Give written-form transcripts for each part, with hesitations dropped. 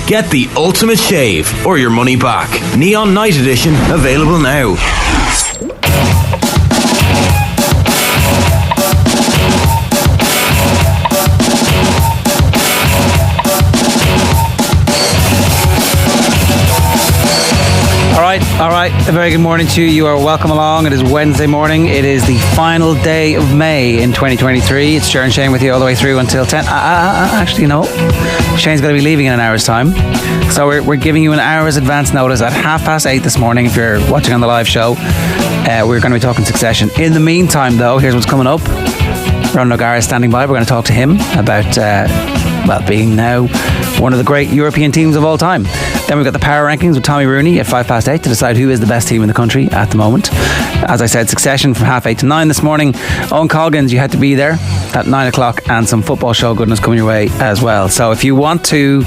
Get the ultimate shave or your money back. Neon Night Edition available now. All right. A very good morning to you. You are welcome along. It is Wednesday morning. It is the final day of May in 2023. It's Ger and Shane with you all the way through until 10. Actually, no. Shane's going to be leaving in an hour's time. So we're giving you an hour's advance notice at 8:30 this morning if you're watching on the live show. We're going to be talking Succession. In the meantime, though, here's what's coming up. Ronan O'Gara is standing by. We're going to talk to him about, being now one of the great European teams of all time. Then we've got the power rankings with Tommy Rooney at 8:05 to decide who is the best team in the country at the moment. As I said, Succession from 8:30 to 9 this morning. Owen Colgan, you had to be there at 9 o'clock, and some football show goodness coming your way as well. So if you want to,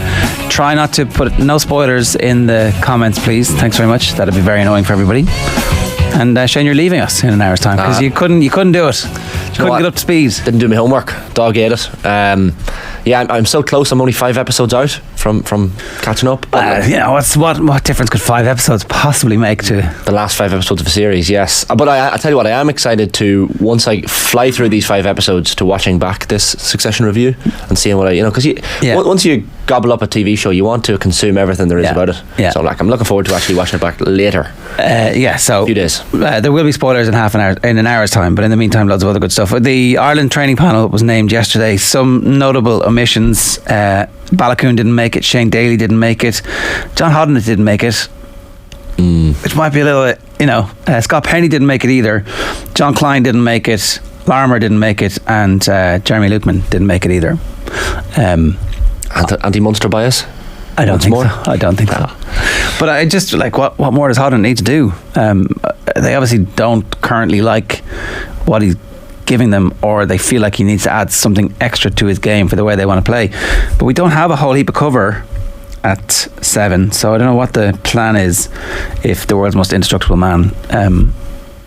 try not to put no spoilers in the comments, please. Thanks very much. That'd be very annoying for everybody. And Shane, you're leaving us in an hour's time because you couldn't do it. You couldn't get up to speed. Didn't do my homework. Dog ate it. I'm so close. I'm only 5 episodes out from catching up. What difference could 5 episodes possibly make to the last 5 episodes of a series? Yes, but I tell you what, I am excited to, once I fly through these 5 episodes, to watching back this Succession review and seeing what because once you gobble up a TV show, you want to consume everything there is about it. Yeah. So I'm looking forward to actually watching it back later. So a few days. There will be spoilers in an hour's time, but in the meantime, loads of other good stuff. The Ireland training panel was named yesterday. Some notable omissions. Balakoon didn't make it. Shane Daly didn't make it. John Hodnett didn't make it. Which might be a little, Scott Penny didn't make it either. John Klein didn't make it. Larmer didn't make it, and Jeremy Lukeman didn't make it either. Anti-Munster bias? I don't think so. But I just what more does Hodnett need to do? They obviously don't currently like what he's giving them, or they feel like he needs to add something extra to his game for the way they want to play. But we don't have a whole heap of cover at 7, so I don't know what the plan is if the world's most indestructible man,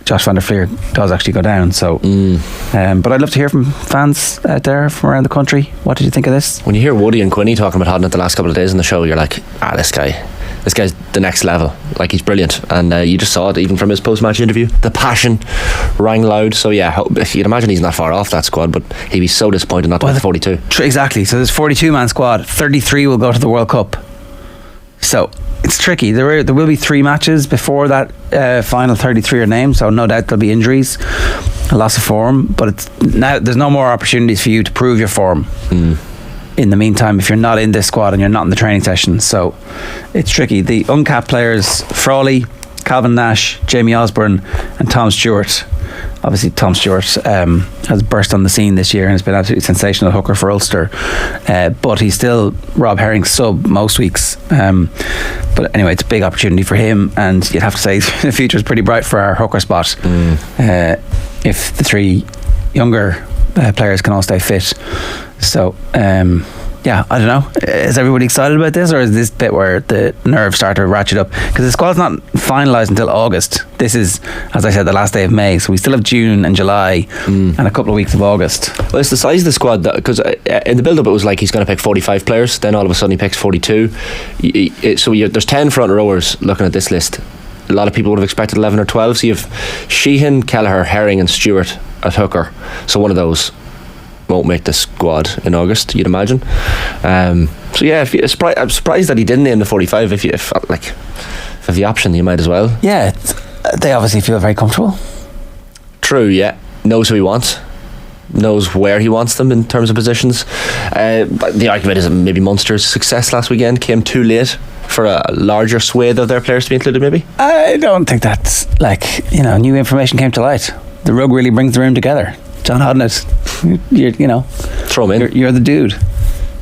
Josh van der Fleer, does actually go down. So but I'd love to hear from fans out there from around the country. What did you think of this? When you hear Woody and Quinny talking about Hodnett the last couple of days in the show, you're like, this guy's the next level. He's brilliant, and you just saw it even from his post-match interview. The passion rang loud. So you'd imagine he's not far off that squad, but he'd be so disappointed not to get 42. Exactly. So there's 42-man squad. 33 will go to the World Cup. So it's tricky. There will be 3 matches before that final 33 are named, so no doubt there'll be injuries, a loss of form, but there's no more opportunities for you to prove your form in the meantime if you're not in this squad and you're not in the training session. So it's tricky. The uncapped players: Frawley, Calvin Nash, Jamie Osborne and Tom Stewart. Obviously Tom Stewart has burst on the scene this year and has been absolutely sensational hooker for Ulster, but he's still Rob Herring's sub most weeks. But anyway, it's a big opportunity for him, and you'd have to say the future is pretty bright for our hooker spot if the 3 younger players can all stay fit. So I don't know. Is everybody excited about this, or is this bit where the nerves start to ratchet up? Because the squad's not finalised until August. This is, as I said, the last day of May, so we still have June and July and a couple of weeks of August. Well, it's the size of the squad, because in the build-up it was like he's going to pick 45 players, then all of a sudden he picks 42. So there's 10 front rowers looking at this list. A lot of people would have expected 11 or 12, so you have Sheehan, Kelleher, Herring and Stewart at hooker. So one of those won't make the squad in August, you'd imagine. I'm surprised that he didn't name the 45. If you have the option, you might as well. Yeah, they obviously feel very comfortable. True, yeah. Knows who he wants, knows where he wants them in terms of positions. The argument is that maybe Munster's success last weekend came too late for a larger swathe of their players to be included. Maybe I don't think that's new information came to light. The rug really brings the room together. John Hodnett, throw him in. You're the dude.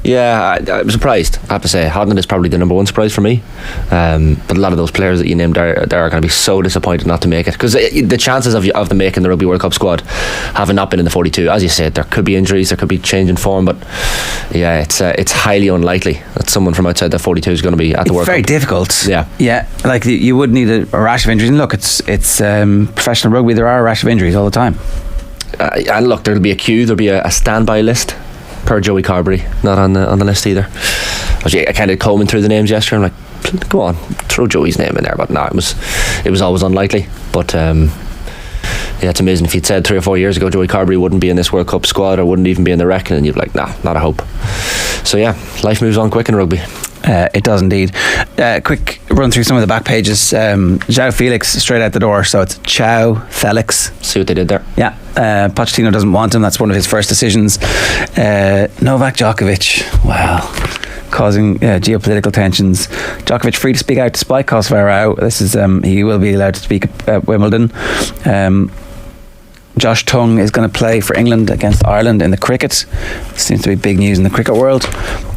Yeah, I'm surprised. I have to say, Hodnett is probably the number one surprise for me. But a lot of those players that you named are going to be so disappointed not to make it, because the chances of them making the Rugby World Cup squad having not been in the 42, as you said, there could be injuries, there could be change in form, but yeah, it's highly unlikely that someone from outside the 42 is going to be at the World Cup. It's very difficult. Yeah. Like you would need a rash of injuries. And look, it's professional rugby. There are a rash of injuries all the time. And look, there'll be a queue, there'll be a standby list per Joey Carberry, not on the list either. I kind of combing through the names yesterday. I'm like, go on, throw Joey's name in there. But no, it was always unlikely. But yeah, it's amazing. If you'd said 3 or 4 years ago Joey Carberry wouldn't be in this World Cup squad or wouldn't even be in the reckoning, you'd be like, nah, not a hope. So yeah, life moves on quick in rugby. It does indeed. Quick run through some of the back pages. João Felix straight out the door, so it's João Felix. See what they did there. Yeah, Pochettino doesn't want him. That's one of his first decisions. Novak Djokovic, wow, causing geopolitical tensions. Djokovic free to speak out despite Kosovo out. This is he will be allowed to speak at Wimbledon. Josh Tongue is going to play for England against Ireland in the cricket. Seems to be big news in the cricket world.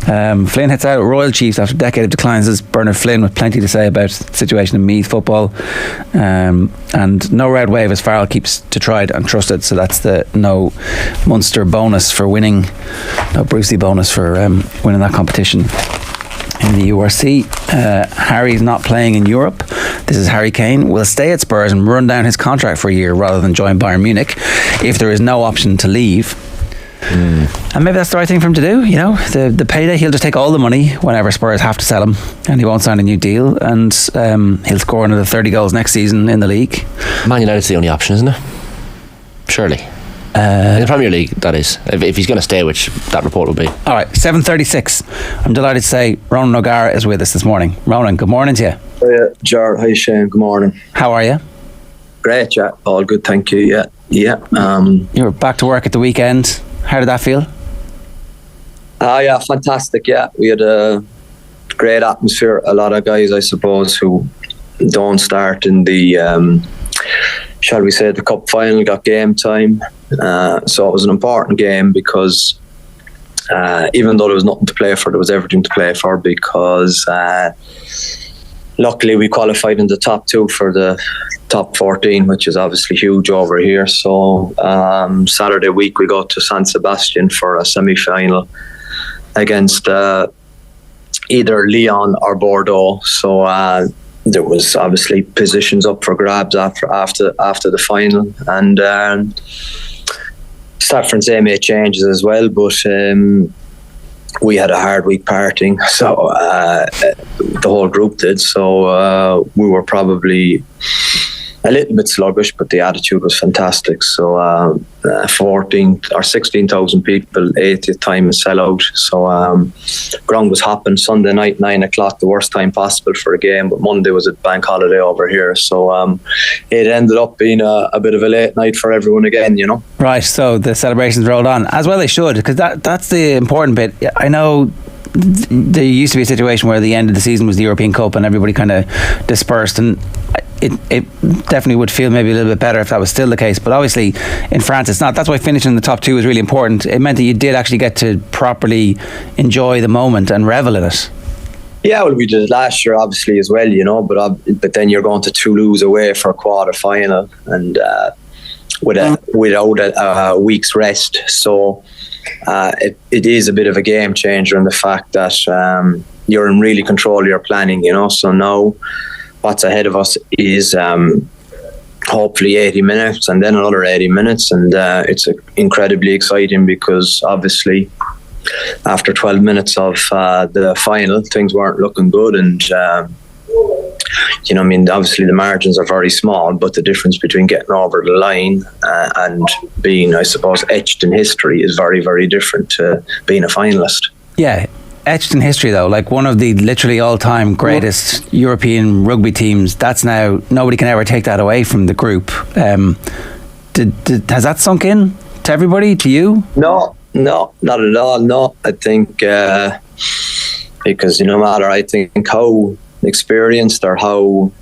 Flynn hits out at Royal Chiefs after a decade of declines. As Bernard Flynn with plenty to say about the situation in Meath football. And no red wave as Farrell keeps to tried and trusted. So that's the no Munster bonus for winning, no Brucey bonus for winning that competition in the URC. Harry's not playing in Europe. This is Harry Kane. Will stay at Spurs and run down his contract for a year rather than join Bayern Munich if there is no option to leave. And maybe that's the right thing for him to do. You know, the payday, he'll just take all the money whenever Spurs have to sell him, and he won't sign a new deal, and he'll score another 30 goals next season in the league. Man United's the only option, isn't it? Surely. In the Premier League, that is, if he's going to stay, which that report will be. All right, 7:36. I'm delighted to say Ronan O'Gara is with us this morning. Ronan, good morning to you. Hi, Ger. Hi, Shane. Good morning. How are you? Great, yeah. All good, thank you. Yeah. You were back to work at the weekend. How did that feel? Yeah, fantastic. Yeah, we had a great atmosphere. A lot of guys, I suppose, who don't start in the shall we say, the cup final got game time. So it was an important game because even though there was nothing to play for, there was everything to play for, because luckily we qualified in the top 2 for the top 14, which is obviously huge over here. So Saturday week we go to San Sebastian for a semi-final against either Lyon or Bordeaux. So there was obviously positions up for grabs after the final, and Stafford's A made changes as well, but we had a hard week partying, so the whole group did. So we were probably a little bit sluggish, but the attitude was fantastic. So 16,000 people, 80th time a sellout. So ground was hopping. Sunday night, 9 o'clock, the worst time possible for a game, but Monday was a bank holiday over here. So it ended up being a bit of a late night for everyone again, you know. Right, so the celebrations rolled on, as well they should, because that's the important bit. I know there used to be a situation where the end of the season was the European Cup and everybody kind of dispersed, and it definitely would feel maybe a little bit better if that was still the case, but obviously in France it's not. That's why finishing in the top 2 is really important. It meant that you did actually get to properly enjoy the moment and revel in it. Yeah, well, we did it last year obviously as well, you know, but then you're going to Toulouse away for a quarter final, and without a week's rest. So it is a bit of a game changer in the fact that you're in really control of your planning, you know. So now what's ahead of us is hopefully 80 minutes and then another 80 minutes, and it's incredibly exciting because obviously after 12 minutes of the final things weren't looking good, and you know, I mean, obviously the margins are very small, but the difference between getting over the line and being, I suppose, etched in history is very, very different to being a finalist. Yeah. Etched in history though, like one of the literally all-time greatest European rugby teams. That's now, nobody can ever take that away from the group. Has that sunk in to everybody, to you? No, not at all. No, I think because no matter, I think how experienced or how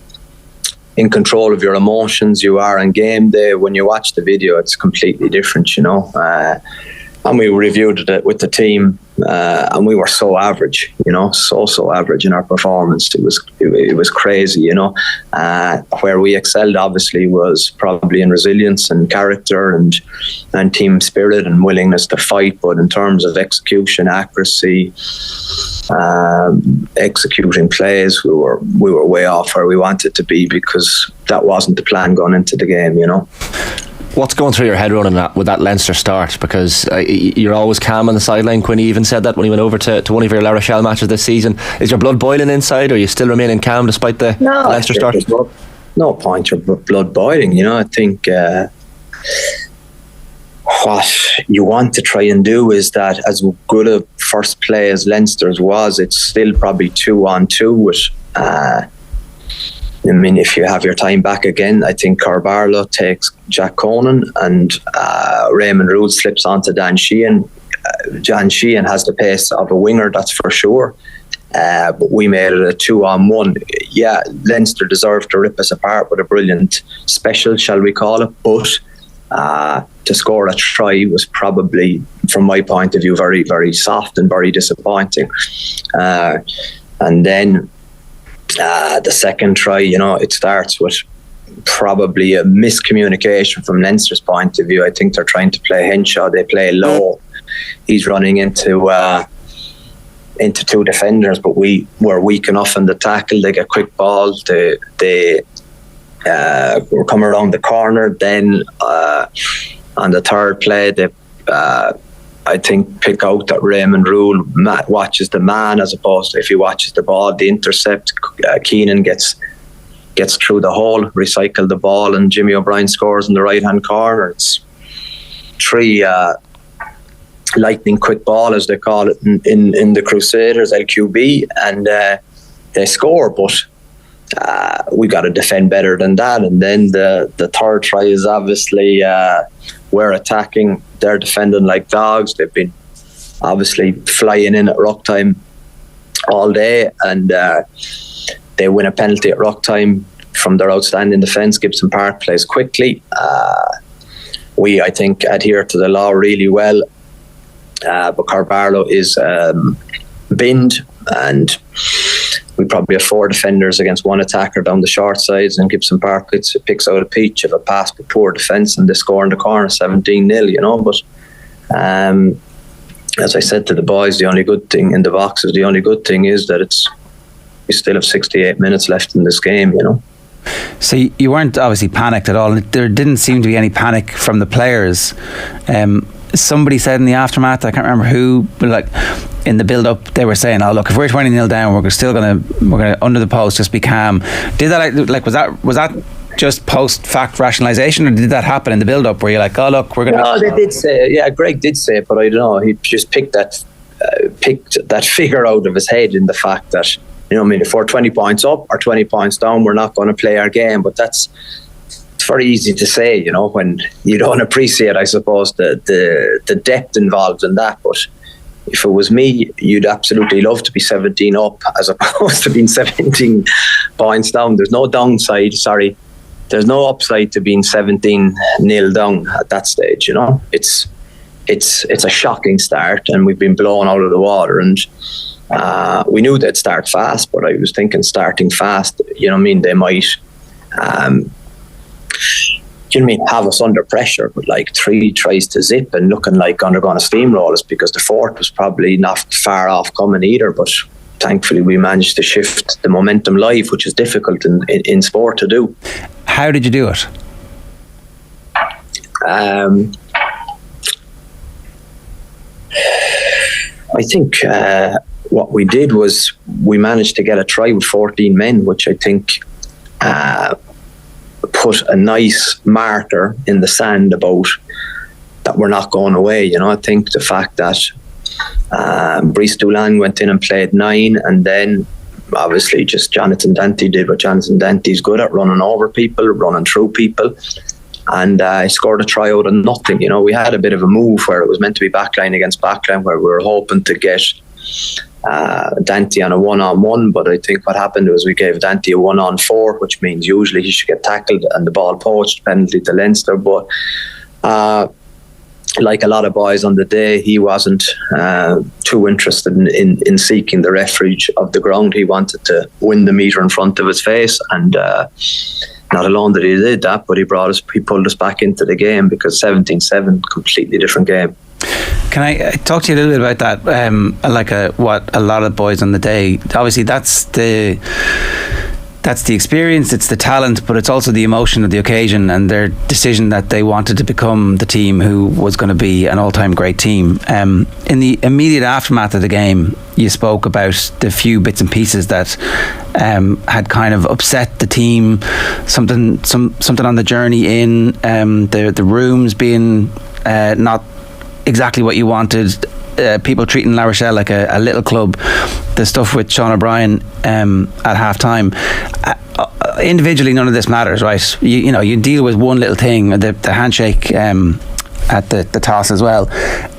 in control of your emotions you are on game day, when you watch the video it's completely different, you know. And we reviewed it with the team, and we were so average, you know, so average in our performance. It was crazy, you know. Where we excelled, obviously, was probably in resilience and character and team spirit and willingness to fight. But in terms of execution, accuracy, executing plays, we were way off where we wanted to be, because that wasn't the plan going into the game, you know. What's going through your head running with that Leinster start? Because you're always calm on the sideline. Quinny even said that when he went over to one of your La Rochelle matches this season. Is your blood boiling inside, or are you still remaining calm despite the Leinster start? No point your blood boiling. I think what you want to try and do is that, as good a first play as Leinster's was, it's still probably 2-on-2 with if you have your time back again, I think Carbarlo takes Jack Conan and Raymond Rood slips onto Dan Sheehan. Dan Sheehan has the pace of a winger, that's for sure. But we made it a 2-on-1. Yeah, Leinster deserved to rip us apart with a brilliant special, shall we call it. But to score a try was probably, from my point of view, very, very soft and very disappointing. And then the second try, it starts with probably a miscommunication from Leinster's point of view. I think they're trying to play Henshaw. They play low. He's running into two defenders, but we were weak enough in the tackle. They get quick ball. They were coming around the corner. Then on the third play, they I think pick out that Raymond Rule watches the man, as opposed to if he watches the ball, the intercept. Keenan gets through the hole, recycle the ball, and Jimmy O'Brien scores in the right hand corner. It's 3 lightning quick ball, as they call it in the Crusaders, LQB, and they score. But we got to defend better than that. And then the third try is obviously we're attacking. They're defending like dogs. They've been obviously flying in at ruck time all day, and they win a penalty at ruck time from their outstanding defence. Gibson Park plays quickly. We, I think, adhere to the law really well, but Carbarlo is binned, and we probably have 4 defenders against 1 attacker down the short sides, and Gibson Park picks out a peach of a pass but poor defence, and they score in the corner 17-0, But as I said to the boys, the only good thing in the boxes, the only good thing is that we still have 68 minutes left in this game, So you weren't obviously panicked at all. There didn't seem to be any panic from the players. Somebody said in the aftermath, I can't remember who, but in the build-up, they were saying, "Oh, look, if we're 20-0 down, we're gonna under the post, just be calm." Did that was that just post-fact rationalisation, or did that happen in the build-up where you're like, "Oh, look, we're gonna"? No, they did say, Greg did say it, but I don't know. He just picked that figure out of his head in the fact that if we're 20 points up or 20 points down, we're not going to play our game. But it's very easy to say, when you don't appreciate, I suppose, the depth involved in that. But if it was me, you'd absolutely love to be 17 up as opposed to being 17 points down. There's no downside, there's no upside to being 17-0 down at that stage, It's a shocking start, and we've been blown out of the water, and we knew they'd start fast, but I was thinking starting fast, they might have us under pressure with 3 tries to zip and looking like they're going to steamroll us, because the 4th was probably not far off coming either. But thankfully we managed to shift the momentum live, which is difficult in sport to do. How did you do it? I think what we did was we managed to get a try with 14 men, which I think put a nice marker in the sand about that we're not going away. I think the fact that Brice Doolan went in and played 9, and then obviously just Jonathan Dante did what Jonathan Dante's good at, running over people, running through people, and scored a try out of nothing. We had a bit of a move where it was meant to be backline against backline, where we were hoping to get Dante on a 1-on-1, but I think what happened was we gave Dante a 1-on-4, which means usually he should get tackled and the ball poached, penalty to Leinster. But like a lot of boys on the day, he wasn't too interested in seeking the refuge of the ground. He wanted to win the metre in front of his face, and not alone that he did that, but he pulled us back into the game, because 17-7, completely different game. Can I talk to you a little bit about that? What a lot of boys on the day, obviously that's that's the experience, it's the talent, but it's also the emotion of the occasion and their decision that they wanted to become the team who was going to be an all-time great team. In the immediate aftermath of the game, you spoke about the few bits and pieces that had kind of upset the team, something on the journey in, the rooms being not exactly what you wanted, people treating La Rochelle like a little club, the stuff with Sean O'Brien at half time. Individually, none of this matters, right? You deal with one little thing, the handshake at the toss as well.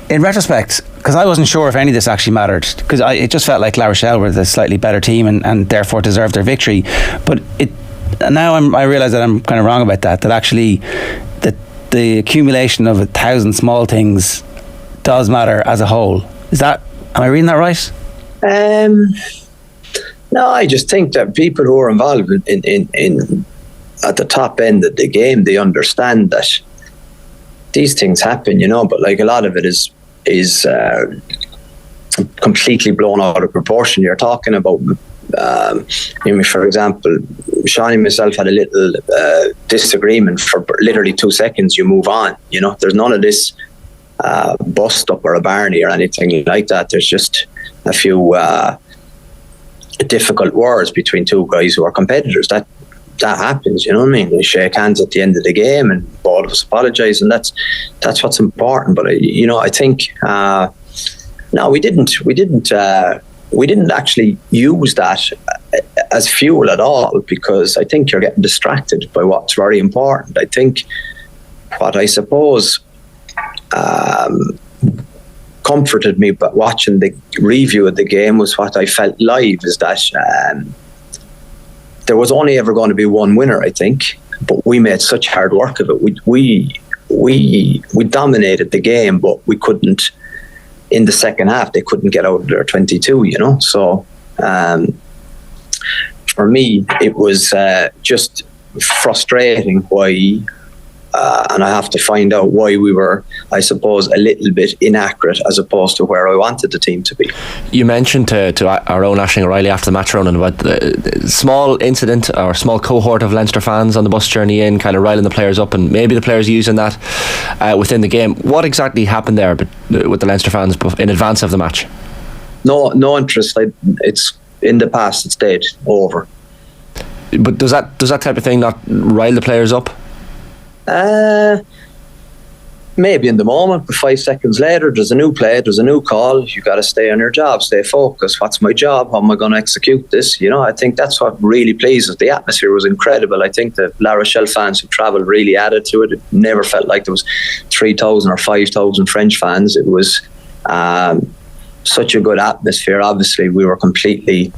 In retrospect, because I wasn't sure if any of this actually mattered, because it just felt like La Rochelle were the slightly better team and therefore deserved their victory. But now I realise that I'm kind of wrong about that actually the accumulation of 1,000 small things does matter as a whole. Am I reading that right? No, I just think that people who are involved in at the top end of the game, they understand that these things happen, but like a lot of it is completely blown out of proportion. You're talking about for example, Sean and myself had a little disagreement for literally 2 seconds, you move on. There's none of this bust up or a Barney or anything like that. There's just a few difficult words between two guys who are competitors. That happens, you know what I mean? They shake hands at the end of the game and both of us apologise, and that's what's important. But I think no, we didn't actually use that as fuel at all, because I think you're getting distracted by what's very important. I think what I suppose comforted me but watching the review of the game was what I felt live is that there was only ever going to be one winner, I think, but we made such hard work of it. We dominated the game, but we couldn't. In the second half, they couldn't get out of their 22. So for me, it was just frustrating why. And I have to find out why we were, I suppose, a little bit inaccurate as opposed to where I wanted the team to be. You mentioned to our own Aisling O'Reilly after the match, Ronan, about the small incident or small cohort of Leinster fans on the bus journey in, kind of riling the players up, and maybe the players using that within the game. What exactly happened there with the Leinster fans in advance of the match? No interest. It's in the past. It's dead. Over. But does that type of thing not rile the players up? Maybe in the moment, but 5 seconds later there's a new play, there's a new call. You got to stay on your job, stay focused. What's my job? How am I going to execute this? I think that's what really pleases. The atmosphere was incredible. I think the La Rochelle fans who travelled really added to it. It never felt like there was 3,000 or 5,000 French fans. It was such a good atmosphere. Obviously we were completely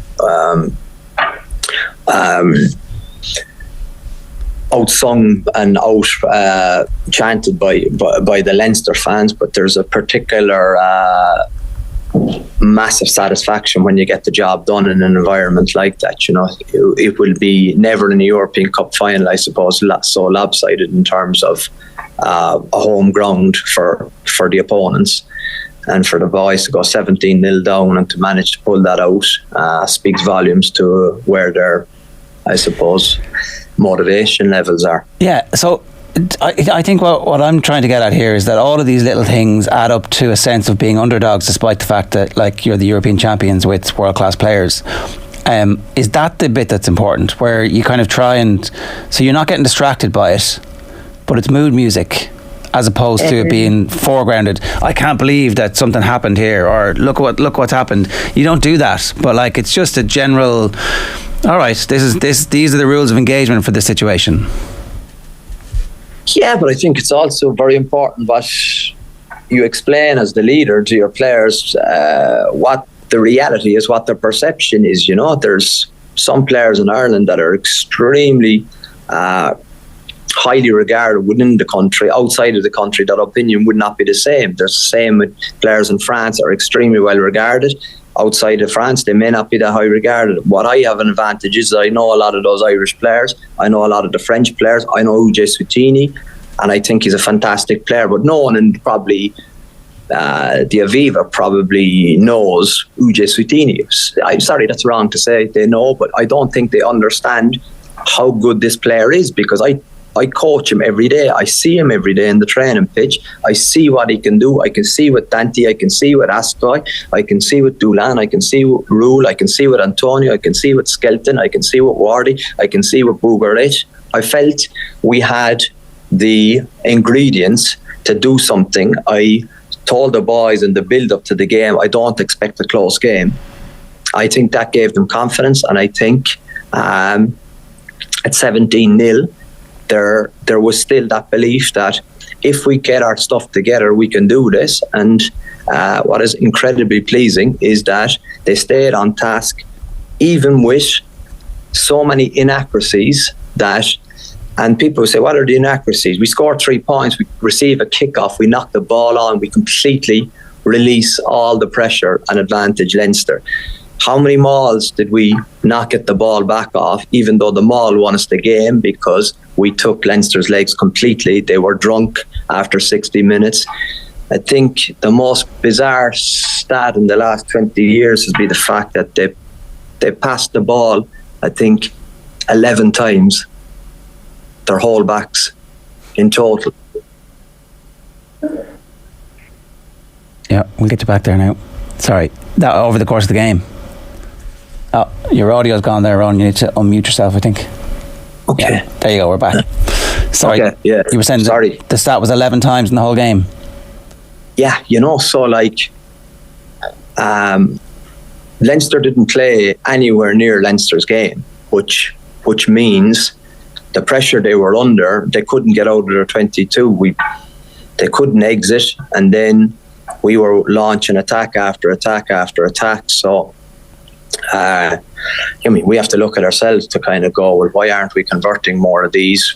outsung and out chanted by the Leinster fans, but there's a particular massive satisfaction when you get the job done in an environment like that. It will be never in a European Cup final, I suppose, so lopsided in terms of a home ground for the opponents, and for the boys to go 17-0 down and to manage to pull that out speaks volumes to where their, I suppose, motivation levels are. Yeah, so I think what I'm trying to get at here is that all of these little things add up to a sense of being underdogs, despite the fact that you're the European champions with world-class players. Is that the bit that's important, where you kind of try and, so you're not getting distracted by it, but it's mood music as opposed to it being foregrounded? I can't believe that something happened here, or look what's happened. You don't do that, but it's just a general, all right, these are the rules of engagement for this situation. Yeah, but I think it's also very important that you explain as the leader to your players what the reality is, what their perception is. There's some players in Ireland that are extremely highly regarded within the country. Outside of the country, that opinion would not be the same. There's the same with players in France that are extremely well regarded. Outside of France, they may not be that high regarded. What I have an advantage is that I know a lot of those Irish players. I know a lot of the French players. I know Uje Soutini, and I think he's a fantastic player. But no one in probably the Aviva probably knows Uje Suitini. I'm sorry, that's wrong to say. They know, but I don't think they understand how good this player is, because I coach him every day. I see him every day in the training pitch. I see what he can do. I can see with Dante. I can see with Astoy. I can see with Doolan. I can see with Rule. I can see with Antonio. I can see with Skelton. I can see with Wardy. I can see with Bugaret. I felt we had the ingredients to do something. I told the boys in the build-up to the game, I don't expect a close game. I think that gave them confidence, and I think at 17-0, there was still that belief that if we get our stuff together, we can do this. And what is incredibly pleasing is that they stayed on task, even with so many inaccuracies and people say, what are the inaccuracies? We score 3 points, we receive a kickoff, we knock the ball on, we completely release all the pressure and advantage Leinster. How many mauls did we not get the ball back off, even though the maul won us the game, because we took Leinster's legs completely? They were drunk after 60 minutes. I think the most bizarre stat in the last 20 years has been the fact that they passed the ball, I think, 11 times, their whole backs in total. Yeah, we'll get you back there now. Sorry, that over the course of the game. Oh, your audio's gone there, Ron. You need to unmute yourself, I think. Okay. Yeah, there you go, we're back. Sorry, okay, yeah. You were saying sorry. The stat was 11 times in the whole game. Yeah, so like Leinster didn't play anywhere near Leinster's game, which means the pressure they were under, they couldn't get out of their 22. They couldn't exit, and then we were launching attack after attack after attack. So, we have to look at ourselves to kind of go, well, why aren't we converting more of these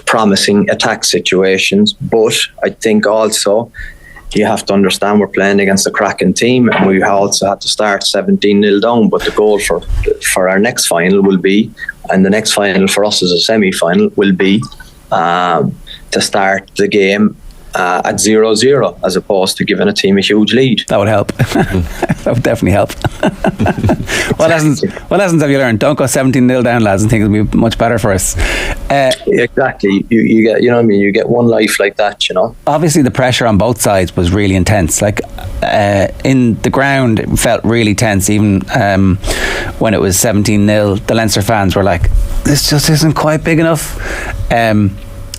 promising attack situations? But I think also you have to understand we're playing against a cracking team, and we also had to start 17-0 down. But the goal for our next final will be, and the next final for us as a semi-final will be, to start the game at 0-0, as opposed to giving a team a huge lead. That would help. That would definitely help. What lessons have you learned? Don't go 17-0 down, lads, and think it'll be much better for us. Exactly. You get, you get one life like that, Obviously, the pressure on both sides was really intense. Like in the ground, it felt really tense. Even when it was 17-0, the Leinster fans were like, "This just isn't quite big enough."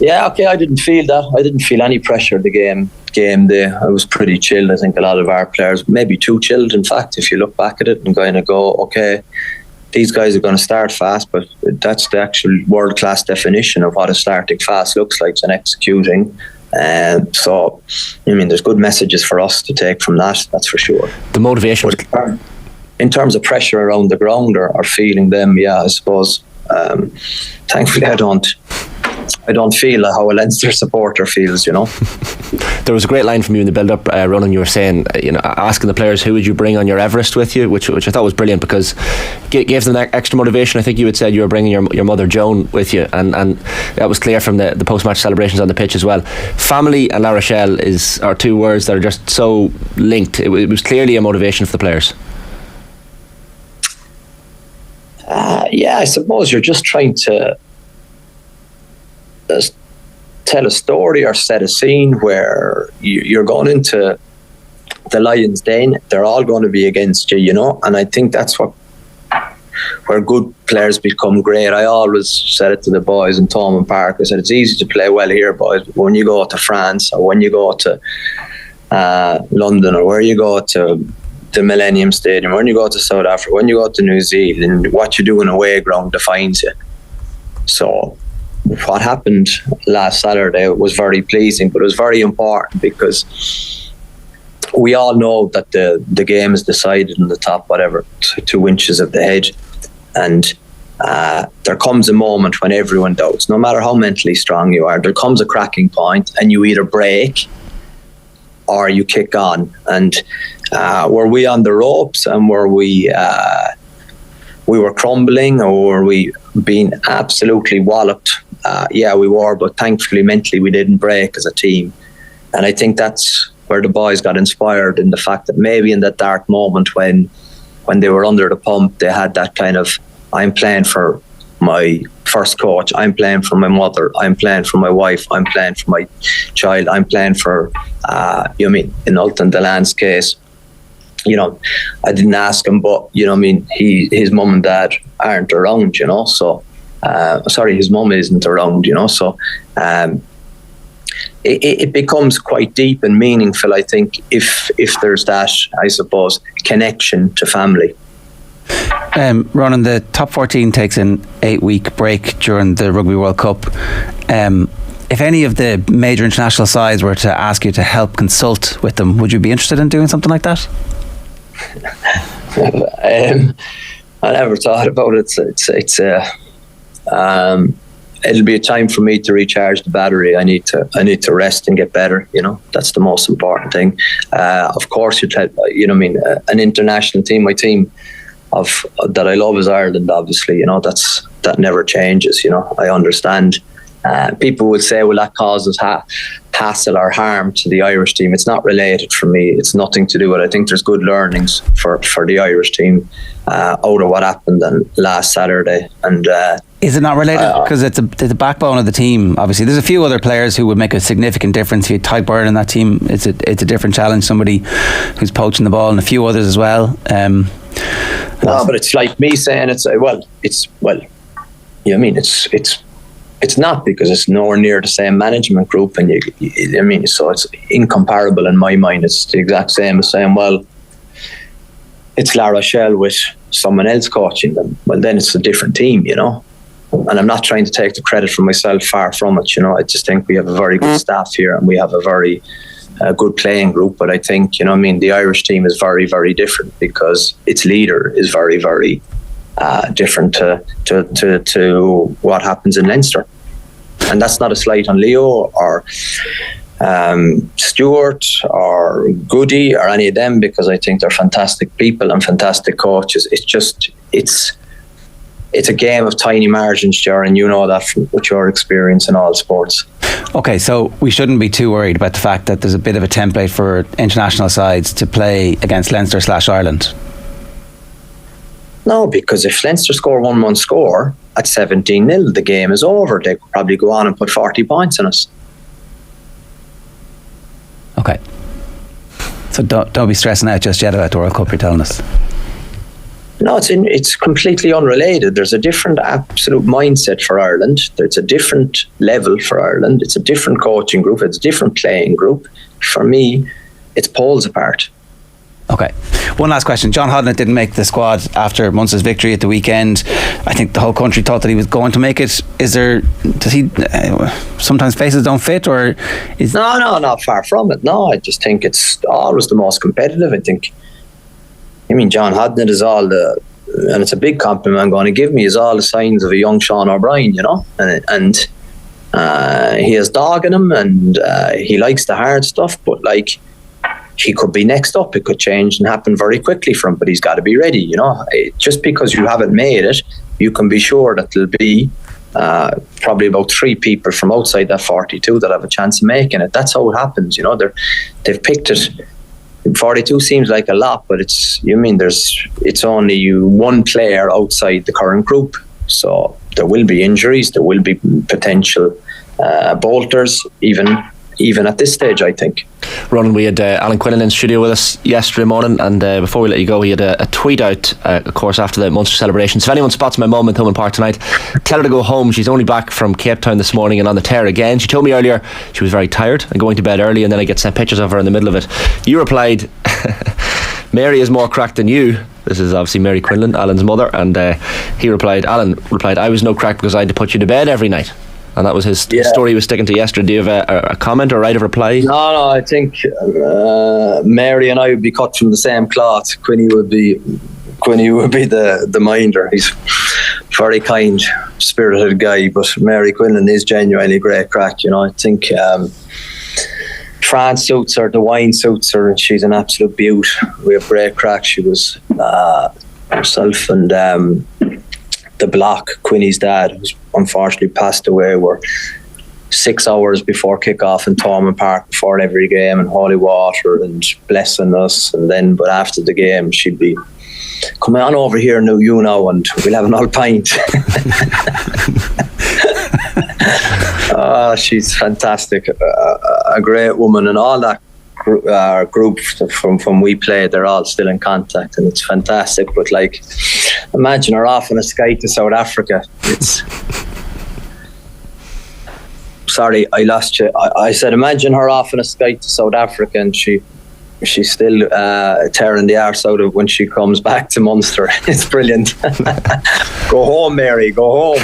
Yeah, okay, I didn't feel that. I didn't feel any pressure the game day. I was pretty chilled. I think a lot of our players, maybe too chilled, in fact, if you look back at it and kind of go, okay, these guys are going to start fast, but that's the actual world-class definition of what a starting fast looks like and executing. So, there's good messages for us to take from that, that's for sure. The motivation. In terms of pressure around the ground or feeling them, I suppose, thankfully I don't feel how a Leinster supporter feels, There was a great line from you in the build-up, Ronan. You were saying, asking the players, who would you bring on your Everest with you, which I thought was brilliant, because it gave them that extra motivation. I think you had said you were bringing your mother Joan with you, and that was clear from the post-match celebrations on the pitch as well. Family and La Rochelle are two words that are just so linked. It was clearly a motivation for the players. I suppose you're just trying to tell a story or set a scene where you're going into the Lions' Den. They're all going to be against you, and I think that's where good players become great. I always said it to the boys in Thomond Park. I said, it's easy to play well here, boys, but when you go to France or when you go to London or where you go to the Millennium Stadium, when you go to South Africa, when you go to New Zealand, what you do in away ground defines you. So what happened last Saturday was very pleasing, but it was very important, because we all know that the game is decided in the top, 2 inches of the head, and there comes a moment when everyone doubts. No matter how mentally strong you are, there comes a cracking point, and you either break or you kick on. And were we on the ropes, and were we were crumbling, or were we being absolutely walloped? We were, but thankfully mentally we didn't break as a team. I think that's where the boys got inspired, in the fact that maybe in that dark moment when they were under the pump, they had that kind of, I'm playing for my first coach, I'm playing for my mother, I'm playing for my wife, I'm playing for my child, I'm playing for, in Ultan Delan's case, I didn't ask him, but, his mum and dad aren't around, so, his mum isn't around, so it becomes quite deep and meaningful, I think, if there's that, I suppose, connection to family. Ronan, the top 14 takes an 8-week break during the Rugby World Cup. If any of the major international sides were to ask you to help consult with them, would you be interested in doing something like that? I never thought about it. It'll be a time for me to recharge the battery. I need to rest and get better. That's the most important thing. Of course, an international team. My team that I love is Ireland. Obviously, that never changes. I understand. People would say, well, that causes hassle or harm to the Irish team. It's not related for me. It's nothing to do with it. I think there's good learnings for the Irish team out of what happened last Saturday. And is it not related? Because it's the backbone of the team. Obviously, there's a few other players who would make a significant difference. If you Tyke Byrne in that team, it's a different challenge. Somebody who's poaching the ball, and a few others as well. No, but it's like me saying it's not, because it's nowhere near the same management group, and so it's incomparable in my mind. It's the exact same as saying, well, it's La Rochelle with someone else coaching them. Well, then it's a different team, And I'm not trying to take the credit for myself, far from it. I just think we have a very good staff here, and we have a very good playing group. But I think, the Irish team is very, very different, because its leader is very, very different to what happens in Leinster. And that's not a slight on Leo or Stewart or Goody or any of them, because I think they're fantastic people and fantastic coaches. It's a game of tiny margins, Ger, and you know that with your experience in all sports. Okay, so we shouldn't be too worried about the fact that there's a bit of a template for international sides to play against Leinster/Ireland. No, because if Leinster score 1-1 score at 17-0, the game is over. They could probably go on and put 40 points on us. Okay. So don't be stressing out just yet about the World Cup, you're telling us. No, it's completely unrelated. There's a different absolute mindset for Ireland. It's a different level for Ireland. It's a different coaching group. It's a different playing group. For me, it's poles apart. Okay. One last question. John Hodnett didn't make the squad after Munster's victory at the weekend. I think the whole country thought that he was going to make it. Does he sometimes faces don't fit, or is... No, not far from it. No, I just think it's always the most competitive. I think, John Hodnett is and it's a big compliment I'm going to give me, is all the signs of a young Sean O'Brien, and he has dog in him, and he likes the hard stuff, but he could be next up. It could change and happen very quickly for him, but he's got to be ready. Just because you haven't made it, you can be sure that there'll be probably about 3 people from outside that 42 that have a chance of making it. That's how it happens. They've picked it. 42 seems like a lot, but it's only one player outside the current group. So there will be injuries, there will be potential bolters, even at this stage, I think. Ronan, we had Alan Quinlan in studio with us yesterday morning, and before we let you go, he had a tweet out, of course, after the Munster celebrations. If anyone spots my mum in Thomond Park tonight, tell her to go home. She's only back from Cape Town this morning and on the tear again. She told me earlier she was very tired and going to bed early, and then I get sent pictures of her in the middle of it. You replied, Mary is more crack than you. This is obviously Mary Quinlan, Alan's mother, and Alan replied, I was no crack because I had to put you to bed every night. And that was his story he was sticking to yesterday. Do you have a comment or right of reply? No, I think Mary and I would be cut from the same cloth. Quinny would be the minder. He's a very kind, spirited guy, but Mary Quinlan is genuinely great crack. I think France suits her, the wine suits her, and she's an absolute beaut. We have great crack. She was herself and the Block, Quinny's dad, who's unfortunately passed away, were 6 hours before kickoff in Thomond Park before every game, and holy water and blessing us. And then, but after the game, she'd be, come on over here now, you know, and we'll have an old pint. She's fantastic, a great woman, and all that group from we played, they're all still in contact, and it's fantastic. But like, imagine her off on a Sky to South Africa. It's sorry, I lost you. I said imagine her off on a Sky to South Africa, and she's still tearing the arse out of when she comes back to Munster. It's brilliant. Go home, Mary, go home.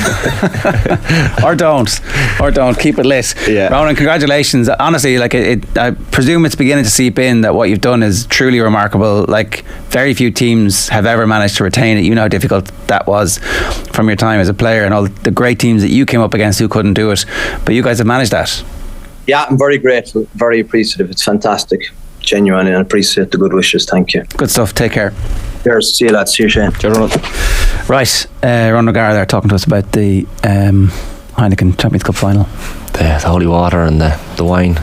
or don't keep it lit. Ronan, congratulations. Honestly, like I presume it's beginning to seep in that what you've done is truly remarkable. Like, very few teams have ever managed to retain it. You know how difficult that was from your time as a player, and all the great teams that you came up against who couldn't do it, but you guys have managed that. Yeah, I'm very grateful, very appreciative. It's fantastic, genuinely, and I appreciate the good wishes. Thank you. Good stuff. Take care. Cheers. See you, lads. See you, Shane. Right, Ronan O'Gara there talking to us about the Heineken Champions Cup final. The holy water and the wine.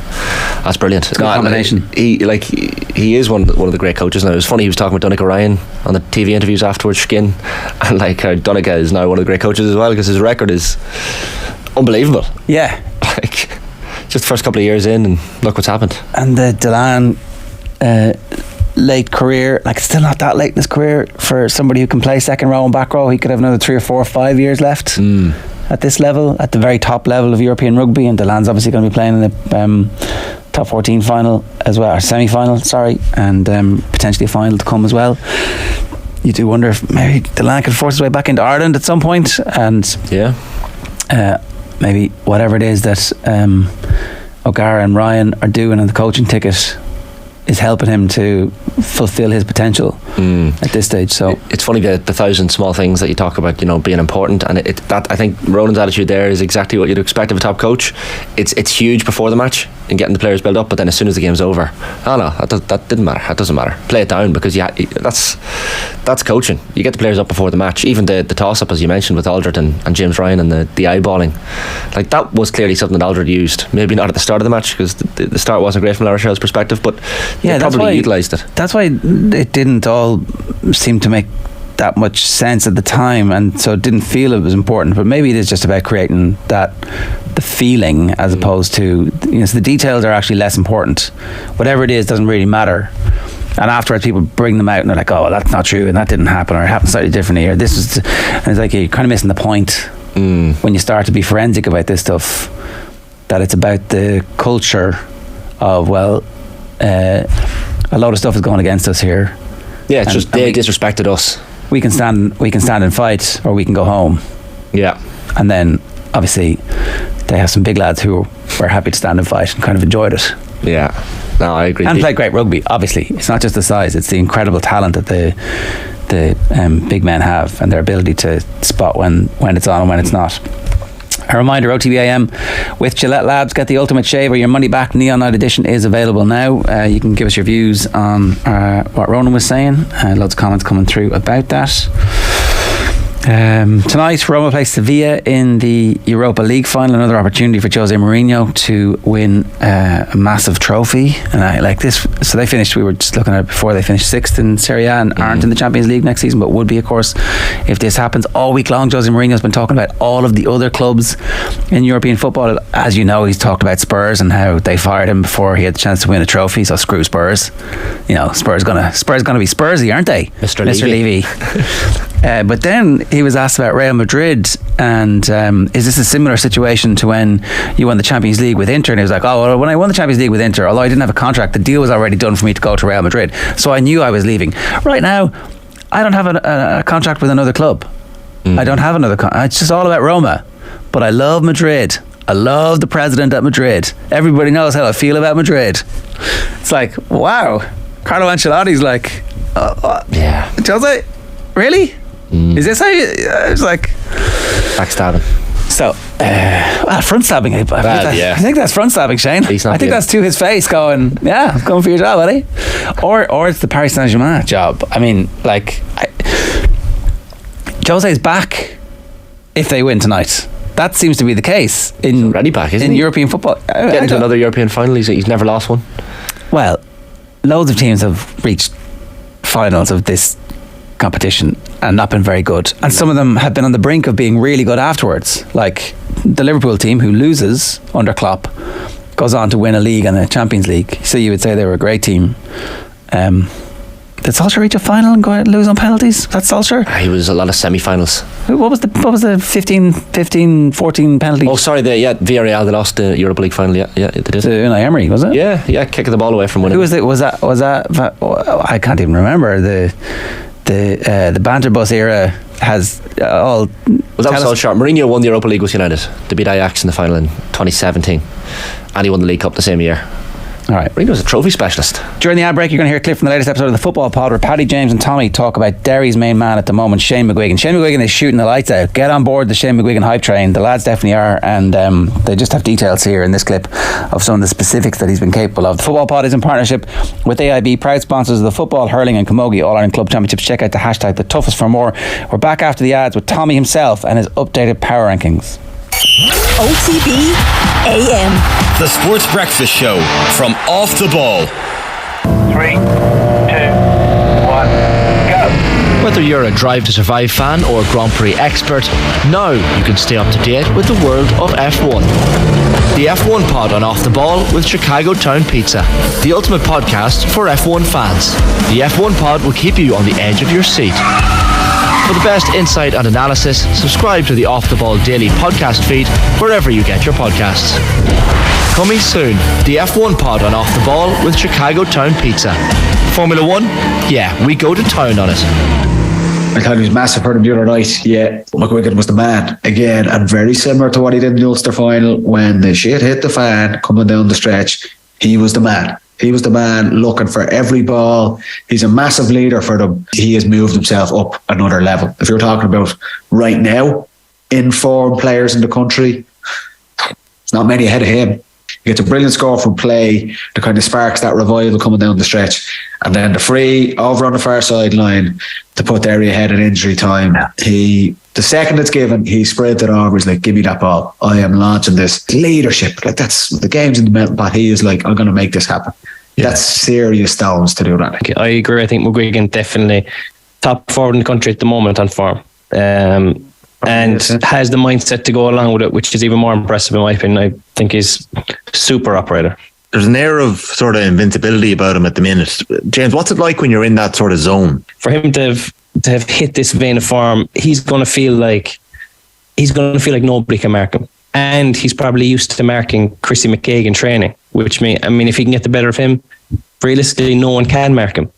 That's brilliant. It's a good combination. He is one of the great coaches now. It was funny, he was talking with Donnacha Ryan on the TV interviews afterwards, Skin, and like Donnacha is now one of the great coaches as well, because his record is unbelievable. Yeah. Like, just the first couple of years in, and look what's happened. And the Delan late career, like, still not that late in his career for somebody who can play second row and back row. He could have another 3 or 4 or 5 years left at this level, at the very top level of European rugby. And Delan's obviously going to be playing in the top 14 final as well, or semi-final, sorry, and potentially a final to come as well. You do wonder if maybe Delan could force his way back into Ireland at some point, and maybe whatever it is that O'Gara and Ryan are doing on the coaching ticket is helping him to fulfill his potential at this stage. So it's funny, the 1,000 small things that you talk about, you know, being important, and that I think Ronan's attitude there is exactly what you'd expect of a top coach. It's huge before the match and getting the players built up, but then as soon as the game's over, that didn't matter. That doesn't matter. Play it down, because that's coaching. You get the players up before the match. Even the toss up, as you mentioned, with Aldred and James Ryan, and the eyeballing, like, that was clearly something that Aldred used. Maybe not at the start of the match, because the start wasn't great from La Rochelle's perspective, but they probably utilised it. That's why it didn't all seem to make that much sense at the time, and so didn't feel it was important. But maybe it is just about creating the feeling, as opposed to, you know, so the details are actually less important. Whatever it is doesn't really matter. And afterwards, people bring them out and they're like, "Oh, well, that's not true, and that didn't happen, or it happened slightly differently, or this was," and it's like you're kind of missing the point when you start to be forensic about this stuff. That it's about the culture of, well, a load of stuff is going against us here. Yeah, it's just they disrespected us. We can stand and fight, or we can go home. Yeah. And then obviously they have some big lads who were happy to stand and fight and kind of enjoyed it. Yeah. No, I agree. And play great rugby, obviously. It's not just the size, it's the incredible talent that the big men have, and their ability to spot when it's on and when it's not. A reminder, OTB AM with Gillette Labs. Get the ultimate shave or your money back. Neon Night Edition is available now. You can give us your views on what Ronan was saying. Loads of comments coming through about that. Tonight, Roma plays Sevilla in the Europa League final. Another opportunity for Jose Mourinho to win a massive trophy. And I like this. So they finished, we were just looking at it before, they finished 6th in Serie A and aren't in the Champions League next season, but would be, of course, if this happens. All week long, Jose Mourinho's been talking about all of the other clubs in European football. As you know, he's talked about Spurs and how they fired him before he had the chance to win a trophy. So screw Spurs. You know, Spurs gonna be Spursy, aren't they? Mr. Levy. But then he was asked about Real Madrid, and is this a similar situation to when you won the Champions League with Inter? And he was like, oh, well, when I won the Champions League with Inter, although I didn't have a contract, the deal was already done for me to go to Real Madrid, so I knew I was leaving. Right now, I don't have a contract with another club. I don't have another it's just all about Roma. But I love Madrid. I love the president at Madrid. Everybody knows how I feel about Madrid. It's like, wow, Carlo Ancelotti's like, yeah, Jose, really? Is this how you... it's like... Backstabbing. So, front stabbing. I think that's front stabbing, Shane. I think that's to his face going, yeah, I'm going for your job, buddy. Or it's the Paris Saint-Germain job. I mean, like... Jose's back if they win tonight. that seems to be the case in already back, isn't he? European football. Getting to another European final. He's never lost one. Well, loads of teams have reached finals of this competition and not been very good, and some of them have been on the brink of being really good afterwards, like the Liverpool team, who loses under Klopp, goes on to win a league and a Champions League. So you would say they were a great team. Did Solskjaer reach a final and go out and lose on penalties? That's Solskjaer? He was a lot of semi-finals. What was the 15, 14 penalty? Oh, sorry, Villarreal, they lost the Europa League final. Yeah, they did. To Unai Emery, was it? Yeah, kicking the ball away from winning. Who was it? Was that? I can't even remember. The banter bus era has all. Was that Solskjaer? Mourinho won the Europa League with United. They beat Ajax in the final in 2017, and he won the League Cup the same year. All right. Mourinho was a trophy specialist. During the ad break, you're going to hear a clip from the latest episode of the Football Pod where Paddy, James and Tommy talk about Derry's main man at the moment, Shane McGuigan. Shane McGuigan is shooting the lights out. Get on board the Shane McGuigan hype train. The lads definitely are, and they just have details here in this clip of some of the specifics that he's been capable of. The Football Pod is in partnership with AIB, proud sponsors of the football, hurling and camogie All-Ireland Club Championships. Check out the hashtag the toughest for more. We're back after the ads with Tommy himself and his updated power rankings. OTB AM. The Sports Breakfast Show from Off the Ball. 3, 2, 1, go. Whether you're a Drive to Survive fan or Grand Prix expert, now you can stay up to date with the world of F1. The F1 Pod on Off the Ball with Chicago Town Pizza, the ultimate podcast for F1 fans. The F1 Pod will keep you on the edge of your seat. For the best insight and analysis, subscribe to the Off the Ball Daily podcast feed wherever you get your podcasts. Coming soon, the F1 Pod on Off the Ball with Chicago Town Pizza. Formula 1? Yeah, we go to town on it. I thought he was massive for them the other night. Yeah, McGuigan was the man again, and very similar to what he did in the Ulster final when the shit hit the fan coming down the stretch. He was the man. He was the man looking for every ball. He's a massive leader for them. He has moved himself up another level. If you're talking about right now, in-form players in the country, there's not many ahead of him. He gets a brilliant score from play that kind of sparks that revival coming down the stretch. And then the free over on the far sideline to put Derry ahead in injury time. The second it's given, he sprinted over. He's like, give me that ball. I am launching this. Leadership. Like, that's the game's in the melting pot. He is like, I'm going to make this happen. Yeah. That's serious stones to do that. I agree. I think McGuigan definitely top forward in the country at the moment on form. And has the mindset to go along with it, which is even more impressive in my opinion. I think he's super operator. There's an air of sort of invincibility about him at the minute. James, what's it like when you're in that sort of zone? For him to have hit this vein of form, he's going to feel like nobody can mark him. And he's probably used to marking Chrissy McKaig in training, which if he can get the better of him, realistically, no one can mark him.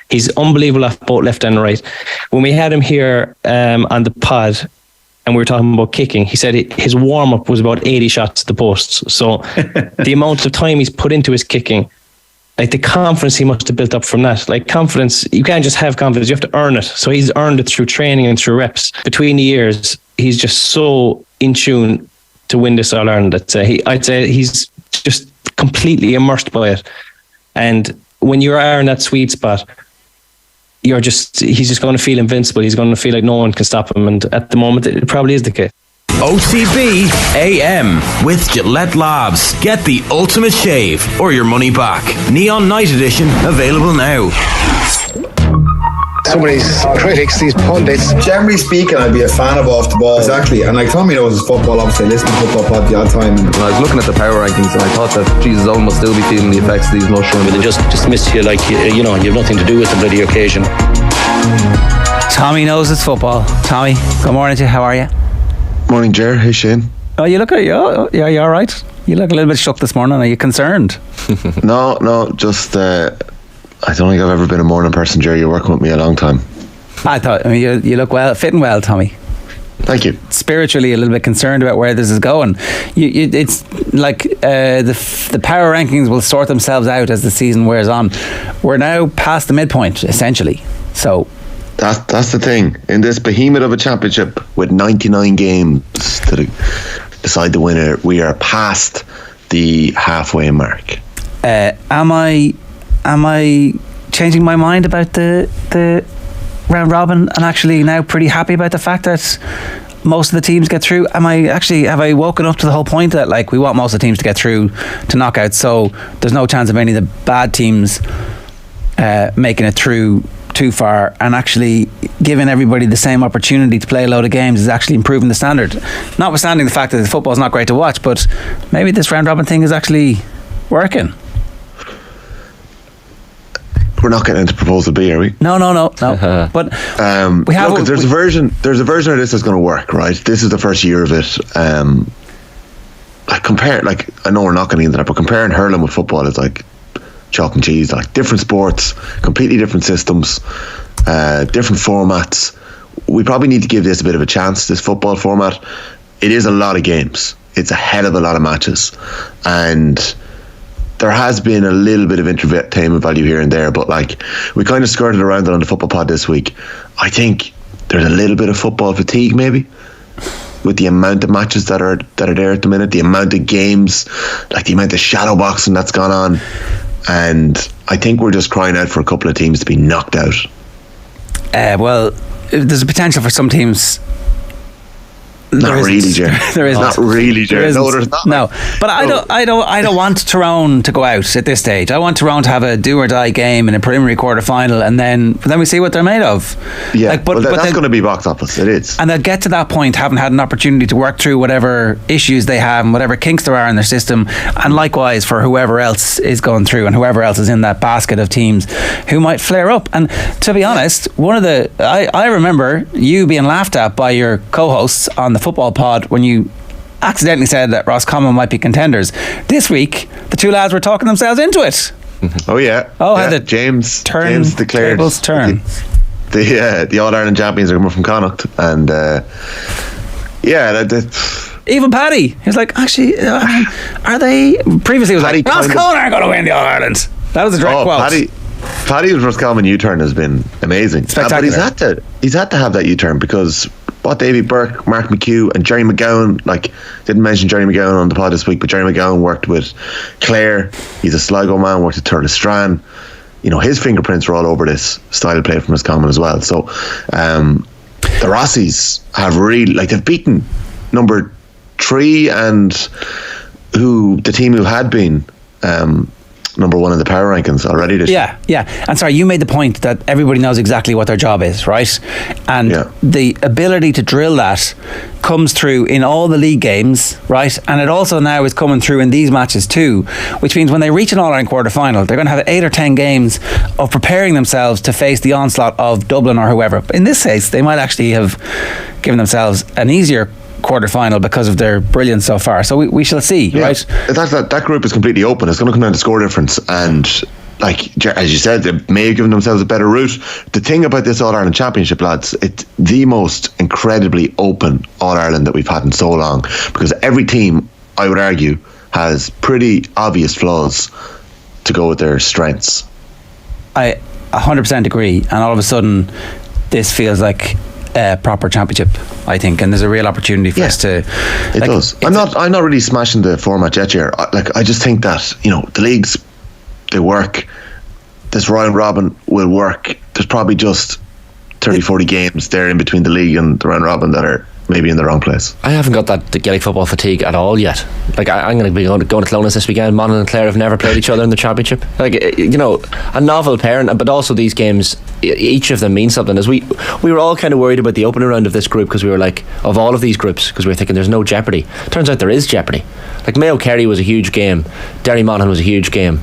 He's unbelievable off both left and right. When we had him here on the pod, and we were talking about kicking, he said his warm-up was about 80 shots at the posts. So the amount of time he's put into his kicking, like the confidence he must have built up from that. Like confidence, you can't just have confidence, you have to earn it. So he's earned it through training and through reps. Between the years, he's just so in tune to win this All-Ireland. I'd say he's just completely immersed by it. And when you are in that sweet spot, he's just going to feel invincible. He's going to feel like no one can stop him. And at the moment, it probably is the case. OTB AM with Gillette Labs. Get the ultimate shave or your money back. Neon Night Edition available now. Some of these critics, these pundits. Generally speaking, I'd be a fan of Off the Ball. Exactly. And like Tommy knows his football, obviously I listen to football pod the odd time. And I was looking at the power rankings and I thought that Jesus Owen must still be feeling the effects of these mushrooms. They just dismiss you like you have nothing to do with the bloody occasion. Tommy knows it's football. Tommy, good morning to you. How are you? Morning, Ger. Hey, Shane. Oh, you all right? You look a little bit shook this morning. Are you concerned? No, just I don't think I've ever been a morning person, Ger. You're working with me a long time. You look well, fitting well, Tommy. Thank you. Spiritually, a little bit concerned about where this is going. It's like the power rankings will sort themselves out as the season wears on. We're now past the midpoint, essentially. So that's the thing. In this behemoth of a championship with 99 games to decide the winner, we are past the halfway mark. Am I changing my mind about the round robin and actually now pretty happy about the fact that most of the teams get through? Have I woken up to the whole point that like we want most of the teams to get through to knockouts, so there's no chance of any of the bad teams making it through too far, and actually giving everybody the same opportunity to play a load of games is actually improving the standard, notwithstanding the fact that the football's not great to watch, but maybe this round robin thing is actually working. We're not getting into proposal B, are we? No. But we have. Look, there's a version of this that's going to work, right? This is the first year of it. I know we're not getting into that, but comparing hurling with football is like chalk and cheese. Like different sports, completely different systems, different formats. We probably need to give this a bit of a chance. This football format, it is a lot of games. It's a hell of a lot of matches, and there has been a little bit of entertainment value here and there, but like we kind of skirted around it on the football pod this week. I think there's a little bit of football fatigue maybe with the amount of matches that are there at the minute, the amount of games, like the amount of shadow boxing that's gone on, and I think we're just crying out for a couple of teams to be knocked out. Well, there's a potential for some teams. Not really, Ger. There is not really, Ger. No, there's not. No, but I don't want Tyrone to go out at this stage. I want Tyrone to have a do or die game in a preliminary quarter final, and then we see what they're made of. Yeah, but that's going to be box office. It is, and they'll get to that point having had an opportunity to work through whatever issues they have and whatever kinks there are in their system, and likewise for whoever else is going through and whoever else is in that basket of teams who might flare up. And to be honest, I remember you being laughed at by your co-hosts on the football pod when you accidentally said that Roscommon might be contenders. This week the two lads were talking themselves into it. Oh yeah. Had the James declared tables turn. The All-Ireland champions are coming from Connacht, and even Paddy, he's like, actually, are they? Previously it was like Roscommon aren't going to win the All-Ireland. That was a direct quote. Paddy's Roscommon U-turn has been amazing. Spectacular. But he's had to have that U-turn because Davy Burke, Mark McHugh and Jerry McGowan, didn't mention Jerry McGowan on the pod this week, but Jerry McGowan worked with Clare. He's a Sligo man, worked at Turles Strand. You know, his fingerprints are all over this style of play from Roscommon as well. So the Rossies have really, they've beaten number 3 and the team who had been number 1 in the power rankings already this year. Yeah. And sorry, you made the point that everybody knows exactly what their job is, right? And the ability to drill that comes through in all the league games, right? And it also now is coming through in these matches too, which means when they reach an All-Ireland quarter-final, they're going to have 8 or 10 games of preparing themselves to face the onslaught of Dublin or whoever. But in this case, they might actually have given themselves an easier quarter-final because of their brilliance so far. So we shall see, right? That group is completely open. It's going to come down to score difference, and as you said, they may have given themselves a better route. The thing about this All-Ireland Championship, lads, it's the most incredibly open All-Ireland that we've had in so long, because every team, I would argue, has pretty obvious flaws to go with their strengths. I 100% agree, and all of a sudden this feels like a proper championship, I think, and there's a real opportunity for us to. It does. I'm not really smashing the format yet here. I just think that the leagues, they work. This round robin will work. There's probably just 30-40 games there in between the league and the round robin that are maybe in the wrong place. I haven't got the Gaelic football fatigue at all yet. I'm going to be going to Clones this weekend. Monaghan and Clare have never played each other in the championship. A novel pair, but also these games, each of them means something. As we were all kind of worried about the opening round of this group, because we were like, of all of these groups, because we were thinking there's no jeopardy. Turns out there is jeopardy. Mayo Kerry was a huge game, Derry Monaghan was a huge game,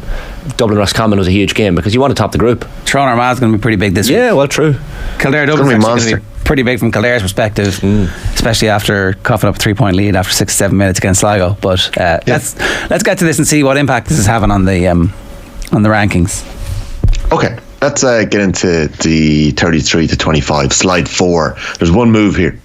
Dublin Roscommon was a huge game, because you want to top the group. Tyrone Armagh is going to be pretty big this week. Yeah, well, true. Kildare Dublin is going to be pretty big from Kildare's perspective, especially after coughing up a 3-point lead after 6-7 minutes against Sligo. But let's get to this and see what impact this is having on the rankings. Okay, let's get into the 33 to 25 slide 4. There's one move here.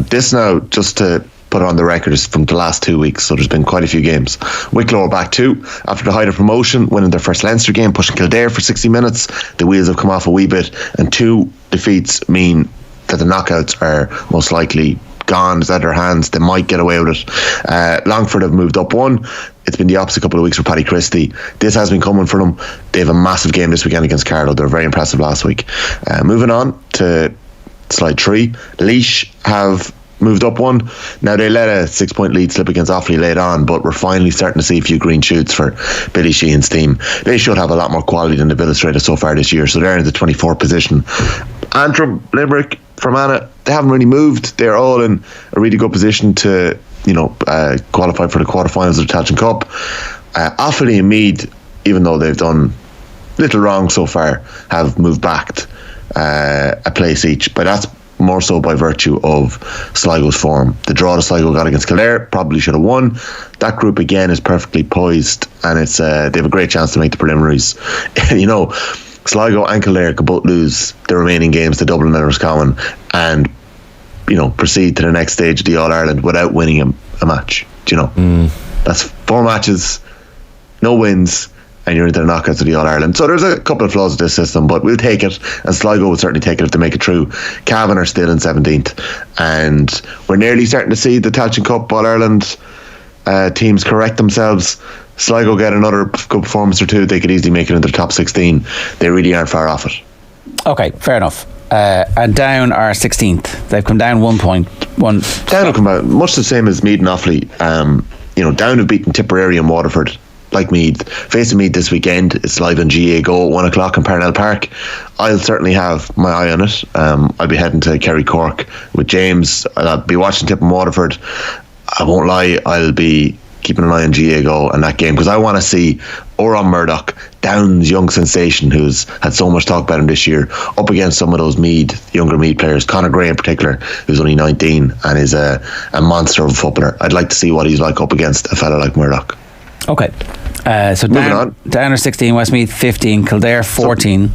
This now, just to put it on the record, is from the last 2 weeks, so there's been quite a few games. Wicklow are back 2 after the height of promotion, winning their first Leinster game, pushing Kildare for 60 minutes. The wheels have come off a wee bit, and 2 defeats mean that the knockouts are most likely gone. It's out of their hands. They might get away with it. Longford have moved up 1. It's been the opposite couple of weeks for Paddy Christie. This has been coming for them. They have a massive game this weekend against Carlow. They were very impressive last week. Moving on to slide 3, Laois have moved up one. Now they let a 6-point lead slip against Offaly late on, but we're finally starting to see a few green shoots for Billy Sheehan's team. They should have a lot more quality than they've illustrated so far this year, so they're in the 24th position. Antrim, Limerick, Fermanagh, they haven't really moved. They're all in a really good position to qualify for the quarterfinals of the Tailteann Cup. Offaly and Meath, even though they've done little wrong so far, have moved back a place each, but that's more so by virtue of Sligo's form. The draw that Sligo got against Kildare probably should have won. That group again is perfectly poised, and it's they have a great chance to make the preliminaries. Sligo and Kildare could both lose the remaining games to Dublin and Roscommon and proceed to the next stage of the All-Ireland without winning a match. That's 4 matches, no wins, and you're into the knockouts of the All-Ireland. So there's a couple of flaws with this system, but we'll take it, and Sligo will certainly take it if they make it through. Cavan are still in 17th, and we're nearly starting to see the Tailteann Cup All-Ireland teams correct themselves. Sligo get another good performance or two, they could easily make it into the top 16. They really aren't far off it. Okay, fair enough. And Down are 16th. They've come down 1 point. Down will come out much the same as Meath and Offaly. Down have beaten Tipperary and Waterford. Like Meath, facing Meath this weekend, it's live on GA Go at 1 o'clock in Parnell Park. I'll certainly have my eye on it. I'll be heading to Kerry Cork with James. I'll be watching Tip and Waterford. I won't lie, I'll be keeping an eye on GA Go and that game, because I want to see Oran Murdoch, Down's young sensation who's had so much talk about him this year, up against some of those younger Meath players, Conor Gray in particular, who's only 19 and is a monster of a footballer. I'd like to see what he's like up against a fella like Murdoch. Okay. So Down are 16, Westmeath 15, Kildare 14.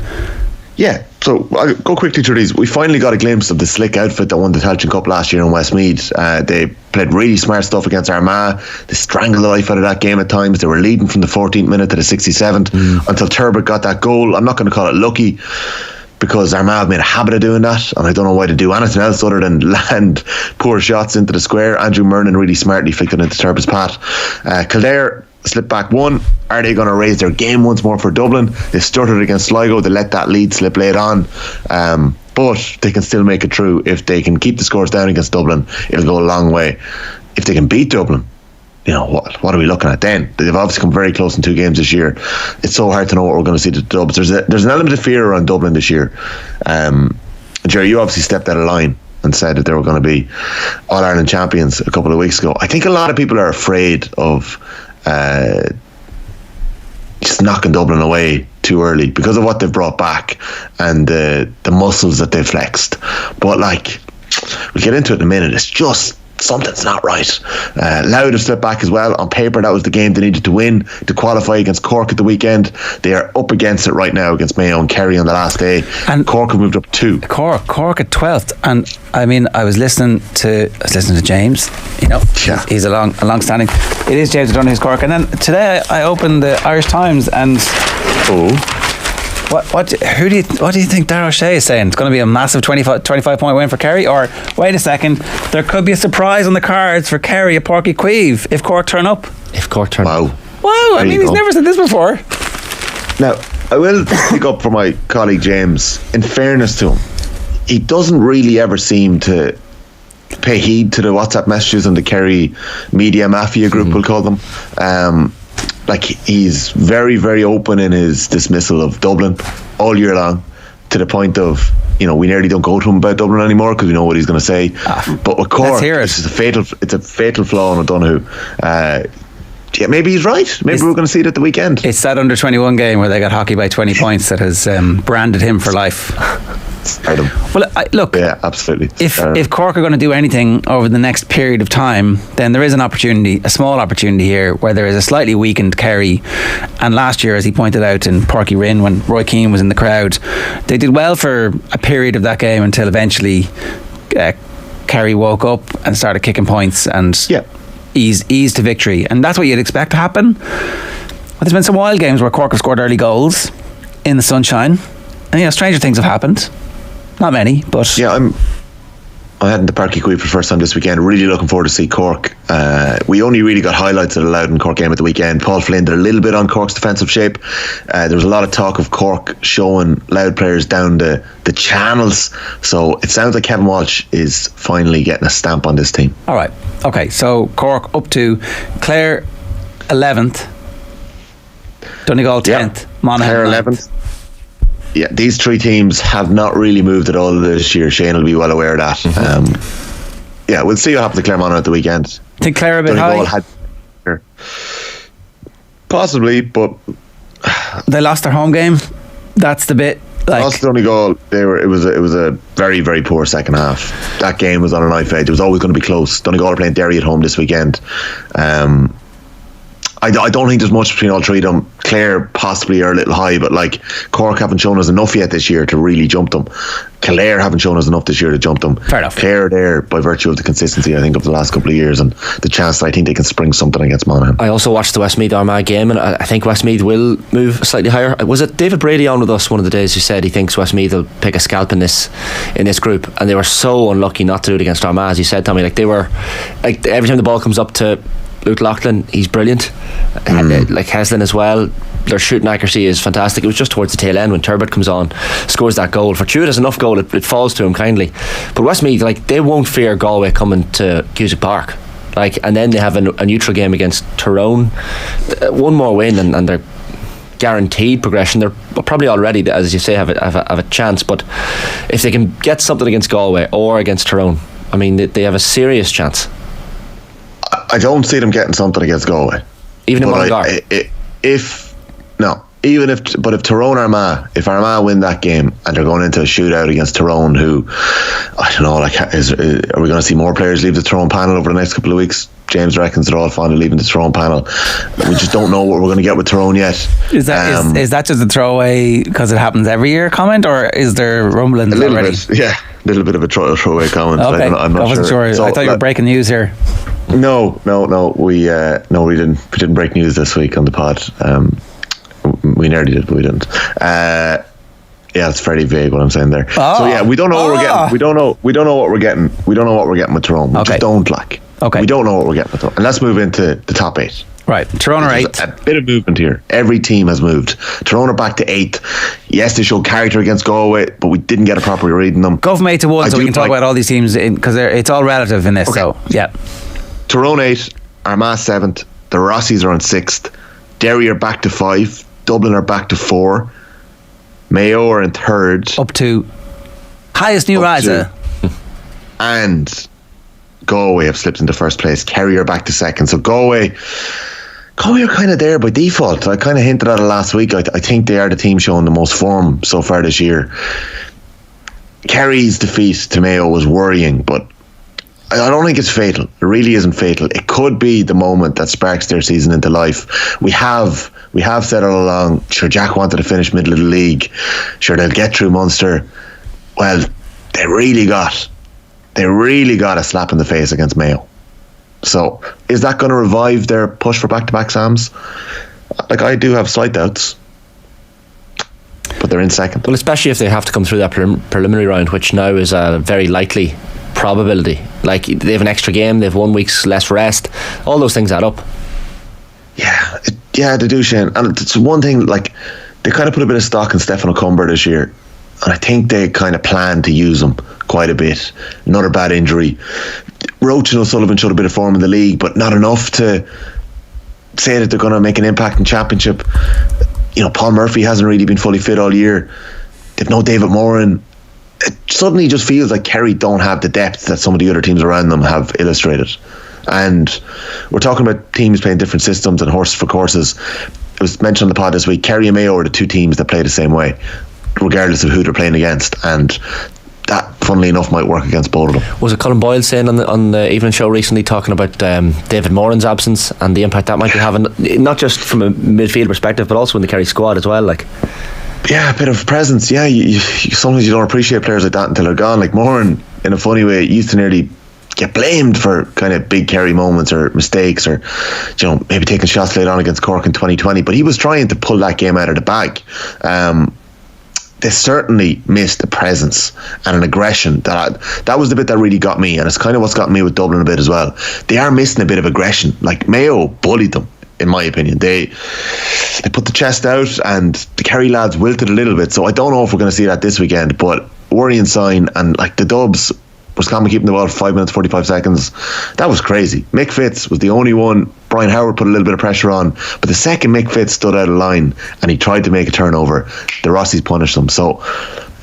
So I'll go quickly through these. We finally got a glimpse of the slick outfit that won the Tailteann Cup last year in Westmeath. They played really smart stuff against Armagh. They strangled the life out of that game at times. They were leading from the 14th minute to the 67th until Turbot got that goal. I'm not going to call it lucky, because Armagh have made a habit of doing that, and I don't know why they do anything else other than land poor shots into the square. Andrew Murnan really smartly flicked it into Turbot's path. Kildare slip back 1. Are they going to raise their game once more for Dublin? They stuttered against Sligo. They let that lead slip late on, but they can still make it through if they can keep the scores down against Dublin. It'll go a long way. If they can beat Dublin, what are we looking at then? They've obviously come very close in 2 games this year. It's so hard to know what we're going to see to the Dubs. There's an element of fear around Dublin this year. Jerry, you obviously stepped out of line and said that they were going to be All-Ireland champions a couple of weeks ago. I think a lot of people are afraid of just knocking Dublin away too early because of what they've brought back and the muscles that they've flexed. But we'll get into it in a minute. It's just something's not right. Louth have slipped back as well. On paper, that was the game they needed to win to qualify against Cork at the weekend. They are up against it right now against Mayo and Kerry on the last day. And Cork have moved up 2. Cork at 12th. And I mean, I was listening to James. He's a long-standing. It is James O'Donoghue's Cork. And then today I opened the Irish Times and What do you think Darragh O'Shea is saying? It's going to be a massive 25 point win for Kerry, or wait a second, there could be a surprise on the cards for Kerry at Páirc Uí Chaoimh if Cork turn up. Wow, I mean, he's never said this before. Now, I will pick up for my colleague James. In fairness to him, he doesn't really ever seem to pay heed to the WhatsApp messages and the Kerry media mafia group, we'll call them. He's very, very open in his dismissal of Dublin all year long, to the point of, we nearly don't go to him about Dublin anymore because we know what he's going to say. But with Cork, it's a fatal flaw in O'Donoghue. Maybe he's right. Maybe we're going to see it at the weekend. It's that under 21 game where they got hockey by 20 points that has branded him for life. Well, look. Yeah, absolutely. If Cork are going to do anything over the next period of time, then there is an opportunity, a small opportunity here, where there is a slightly weakened Kerry. And last year, as he pointed out in Páirc Uí Rinn, when Roy Keane was in the crowd, they did well for a period of that game until eventually Kerry woke up and started kicking points and eased to victory. And that's what you'd expect to happen. But there's been some wild games where Cork have scored early goals in the sunshine, and stranger things have happened. Not many, but I'm heading to Páirc Uí Chaoimh for the first time this weekend. Really looking forward to see Cork. We only really got highlights of the Louth and Cork game at the weekend. Paul Flynn did a little bit on Cork's defensive shape. There was a lot of talk of Cork showing Louth players down the channels. So it sounds like Kevin Walsh is finally getting a stamp on this team. All right. Okay, so Cork up to Clare 11th, Donegal 10th, Monaghan Clare 11th. Yeah, these three teams have not really moved at all this year. Shane will be well aware of that. Yeah, we'll see what happens to Claremont at the weekend. Think Clare a bit high? Possibly, but they lost their home game. That's the bit. Lost Donegal. It was a very, very poor second half. That game was on a knife edge. It was always going to be close. Donegal are playing Derry at home this weekend. I don't think there's much between all three of them. Clare possibly are a little high, but like Cork haven't shown us enough yet this year to really jump them. Clare haven't shown us enough this year to jump them. Fair enough. Clare are there by virtue of the consistency, I think, of the last couple of years and the chance that I think they can spring something against Monaghan. I also watched the Westmeath Armagh game, and I think Westmeath will move slightly higher. Was it David Brady on with us one of the days who said he thinks Westmeath will pick a scalp in this group, and they were so unlucky not to do it against Armagh, as you said, Tommy. Like, they were, like, every time the ball comes up to Luke Loughlin, he's brilliant. Like Heslin as well, their shooting accuracy is fantastic. It was just towards the tail end when Turbot comes on, scores that goal. Fortuitous enough goal, it falls to him kindly. But Westmeath, like, they won't fear Galway coming to Cusack Park. Like, and then they have a neutral game against Tyrone. One more win and they're guaranteed progression. They're probably already, as you say, have a chance. But if they can get something against Galway or against Tyrone, I mean, they have a serious chance. I don't see them getting something against Galway. Even in Mullingar? If Tyrone Armagh, if Armagh win that game and they're going into a shootout against Tyrone, who, I don't know, like, are we going to see more players leave the Tyrone panel over the next couple of weeks? James reckons they're all fond of leaving the Tyrone panel. We just don't know what we're going to get with Tyrone yet. Is that just a throwaway because it happens every year comment, or is there rumblings already? A little bit of a throwaway comment. Okay, I'm not I wasn't sure. So, I thought you were breaking news here. No. We didn't break news this week on the pod. We nearly did, but we didn't. Yeah, it's fairly vague what I'm saying there. So yeah, we don't know what we're getting. We don't know what we're getting. We don't know what we're getting with Tyrone. We just don't like. Okay. We don't know what we're getting with Tyrone. And let's move into the top 8. Right, Tyrone are 8th. A bit of movement here. Every team has moved. Tyrone are back to 8th. Yes, they showed character against Galway, but we didn't get a proper read in them. Go from 8 to 1, so we can talk about all these teams because it's all relative in this. Okay. So yeah, Tyrone 8, Armagh 7th. The Rossies are on 6th. Derry are back to 5. Dublin are back to 4. Mayo are in 3rd. Up to highest new riser. And Galway have slipped into first place. Kerry are back to 2nd. So Galway are kind of there by default. I kind of hinted at it last week. I think they are the team showing the most form so far this year. Kerry's defeat to Mayo was worrying, but I don't think it's fatal. It really isn't fatal. It could be the moment that sparks their season into life. We have said all along, sure, Jack wanted to finish middle of the league. Sure, they'll get through Munster. Well, they really got a slap in the face against Mayo. So is that going to revive their push for back-to-back Sams? Like, I do have slight doubts, but they're in 2nd. Well, especially if they have to come through that preliminary round, which now is a very likely probability. Like, they have an extra game, they have 1 week's less rest, all those things add up. Yeah, they do, Shane. And it's one thing, like, they kind of put a bit of stock in Stefan O'Cumber this year, and I think they kind of plan to use him quite a bit. Another bad injury. Roach and O'Sullivan showed a bit of form in the league, but not enough to say that they're going to make an impact in Championship. You know, Paul Murphy hasn't really been fully fit all year. They've no David Moran. It suddenly just feels like Kerry don't have the depth that some of the other teams around them have illustrated. And we're talking about teams playing different systems and horses for courses. It was mentioned on the pod this week, Kerry and Mayo are the 2 teams that play the same way, regardless of who they're playing against. And that, funnily enough, might work against both of them. Was it Colin Boyle saying on the evening show recently, talking about David Moran's absence and the impact that might be having, not just from a midfield perspective, but also in the Kerry squad as well? Like, yeah, a bit of presence. Yeah, you sometimes you don't appreciate players like that until they're gone. Like Moran, in a funny way, used to nearly get blamed for kind of big Kerry moments or mistakes, or, you know, maybe taking shots late on against Cork in 2020, but he was trying to pull that game out of the bag. they certainly missed a presence and an aggression. That was the bit that really got me, and it's kind of what's got me with Dublin a bit as well. They are missing a bit of aggression. Like, Mayo bullied them, in my opinion. They put the chest out, and the Kerry lads wilted a little bit, so I don't know if we're going to see that this weekend, but worrying sign. And like the Dubs, Roscommon keeping the ball for 5 minutes 45 seconds, that was crazy. Mick Fitz was the only one. Brian Howard put a little bit of pressure on, but the second Mick Fitz stood out of line and he tried to make a turnover, the Rossies punished them. So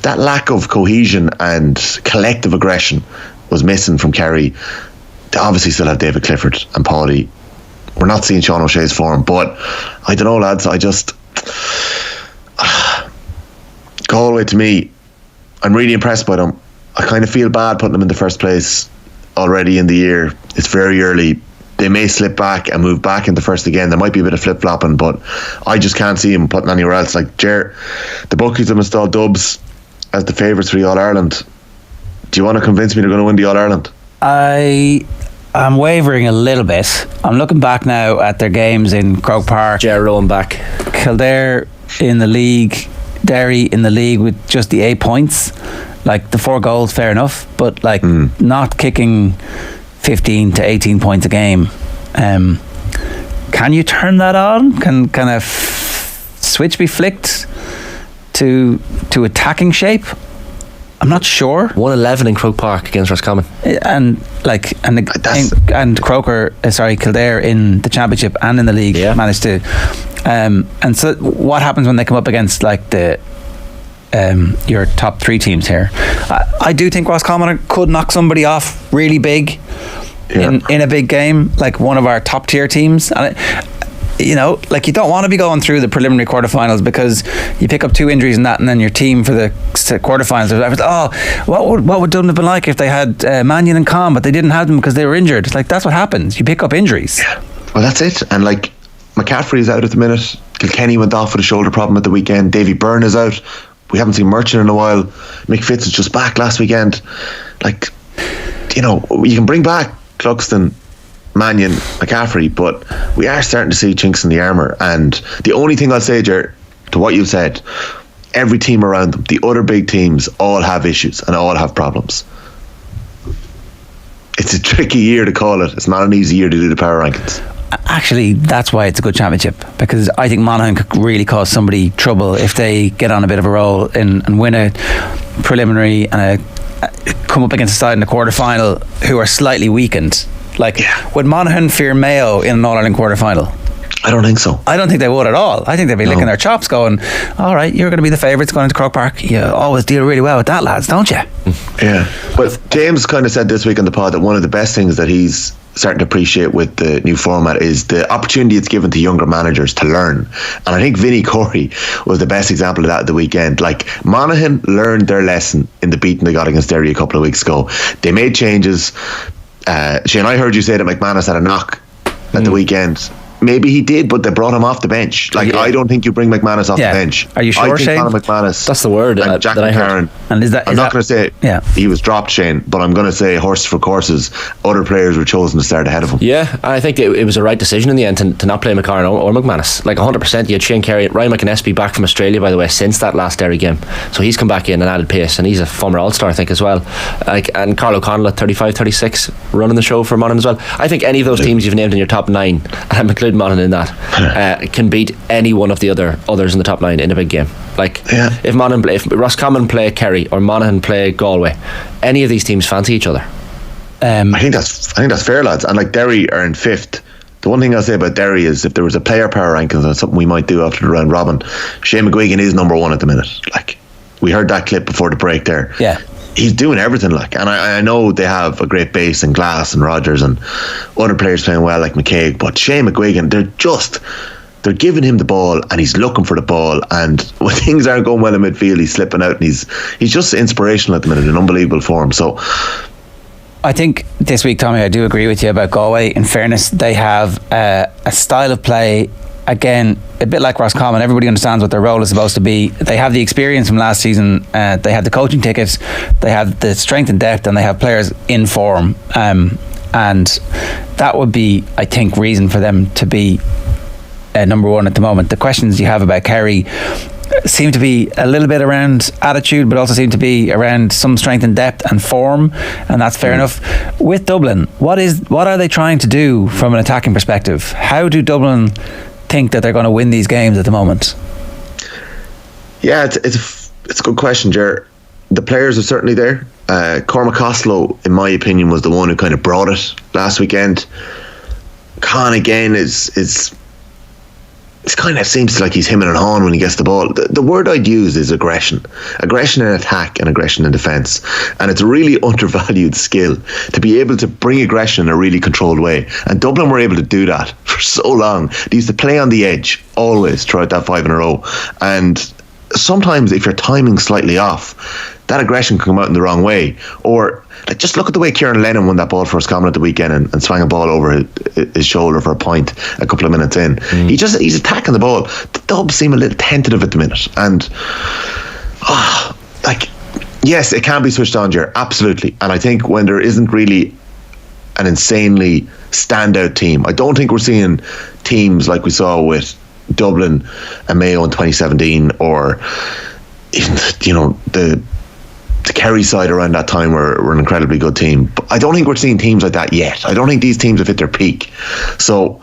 that lack of cohesion and collective aggression was missing from Kerry. They obviously still have David Clifford and Paulie. We're not seeing Sean O'Shea's form, but I don't know, lads. I just Galway, to me, I'm really impressed by them. I kind of feel bad putting them in the first place already in the year. It's very early. They may slip back and move back into first again. There might be a bit of flip-flopping, but I just can't see them putting anywhere else. Like, Ger, the bookies have installed Dubs as the favourites for the All-Ireland. Do you want to convince me they're going to win the All-Ireland? I'm wavering a little bit. I'm looking back now at their games in Croke Park. Ger Rowan back. Kildare in the league. Derry in the league with just the 8 points. Like, the 4 goals, fair enough, but like not kicking 15 to 18 points a game. Can you turn that on? Can a switch be flicked to attacking shape? I'm not sure. 1-11 in Croke Park against Roscommon, and Kildare in the championship and in the league managed to. And so, what happens when they come up against like your top 3 teams here? I do think Roscommon could knock somebody off really big in a big game, like one of our top tier teams. And you don't want to be going through the preliminary quarterfinals because you pick up 2 injuries in that, and then your team for the quarterfinals. What would Dublin have been like if they had Mannion and Colm, but they didn't have them because they were injured? Like, that's what happens. You pick up injuries. Yeah. Well, that's it. And like, McCaffrey's out at the minute. Kilkenny went off with a shoulder problem at the weekend. Davy Byrne is out. We haven't seen Merchant in a while. Mick Fitz is just back last weekend. Like, you can bring back Cluxton, Mannion, McCaffrey, but we are starting to see chinks in the armour. And the only thing I'll say, Ger, to what you've said, every team around them, the other big teams, all have issues and all have problems. It's a tricky year to call it. It's not an easy year to do the power rankings. Actually, that's why it's a good championship, because I think Monaghan could really cause somebody trouble if they get on a bit of a roll and win a preliminary and come up against a side in the quarter-final who are slightly weakened. Like, would Monaghan fear Mayo in an All-Ireland quarter-final? I don't think so. I don't think they would at all. I think they'd be licking their chops going, all right, you're going to be the favourites going into Croke Park. You always deal really well with that, lads, don't you? Yeah. But James kind of said this week on the pod that one of the best things that he's starting to appreciate with the new format is the opportunity it's given to younger managers to learn. And I think Vinnie Corey was the best example of that at the weekend. Like, Monaghan learned their lesson in the beating they got against Derry a couple of weeks ago. They made changes. Shane, I heard you say that McManus had a knock at the weekend. Maybe he did, but they brought him off the bench. Like, I don't think you bring McManus off the bench. Are you sure, I think Shane? Conor McManus. That's the word and Jack that I heard. And I'm not going to say he was dropped, Shane, but I'm going to say horse for courses. Other players were chosen to start ahead of him. Yeah, I think it was a right decision in the end to not play McCarron or McManus. Like 100%. You had Shane Carey, Ryan McInnesby back from Australia, by the way, since that last Derry game. So he's come back in and added pace, and he's a former All-Star, I think, as well. And Carl O'Connell at 35, 36, running the show for Monaghan as well. I think any of those teams you've named in your top 9, and I'm including Monaghan in that, can beat any one of the others in the top 9 in a big game. Like, if Roscommon play Kerry or Monaghan play Galway, any of these teams fancy each other. I think that's fair, lads. And like, Derry are in 5th. The one thing I'll say about Derry is if there was a player power rankings, and something we might do after the round robin, Shane McGuigan is number 1 at the minute. Like, we heard that clip before the break there. Yeah. He's doing everything, like, and I know they have a great base in Glass and Rogers and other players playing well like McCaig, but Shane McGuigan, they're giving him the ball and he's looking for the ball, and when things aren't going well in midfield, he's slipping out, and he's just inspirational at the minute, in unbelievable form. So I think this week, Tommy, I do agree with you about Galway. In fairness, they have a style of play, again, a bit like Roscommon. Everybody understands what their role is supposed to be. They have the experience from last season. They have the coaching tickets. They have the strength and depth, and they have players in form. And that would be, I think, reason for them to be number 1 at the moment. The questions you have about Kerry, seem to be a little bit around attitude, but also seem to be around some strength and depth and form, and that's fair enough. With Dublin, what are they trying to do from an attacking perspective? How do Dublin think that they're going to win these games at the moment? Yeah, it's a good question, Ger. The players are certainly there. Cormac Costello, in my opinion, was the one who kind of brought it last weekend. Con again is kind of seems like he's hemming and hawing when he gets the ball. The word I'd use is aggression in attack and aggression in defence, and it's a really undervalued skill to be able to bring aggression in a really controlled way, and Dublin were able to do that for so long. They used to play on the edge always throughout that 5 in a row, and sometimes if your timing's slightly off, that aggression can come out in the wrong way. Or like, just look at the way Kieran Lennon won that ball for Roscommon at the weekend and swung a ball over his shoulder for a point a couple of minutes in. He's attacking the ball. The Dubs seem a little tentative at the minute, and yes, it can be switched on, Ger, absolutely. And I think when there isn't really an insanely standout team, I don't think we're seeing teams like we saw with Dublin and Mayo in 2017, or even the Kerry side around that time were an incredibly good team. But I don't think we're seeing teams like that yet. I don't think these teams have hit their peak. So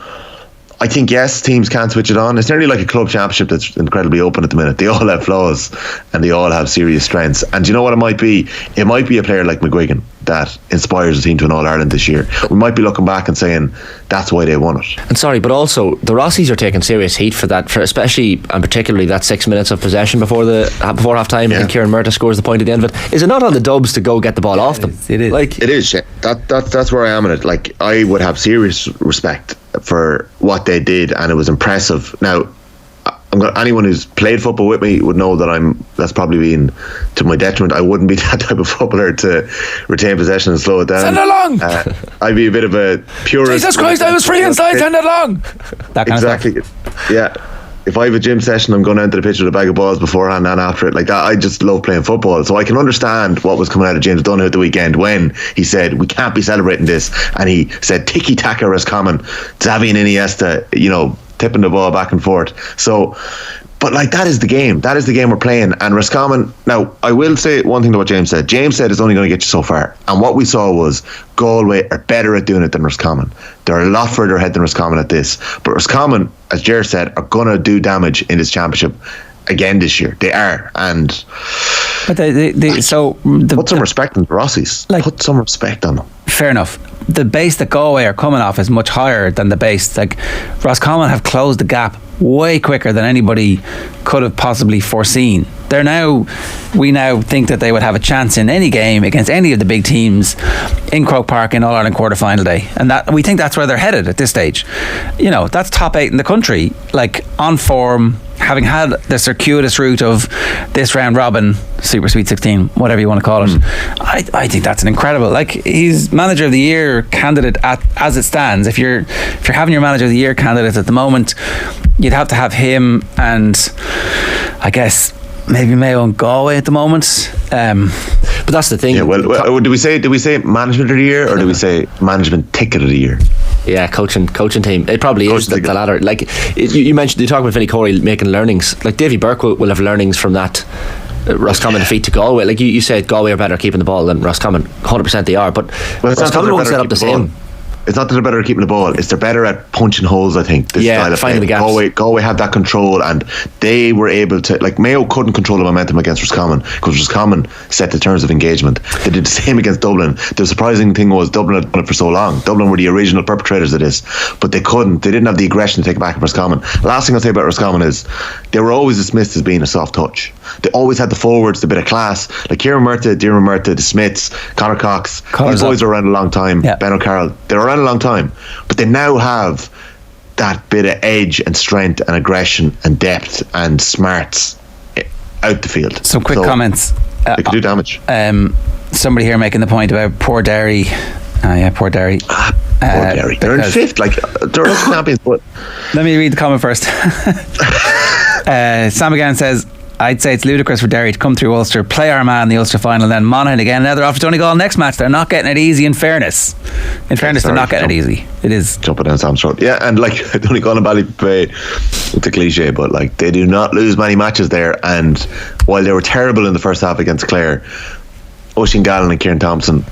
I think, yes, teams can switch it on. It's nearly like a club championship that's incredibly open at the minute. They all have flaws and they all have serious strengths. And do you know what it might be? It might be a player like McGuigan that inspires the team to an All-Ireland this year. We might be looking back and saying that's why they won it. And sorry, but also the Rossies are taking serious heat for that, for especially and particularly that 6 minutes of possession before half time, and Kieran Murtagh scores the point at the end of it. Is it not on the Dubs to go get the ball off them? It is. It is. That's where I am in it. Like, I would have serious respect for what they did, and it was impressive. Now, anyone who's played football with me would know that that's probably been to my detriment. I wouldn't be that type of footballer to retain possession and slow it down. Send it along! I'd be a bit of a purist. Jesus Christ, I was free inside, send it along! That kind exactly. of stuff. Yeah. If I have a gym session, I'm going out into the pitch with a bag of balls beforehand and after it. Like that, I just love playing football. So I can understand what was coming out of James Donoghue at the weekend when he said, we can't be celebrating this. And he said, tiki-taka Roscommon, Xavi and Iniesta, tipping the ball back and forth. So, but like, that is the game. That is the game we're playing. And Roscommon, now, I will say one thing to what James said. James said it's only going to get you so far. And what we saw was Galway are better at doing it than Roscommon. They're a lot further ahead than Roscommon at this. But Roscommon, as Ger said, are going to do damage in this championship again this year. They are. And but put some respect on the Rossies. Put some respect on them. Fair enough. The base that Galway are coming off is much higher than the base. Like, Roscommon have closed the gap way quicker than anybody could have possibly foreseen. We now think that they would have a chance in any game against any of the big teams in Croke Park in All-Ireland quarter-final day, and that we think that's where they're headed at this stage. That's top 8 in the country, like, on form, having had the circuitous route of this round robin, Super Sweet 16, whatever you want to call it. I think that's an incredible, like, he's Manager of the Year candidate as it stands. If you're having your Manager of the Year candidates at the moment, you'd have to have him and I guess maybe Mayo and Galway at the moment. But that's the thing. Yeah, well, do we say Management of the Year, or do we say Management Ticket of the Year? Yeah, coaching team. It probably is the latter. Like you mentioned, you talk about Vinnie Corey making learnings. Like Davy Burke will have learnings from that Roscommon defeat to Galway. Like you said, Galway are better at keeping the ball than Roscommon. 100% they are. But Roscommon won't set up the same. It's not that they're better at keeping the ball, it's they're better at punching holes, I think. Finding the gaps. Galway had that control, and they were able to, like, Mayo couldn't control the momentum against Roscommon because Roscommon set the terms of engagement. They did the same against Dublin. The surprising thing was Dublin had done it for so long. Dublin were the original perpetrators of this, but they didn't have the aggression to take it back at Roscommon. Last thing I'll say about Roscommon is they were always dismissed as being a soft touch. They always had the forwards, the bit of class, like Kieran Murtagh, Diarmaid Murtagh, the Smiths, Conor Cox. These boys are around a long time. Yeah. Ben O'Carroll, they're around a long time, but they now have that bit of edge and strength and aggression and depth and smarts out the field. Some quick comments. They can do damage. Somebody here making the point about poor Derry. Poor Derry. Poor Derry. They're in 5th. Like, they're champions. But let me read the comment first. Sam again says, I'd say it's ludicrous for Derry to come through Ulster, play Armagh in the Ulster final, and then Monaghan again. Now they're off to Donegal next match. They're not getting it easy, in fairness. They're not getting it easy. It is. Jumping down Sam's Road. Yeah, and like, Donegal and Ballybay, it's a cliche, but like, they do not lose many matches there. And while they were terrible in the first half against Clare, Oisín Gallen and Kieran Thompson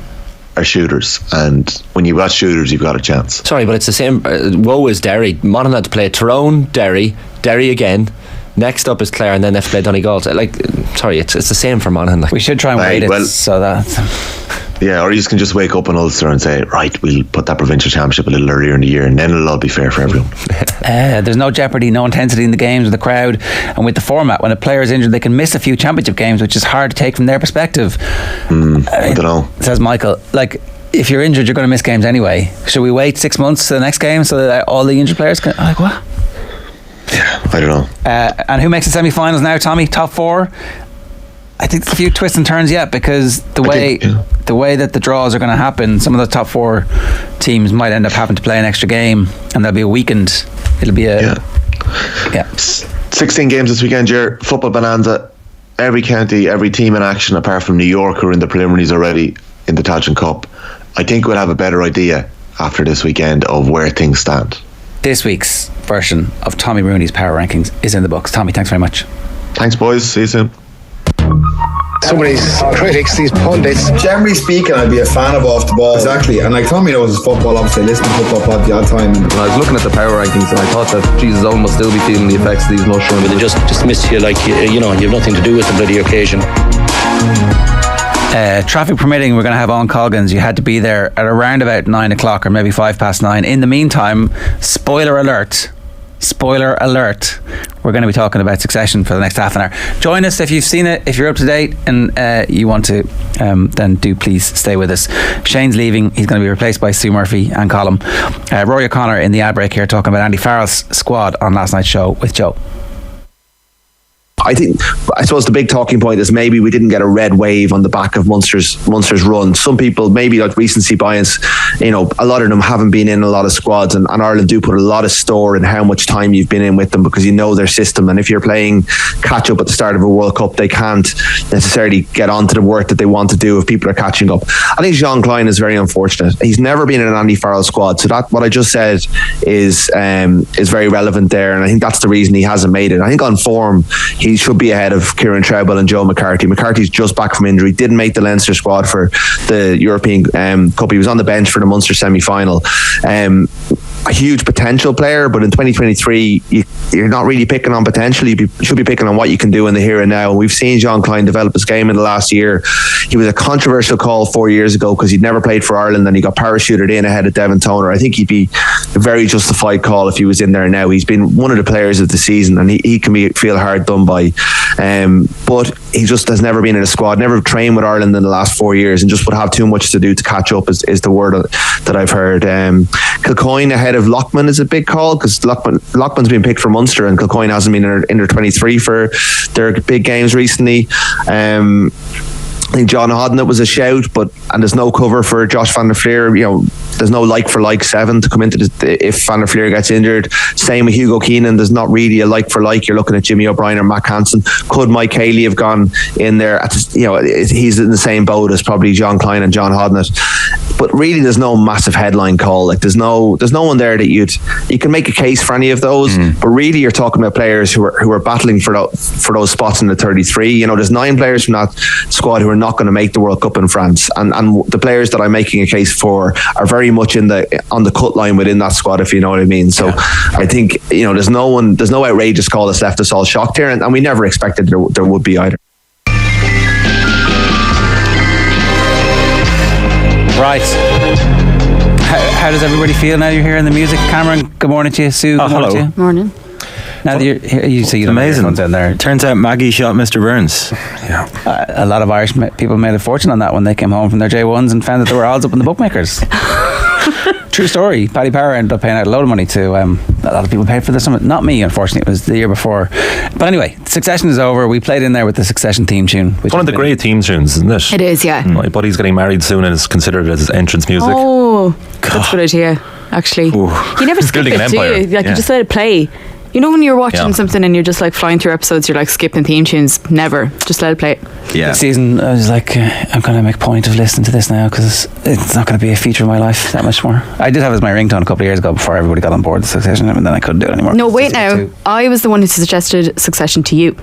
are shooters, and when you've got shooters, you've got a chance. Sorry, but it's the same. Woe is Derry. Monaghan had to play Tyrone, Derry again. Next up is Clare, and then they have to play Donegal. Like, sorry, it's the same for Monaghan. Like, we should try and wait it so that. Yeah, or you can just wake up in Ulster and say, right, we'll put that provincial championship a little earlier in the year, and then it'll all be fair for everyone. There's no jeopardy, no intensity in the games with the crowd, and with the format, when a player is injured, they can miss a few championship games, which is hard to take from their perspective. I don't know. Says Michael. Like, if you're injured, you're going to miss games anyway. Should we wait 6 months to the next game so that all the injured players can? Like, what? Yeah, I don't know. And who makes the semi-finals now, Tommy? Top four? I think there's a few twists and turns yet, because the way that the draws are going to happen, some of the top four teams might end up having to play an extra game, and there'll be a weekend. It'll be a 16 games this weekend, Ger. Football bonanza. Every county, every team in action, apart from New York, who are in the preliminaries already in the Tailteann Cup. I think we'll have a better idea after this weekend of where things stand. This week's version of Tommy Rooney's Power Rankings is in the books. Tommy, thanks very much. Thanks, boys. See you soon. Some of these critics, these pundits. Generally speaking, I'd be a fan of off the ball. Exactly. And like Tommy knows his football, obviously, I listen to football pod the odd time. And I was looking at the power rankings, and I thought that Jesus, Owen must still be feeling the effects of these mushrooms. They just dismiss you like, you have nothing to do with the bloody occasion. Traffic permitting, we're going to have Owen Colgan. You had to be there at around about 9 o'clock or maybe 9:05. In the meantime, spoiler alert, we're going to be talking about Succession for the next half an hour. Join us if you've seen it, if you're up to date and you want to, then do please stay with us. Shane's leaving. He's going to be replaced by Sue Murphy and Colm. Rory O'Connor in the ad break here talking about Andy Farrell's squad on last night's show with Joe. I suppose the big talking point is maybe we didn't get a red wave on the back of Munster's run. Some people, maybe like recency bias, a lot of them haven't been in a lot of squads, and Ireland do put a lot of store in how much time you've been in with them, because you know their system, and if you're playing catch up at the start of a World Cup, they can't necessarily get on to the work that they want to do if people are catching up. I think Jean Klein is very unfortunate. He's never been in an Andy Farrell squad, so that what I just said is very relevant there, and I think that's the reason he hasn't made it. I think on form he should be ahead of Kieran Treble and Joe McCarthy. McCarthy's just back from injury, didn't make the Leinster squad for the European Cup. He was on the bench for the Munster semi-final. A huge potential player, but in 2023 you're not really picking on potential. You should be picking on what you can do in the here and now. We've seen Jean Klein develop his game in the last year. He was a controversial call 4 years ago because he'd never played for Ireland, and he got parachuted in ahead of Devin Toner. I think he'd be a very justified call if he was in there now. He's been one of the players of the season, and he can feel hard done by, but he just has never been in a squad, never trained with Ireland in the last 4 years, and just would have too much to do to catch up is the word that I've heard. Kilcoyne ahead of Lockman is a big call, because Lockman's been picked for Munster and Kilcoyne hasn't been in their 23 for their big games recently. I think John Hodnett was a shout, and there's no cover for Josh van der Fleer. There's no like for like 7 to come into if Van der Fleer gets injured. Same with Hugo Keenan. There's not really a like for like. You're looking at Jimmy O'Brien or Matt Hansen. Could Mike Haley have gone in there? He's in the same boat as probably John Klein and John Hodnett. But really, there's no massive headline call. Like there's no one there that you can make a case for any of those. But really, you're talking about players who are battling for those spots in the 33. There's 9 players from that squad who are not going to make the World Cup in France, and the players that I'm making a case for are very much on the cut line within that squad, if you know what I mean. So I think there's no outrageous call that's left us all shocked here, and we never expected there would be either. Right. How does everybody feel now you're hearing the music? Cameron, good morning to you. Sue, good morning to you. Morning. Now that you see the amazing ones in there. Turns out Maggie shot Mr. Burns. Yeah. A lot of Irish people made a fortune on that when they came home from their J1s and found that there were odds up in the bookmakers. True story. Paddy Power ended up paying out a load of money to a lot of people paid for this summit. Not me, unfortunately. It was the year before. But anyway, Succession is over. We played in there with the Succession theme tune. Which one of the great theme tunes, isn't it? It is, yeah. My buddy's getting married soon and it's considered as entrance music. Oh, that's a good idea, actually. Ooh. You never skip it, do you? You just let it play. You know when you're watching something and you're just like flying through episodes, you're like skipping theme tunes. Never. Just let it play. This season, I was like, I'm going to make a point of listening to this now because it's not going to be a feature of my life that much more. I did have it as my ringtone a couple of years ago before everybody got on board the Succession, and then I couldn't do it anymore. No, wait now. I was the one who suggested Succession to you.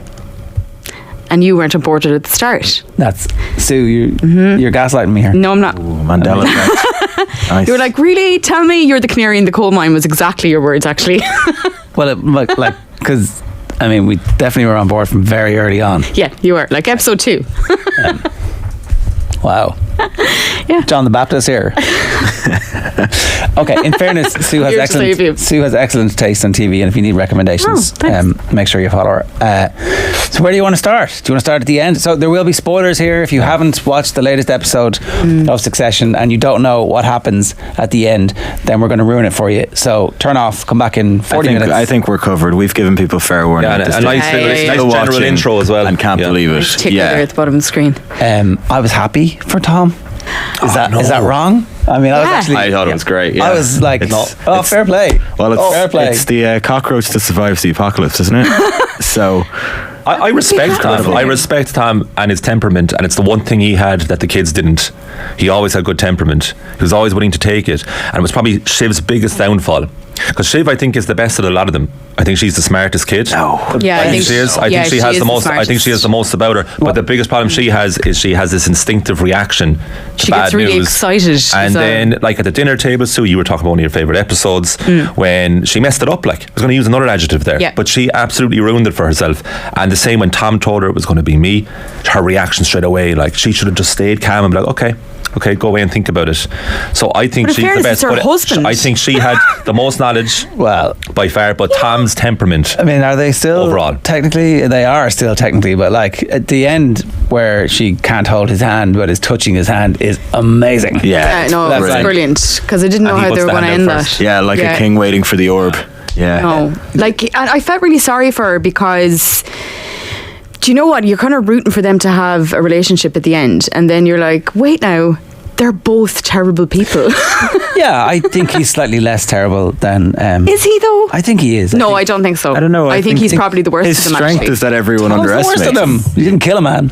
And you weren't on board with it at the start. That's Sue. You're gaslighting me here. No, I'm not. Mandela effect. Nice. You were like, really? Tell me you're the canary in the coal mine was exactly your words, actually. Well, because I mean, we definitely were on board from very early on. Yeah, you were. Like episode 2. Wow. Yeah. John the Baptist here. Okay, in fairness, Sue has excellent taste on TV, and if you need recommendations, make sure you follow her. So where do you want to start? Do you want to start at the end? So there will be spoilers here if you haven't watched the latest episode of Succession and you don't know what happens at the end, then we're going to ruin it for you. So turn off, come back in 40 minutes. I think we're covered. We've given people fair warning. Yeah, a nice general intro as well. And can't believe it. Tickler there at the bottom of the screen. I was happy for Tom. Is that wrong? I mean, I thought it was great. Yeah. I was like, fair play. Well, fair play. It's the cockroach that survives the apocalypse, isn't it? So I respect Tom. I respect Tom and his temperament, and it's the one thing he had that the kids didn't. He always had good temperament. He was always willing to take it, and it was probably Shiv's biggest downfall. Because Shiv, I think, is the best of a lot of them. I think she's the smartest kid. Yeah, I think she is. I think she has the most. I think she has the most about her. But the biggest problem she has is she has this instinctive reaction to she bad gets really news. excited. And then, like at the dinner table, Sue, you were talking about one of your favourite episodes when she messed it up. Like I was going to use another adjective there, but she absolutely ruined it for herself. And the same when Tom told her it was going to be me, her reaction straight away, like she should have just stayed calm and be like, okay, go away and think about it. So I think she's the best. It's her husband. I think she had the most knowledge, by far. But Tom's temperament. I mean, are they still overall? Technically, they are still technically, but like at the end where she can't hold his hand, but is touching his hand is amazing. Yeah, no, it was brilliant because I didn't know how they were going to end that. Yeah, like a king waiting for the orb. Yeah. No, like I felt really sorry for her because. Do you know what? You're kind of rooting for them to have a relationship at the end, and then you're like, wait now, they're both terrible people. Yeah, I think he's slightly less terrible than. Is he though? I think he is. I don't think so. I don't know. I think he's probably the worst his of them. His strength is that everyone underestimates the worst of them. He didn't kill a man.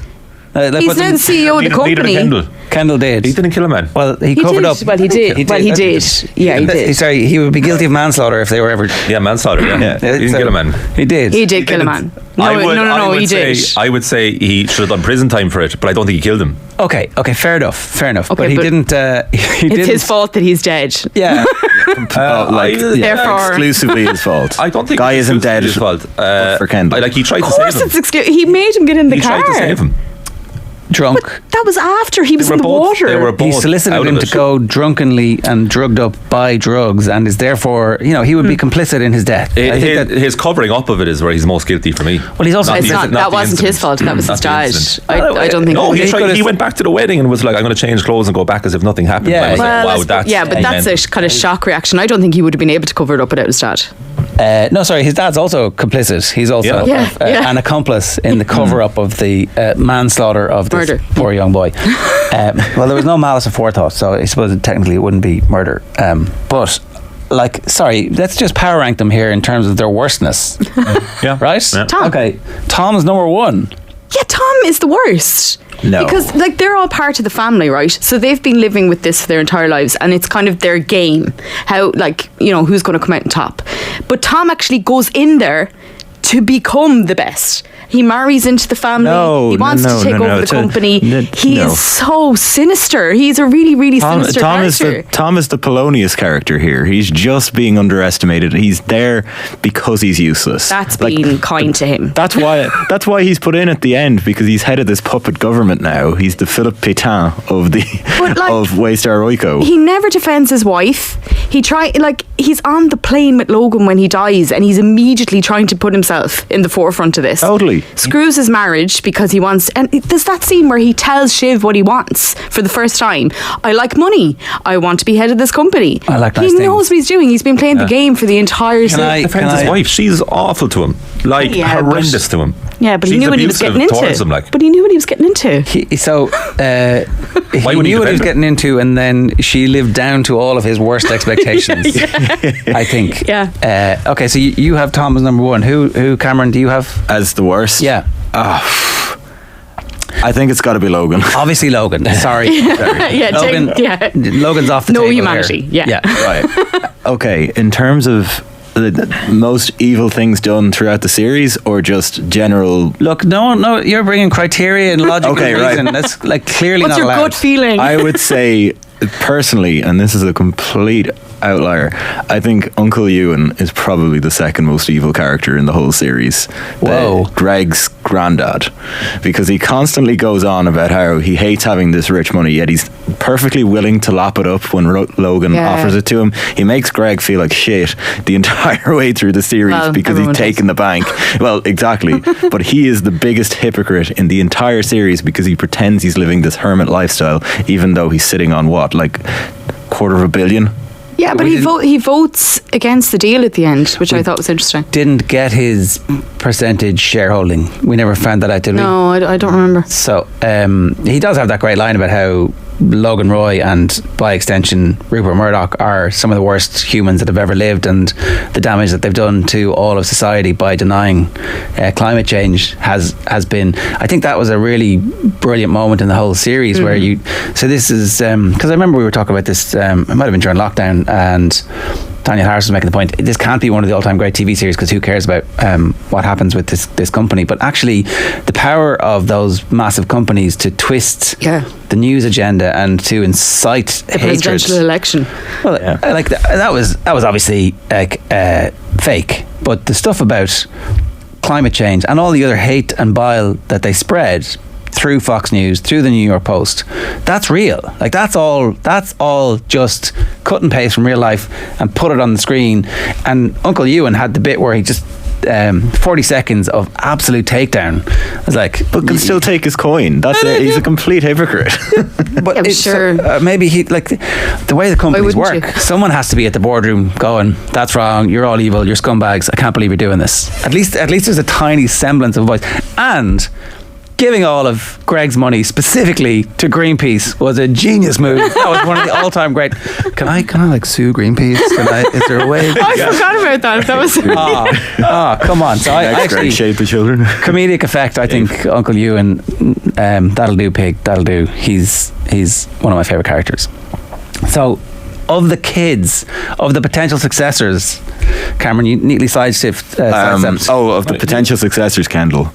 He's now the CEO of the company. Kendall did. He didn't kill a man. Well, he covered up. Well, he did. Yeah, he did. Sorry, he would be guilty of manslaughter if they were ever. Yeah, manslaughter. Yeah, he didn't kill a man. He did. He did kill a man. No, he did. I would say he should have done prison time for it, but I don't think he killed him. Okay, fair enough. Okay, but he didn't. It's his fault that he's dead. Yeah. Therefore, exclusively his fault. I don't think Guy isn't dead. His fault. For Kendall. Like he tried to of course, save him. he made him get in the car. He tried to save him. Drunk. But that was after he was in the water. They were both he solicited out him of to it. go drunkenly and drugged up by drugs, and is therefore, he would be complicit in his death. I think His covering up of it is where he's most guilty for me. Well, he's also. That wasn't his fault. That was his dad. I don't think. No, he went back to the wedding and was like, "I'm going to change clothes and go back as if nothing happened." Yeah, I was like, wow, that's a kind of shock reaction. I don't think he would have been able to cover it up without his dad. No, sorry, his dad's also complicit. He's also an accomplice in the cover-up of the manslaughter of this murder. Poor young boy. Well, there was no malice aforethought, so I suppose technically it wouldn't be murder. But, let's just power rank them here in terms of their worstness. Yeah. Right? Yeah. Tom. Okay, Tom's number one. Yeah, Tom is the worst. No. Because they're all part of the family, right? So they've been living with this for their entire lives, and it's kind of their game. How, who's going to come out on top. But Tom actually goes in there to become the best. He marries into the family. He wants to take over the company. He is so sinister. He's a really, really sinister character. Tom is the Polonius character here. He's just being underestimated. He's there because he's useless. That's being kind to him. That's why he's put in at the end, because he's head of this puppet government now. He's the Philippe Pétain of Waystar Royco. He never defends his wife. He's on the plane with Logan when he dies, and he's immediately trying to put himself in the forefront of this. Totally. Screws his marriage because he wants, and there's that scene where he tells Shiv what he wants for the first time. I like money. I want to be head of this company. I like nice He things. knows what he's doing. He's been playing the game for the entire season. Defends his wife. She's awful to him. Horrendous to him. Yeah, but he She's knew what he was abusive getting towards into. him, like. But he knew what he was getting into. He Why would he knew what he was defend her? getting into, and then she lived down to all of his worst expectations. I think. Yeah. Okay, so you have Tom as number one. Who Cameron do you have Uh, As the worst? Yeah. I think it's got to be Logan. Obviously Logan. Sorry. Yeah, Logan, Logan's off the no table humanity. here. Yeah. Right. Okay, in terms of the most evil things done throughout the series, or just general? Look, no, you're bringing criteria and logic Okay, and right. reason. That's like clearly What's not your allowed. gut feeling? I would say personally, and this is a complete outlier, I think Uncle Ewan is probably the second most evil character in the whole series. Whoa. Greg's granddad, because he constantly goes on about how he hates having this rich money, yet he's perfectly willing to lap it up when Logan offers it to him. He makes Greg feel like shit the entire way through the series because he's taken the bank. Well, exactly. But he is the biggest hypocrite in the entire series because he pretends he's living this hermit lifestyle, even though he's sitting on what, like $250 million? Yeah, but he votes against the deal at the end, which I thought was interesting. Didn't get his percentage shareholding. We never found that out, did we? No, I don't remember. So he does have that great line about how Logan Roy and by extension Rupert Murdoch are some of the worst humans that have ever lived, and the damage that they've done to all of society by denying climate change has been, I think that was a really brilliant moment in the whole series where you, so this is because I remember we were talking about this, it might have been during lockdown, and Daniel Harris was making the point, this can't be one of the all-time great TV series because who cares about what happens with this company. But actually the power of those massive companies to twist the news agenda and to incite The hatred. presidential election. Well, like that was obviously like fake, but the stuff about climate change and all the other hate and bile that they spread through Fox News, through the New York Post, that's real. Like that's all just cut and paste from real life and put it on the screen. And Uncle Ewan had the bit where he just 40 seconds of absolute takedown. I was like, but can still take his coin. That's it. He's a complete hypocrite. But it's, sure. Maybe he, like the way the companies work, someone has to be at the boardroom going, that's wrong, you're all evil, you're scumbags, I can't believe you're doing this. At least there's a tiny semblance of a voice. And giving all of Greg's money specifically to Greenpeace was a genius move. That was one of the all-time great. Can I like sue Greenpeace? Is there a way? I forgot about that. That was come on. So I actually shape the children. Comedic effect. I think Uncle Ewan. That'll do, pig. That'll do. He's one of my favorite characters. So, of the kids, of the potential successors, Cameron, you neatly sidestepped. Of the potential successors, Kendall.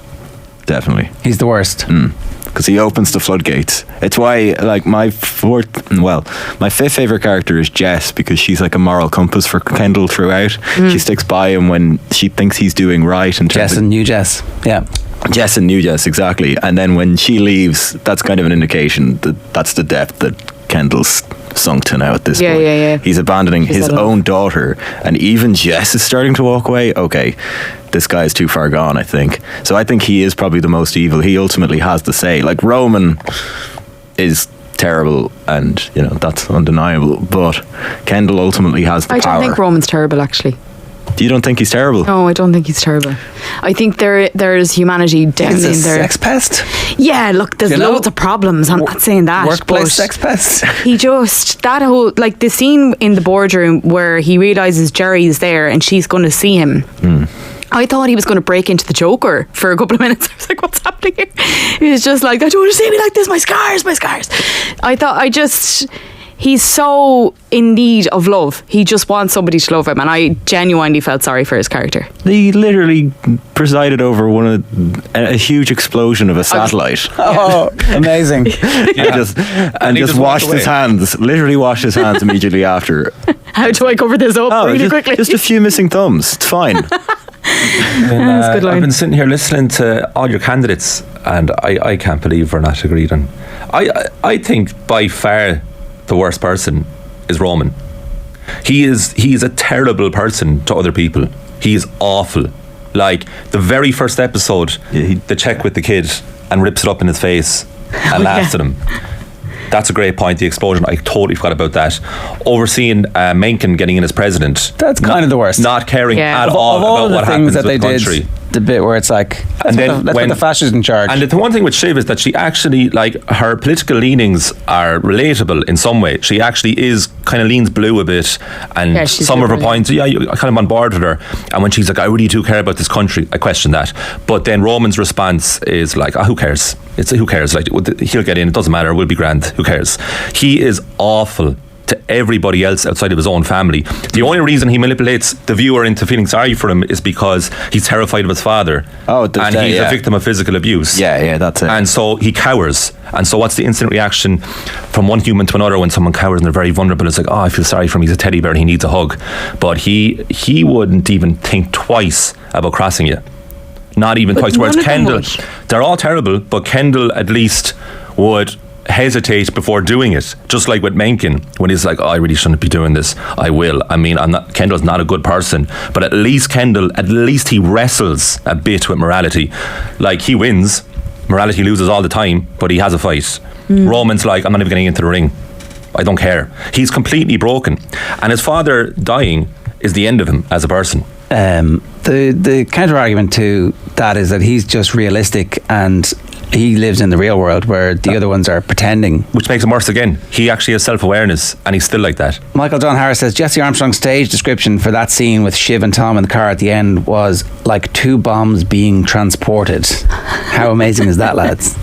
Definitely. He's the worst. Because he opens the floodgates. It's why, like, my fifth favourite character is Jess, because she's like a moral compass for Kendall throughout. She sticks by him when she thinks he's doing right. Jess and New Jess. Yeah. Jess and New Jess, exactly. And then when she leaves, that's kind of an indication that that's the depth that Kendall's sunk to now at this point. Yeah. He's abandoning his own daughter, and even Jess is starting to walk away. Okay, this guy is too far gone, I think. So I think he is probably the most evil. He ultimately has the say. Like, Roman is terrible, and that's undeniable, but Kendall ultimately has the power. I don't think Roman's terrible, actually. You don't think he's terrible? No, I don't think he's terrible. I think there's humanity down in there. Sex pest? Yeah, look, there's loads of problems. I'm not saying that. Workplace sex pest? He just, that whole, like the scene in the boardroom where he realises Jerry's there and she's going to see him. I thought he was going to break into the Joker for a couple of minutes. I was like, what's happening here? He was just like, I don't want to see me like this, my scars. He's so in need of love. He just wants somebody to love him, and I genuinely felt sorry for his character. He literally presided over a huge explosion of a satellite. Amazing. And just washed his hands, literally washed his hands immediately after. How do I cover this up really quickly? Just a few missing thumbs. It's fine. That's a good line. I've been sitting here listening to all your candidates, and I can't believe we're not agreed on. I think by far the worst person is Roman. He is a terrible person to other people. He is awful. Like the very first episode, the check with the kid and rips it up in his face and laughs at him. That's a great point. The explosion, I totally forgot about that. Overseeing Mencken getting in as president. That's kind of the worst. Not caring at all of all about the what things happens that with they the did country. the bit where it's like, and then when the fascists in charge. And the one thing with Shiv is that she actually, like, her political leanings are relatable in some way. She actually is kind of leans blue a bit, and some of her points, you're kind of on board with her. And when she's like, I really do care about this country, I question that. But then Roman's response is like, who cares? Who cares? Like, he'll get in, it doesn't matter, we'll be grand, who cares? He is awful to everybody else outside of his own family. The only reason he manipulates the viewer into feeling sorry for him is because he's terrified of his father. And he's a victim of physical abuse. Yeah, that's it. And so he cowers. And so what's the instant reaction from one human to another when someone cowers and they're very vulnerable? It's like, I feel sorry for him, he's a teddy bear and he needs a hug. But he wouldn't even think twice about crossing you. Not even twice. Whereas Kendall, they're all terrible, but Kendall at least would hesitate before doing it, just like with Mencken, when he's like, I really shouldn't be doing this, I will. I mean, Kendall's not a good person, but at least he wrestles a bit with morality. Like, he wins, morality loses all the time, but he has a fight. Roman's like, I'm not even getting into the ring, I don't care. He's completely broken, and his father dying is the end of him as a person. The counter argument to that is that he's just realistic and he lives in the real world where the other ones are pretending. Which makes him worse again. He actually has self-awareness and he's still like that. Michael John Harris says Jesse Armstrong's stage description for that scene with Shiv and Tom in the car at the end was like 2 bombs being transported. How amazing is that, lads?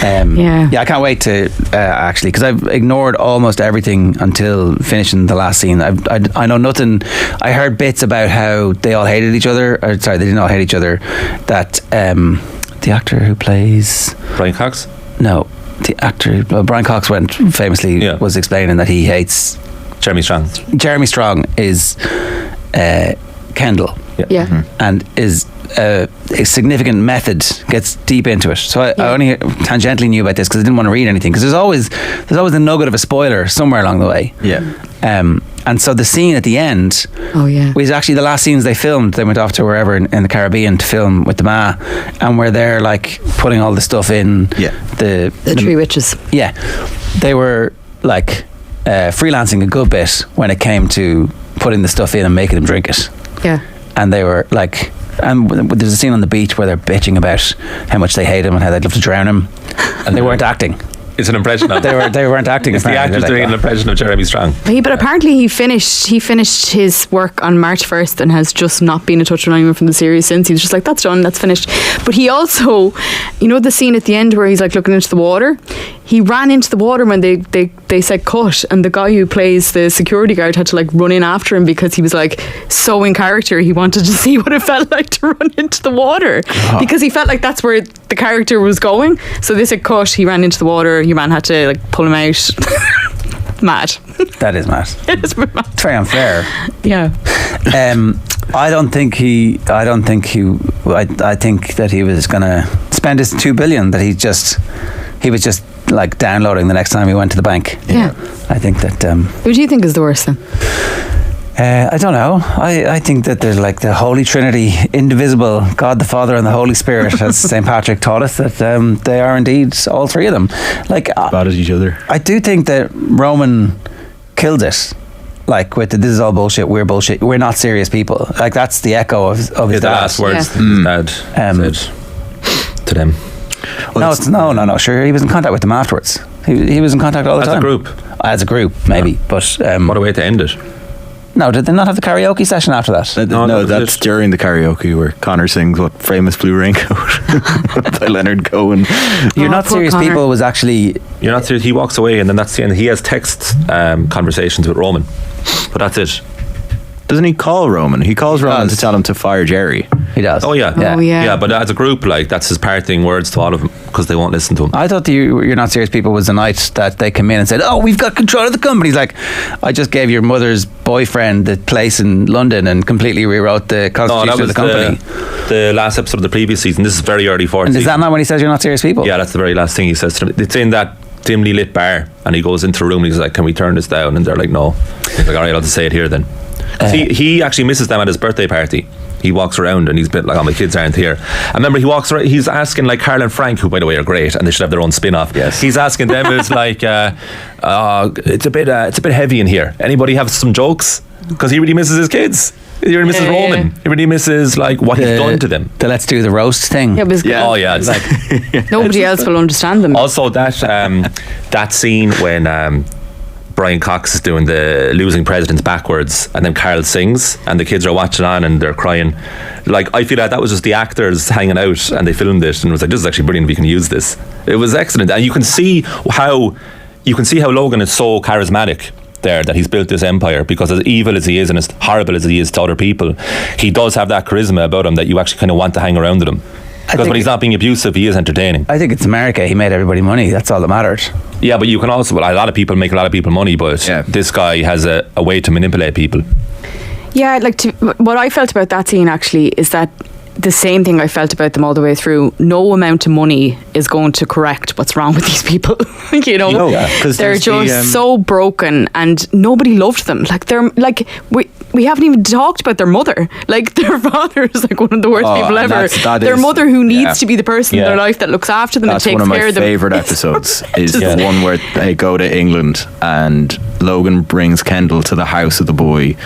Yeah, I can't wait to actually, because I've ignored almost everything until finishing the last scene. I know nothing. I heard bits about how they all hated each other. Or, sorry, they didn't all hate each other. That the actor who plays Brian Cox? No, the actor Brian Cox was explaining that he hates Jeremy Strong. Jeremy Strong is Kendall. Yeah. And is a significant method, gets deep into it. So I only tangentially knew about this because I didn't want to read anything, because there's always a nugget of a spoiler somewhere along the way. And so the scene at the end was actually the last scenes they filmed. They went off to wherever in the Caribbean to film with the Ma, and where they're like putting all the stuff in the Three Witches. Yeah, they were like freelancing a good bit when it came to putting the stuff in and making them drink it. Yeah. And they were like, and there's a scene on the beach where they're bitching about how much they hate him and how they'd love to drown him, and they weren't acting. It's an impression of they weren't acting. It's the actors doing an impression of Jeremy Strong. But apparently he finished his work on March 1st and has just not been in touch with anyone from the series since. He's just like, that's done, that's finished. But he also, the scene at the end where he's like looking into the water, he ran into the water when they said cut, and the guy who plays the security guard had to like run in after him because he was like so in character. He wanted to see what it felt like to run into the water because he felt like that's where the character was going. So they said cut, he ran into the water, your man had to like pull him out. Mad. That is mad. It is mad. It's very unfair. Yeah. I think that he was gonna spend his $2 billion that he was just like downloading the next time he went to the bank. Yeah. I think that who do you think is the worst then? I don't know. I think that there's like the Holy Trinity, indivisible, God the Father and the Holy Spirit, as St. Patrick taught us, that they are indeed all three of them. Like bad as each other. I do think that Roman killed it. Like with this is all bullshit, we're bullshit, we're not serious people. Like that's the echo of his last words his dad said to them. No. Sure, he was in contact with them afterwards. He was in contact all the time. As a group, maybe. But what a way to end it. No, did they not have the karaoke session after that? No, that's during the karaoke where Connor sings what famous Blue Raincoat by Leonard Cohen. You're not serious Connor. People was actually. You're not serious. He walks away and then that's the end. He has text conversations with Roman, but that's it. Doesn't he call Roman? He calls Roman to tell him to fire Jerry. He does. Oh yeah. But as a group, like that's his parting words to all of them because they won't listen to him. I thought You're Not Serious People was the night that they came in and said, "Oh, we've got control of the company." He's like, "I just gave your mother's boyfriend the place in London and completely rewrote the constitution of the company." The last episode of the previous season. This is very early fourth. And season. Is that not when he says you're not serious people? Yeah, that's the very last thing he says to them. It's in that dimly lit bar, and he goes into the room and he's like, "Can we turn this down?" And they're like, "No." He's like, "All right, I'll just say it here then." He actually misses them at his birthday party. He walks around and he's a bit like, "Oh, my kids aren't here." I remember he walks around, he's asking like Carl and Frank, who by the way are great and they should have their own spin-off. Yes. He's asking them, it's like it's a bit heavy in here. Anybody have some jokes? Because he really misses his kids. He really misses Roman. He really misses like what he's done to them. The let's do the roast thing. Yeah, it was good. Oh yeah, it's like Nobody else will understand them. also that scene when Brian Cox is doing the losing presidents backwards, and then Carl sings, and the kids are watching on and they're crying. Like, I feel like that was just the actors hanging out, and they filmed it, and it was like, this is actually brilliant. We can use this. It was excellent, and you can see how Logan is so charismatic there, that he's built this empire, because as evil as he is and as horrible as he is to other people, he does have that charisma about him that you actually kind of want to hang around with him. Because when he's not being abusive, he is entertaining. I think it's America. He made everybody money. That's all that mattered. Yeah, but you can also, a lot of people make a lot of people money, but this guy has a way to manipulate people. Yeah, what I felt about that scene actually is that the same thing I felt about them all the way through. No amount of money is going to correct what's wrong with these people. You know, they're just so broken, and nobody loved them. Like, they're like, we haven't even talked about their mother. Like, their father is like one of the worst people ever. Their mother, who needs to be the person in their life that looks after them and takes care of them. That's one of my favourite episodes. Is the one where they go to England and Logan brings Kendall to the house of the boy,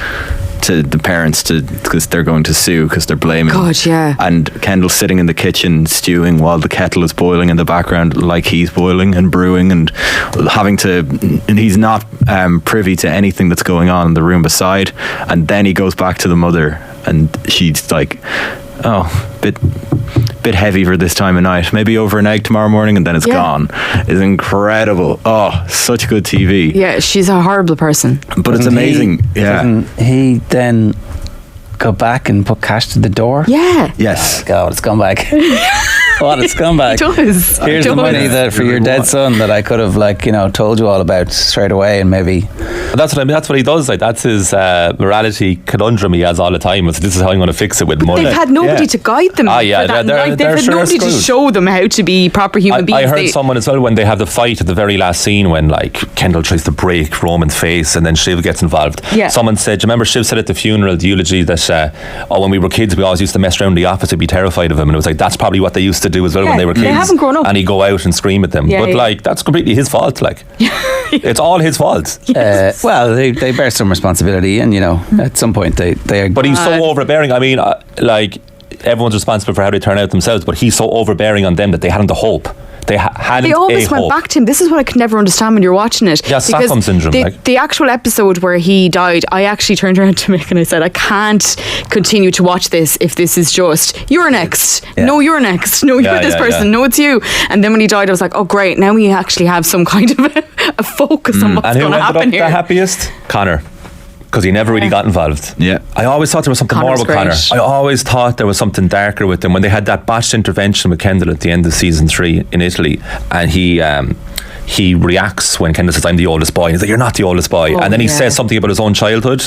to the parents, because they're going to sue because they're blaming. God, yeah. And Kendall's sitting in the kitchen stewing while the kettle is boiling in the background, like he's boiling and brewing, and he's not privy to anything that's going on in the room beside. And then he goes back to the mother, and she's like, bit heavy for this time of night, maybe over an egg tomorrow morning, and then it's gone. It's incredible. Such good TV. Yeah, she's a horrible person, but it's amazing. Didn't he then go back and put cash to the door? Yeah. Yes. God, it's gone back. What a scumbag. It does. Here's the money that for your dead son that I could have told you all about straight away, and maybe. That's what I mean. That's what he does. Like, that's his morality conundrum he has all the time. This is how I'm going to fix it with money. They've had nobody to guide them. They've had nobody to show them how to be proper human beings. I heard someone as well when they have the fight at the very last scene when Kendall tries to break Roman's face and then Shiv gets involved. Yeah. Someone said, do you remember Shiv said at the funeral, the eulogy, that when we were kids we always used to mess around the office and be terrified of him, and it was like that's probably what they used to do as well when they were kids. They haven't grown up. And he'd go out and scream at them. But that's completely his fault. It's all his fault. Well, they bear some responsibility, and at some point they are. But he's so overbearing. I mean, everyone's responsible for how they turn out themselves, but he's so overbearing on them that they hadn't the hope. They always went back to him. This is what I could never understand when you're watching it. Yeah, Stockholm syndrome. The actual episode where he died, I actually turned around to Mick and I said, I can't continue to watch this if this is just, you're next. Yeah. No, you're next. No, you're this person. No, it's you. And then when he died, I was like, oh, great. Now we actually have some kind of a focus on what's going to happen here. And who ended up the happiest? Connor. Because he never really got involved. Yeah. I always thought there was something more with Connor. I always thought there was something darker with him when they had that botched intervention with Kendall at the end of season 3 in Italy, and he reacts when Kendall says, I'm the oldest boy, and he's like, you're not the oldest boy. And then he says something about his own childhood,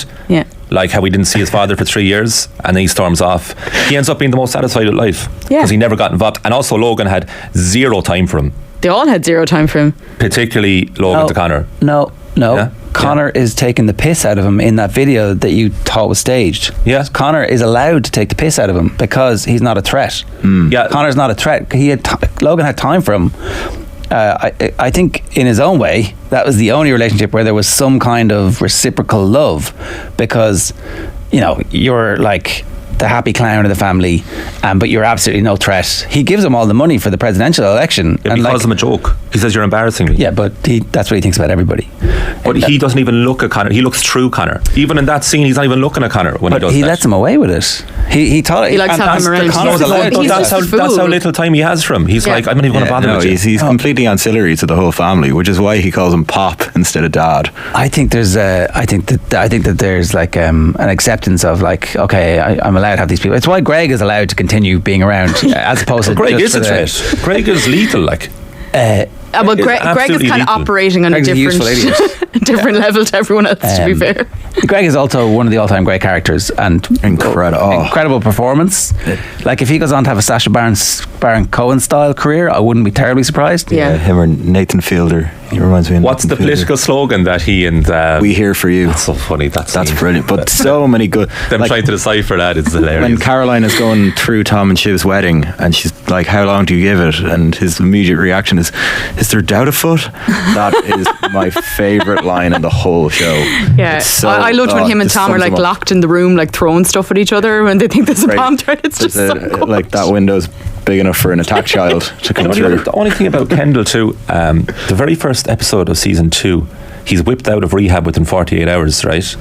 like how he didn't see his father for 3 years, and then he storms off. He ends up being the most satisfied with life because he never got involved. And also Logan had zero time for him. They all had zero time for him, particularly Logan to Connor. No. Yeah? Connor is taking the piss out of him in that video that you thought was staged. Yeah. Connor is allowed to take the piss out of him because he's not a threat. Yeah. Connor's not a threat. Logan had time for him. I think in his own way that was the only relationship where there was some kind of reciprocal love, because you're like the happy clown of the family, but you're absolutely no threat. He gives him all the money for the presidential election. He calls him a joke. He says, you're embarrassing me. Yeah, but that's what he thinks about everybody. But he doesn't even look at Connor. He looks through Connor. Even in that scene, he's not even looking at Connor when he does that. He lets him away with it. He thought he likes having him around. That's how little time he has for him. He's like, I'm not even going to bother with you. He's completely ancillary to the whole family, which is why he calls him Pop instead of Dad. I think there's I think that there's like an acceptance of like, okay, I'm allowed to have these people. It's why Greg is allowed to continue being around as opposed to Greg is a threat. Greg is lethal, like. Well, Greg is kind of operating on a different level to everyone else, to be fair. Greg is also one of the all-time great characters, and incredible performance. Like, if he goes on to have a Sacha Baron Cohen style career, I wouldn't be terribly surprised. Yeah, him or Nathan Fielder. He reminds me. What's the political slogan that he and "We here for you"? That's so funny. That's brilliant. But so many good. Them trying to decipher that is hilarious. When Caroline is going through Tom and Shiv's wedding, and she's like, "How long do you give it?" and his immediate reaction is there doubt afoot? That is my favourite line in the whole show. Yeah, I loved when him and Tom are like locked in the room, like throwing stuff at each other when they think there's a bomb threat. It's just so good. Like that window's big enough for an attack child to come through. The only thing about Kendall too, the very first episode of season 2, he's whipped out of rehab within 48 hours, right?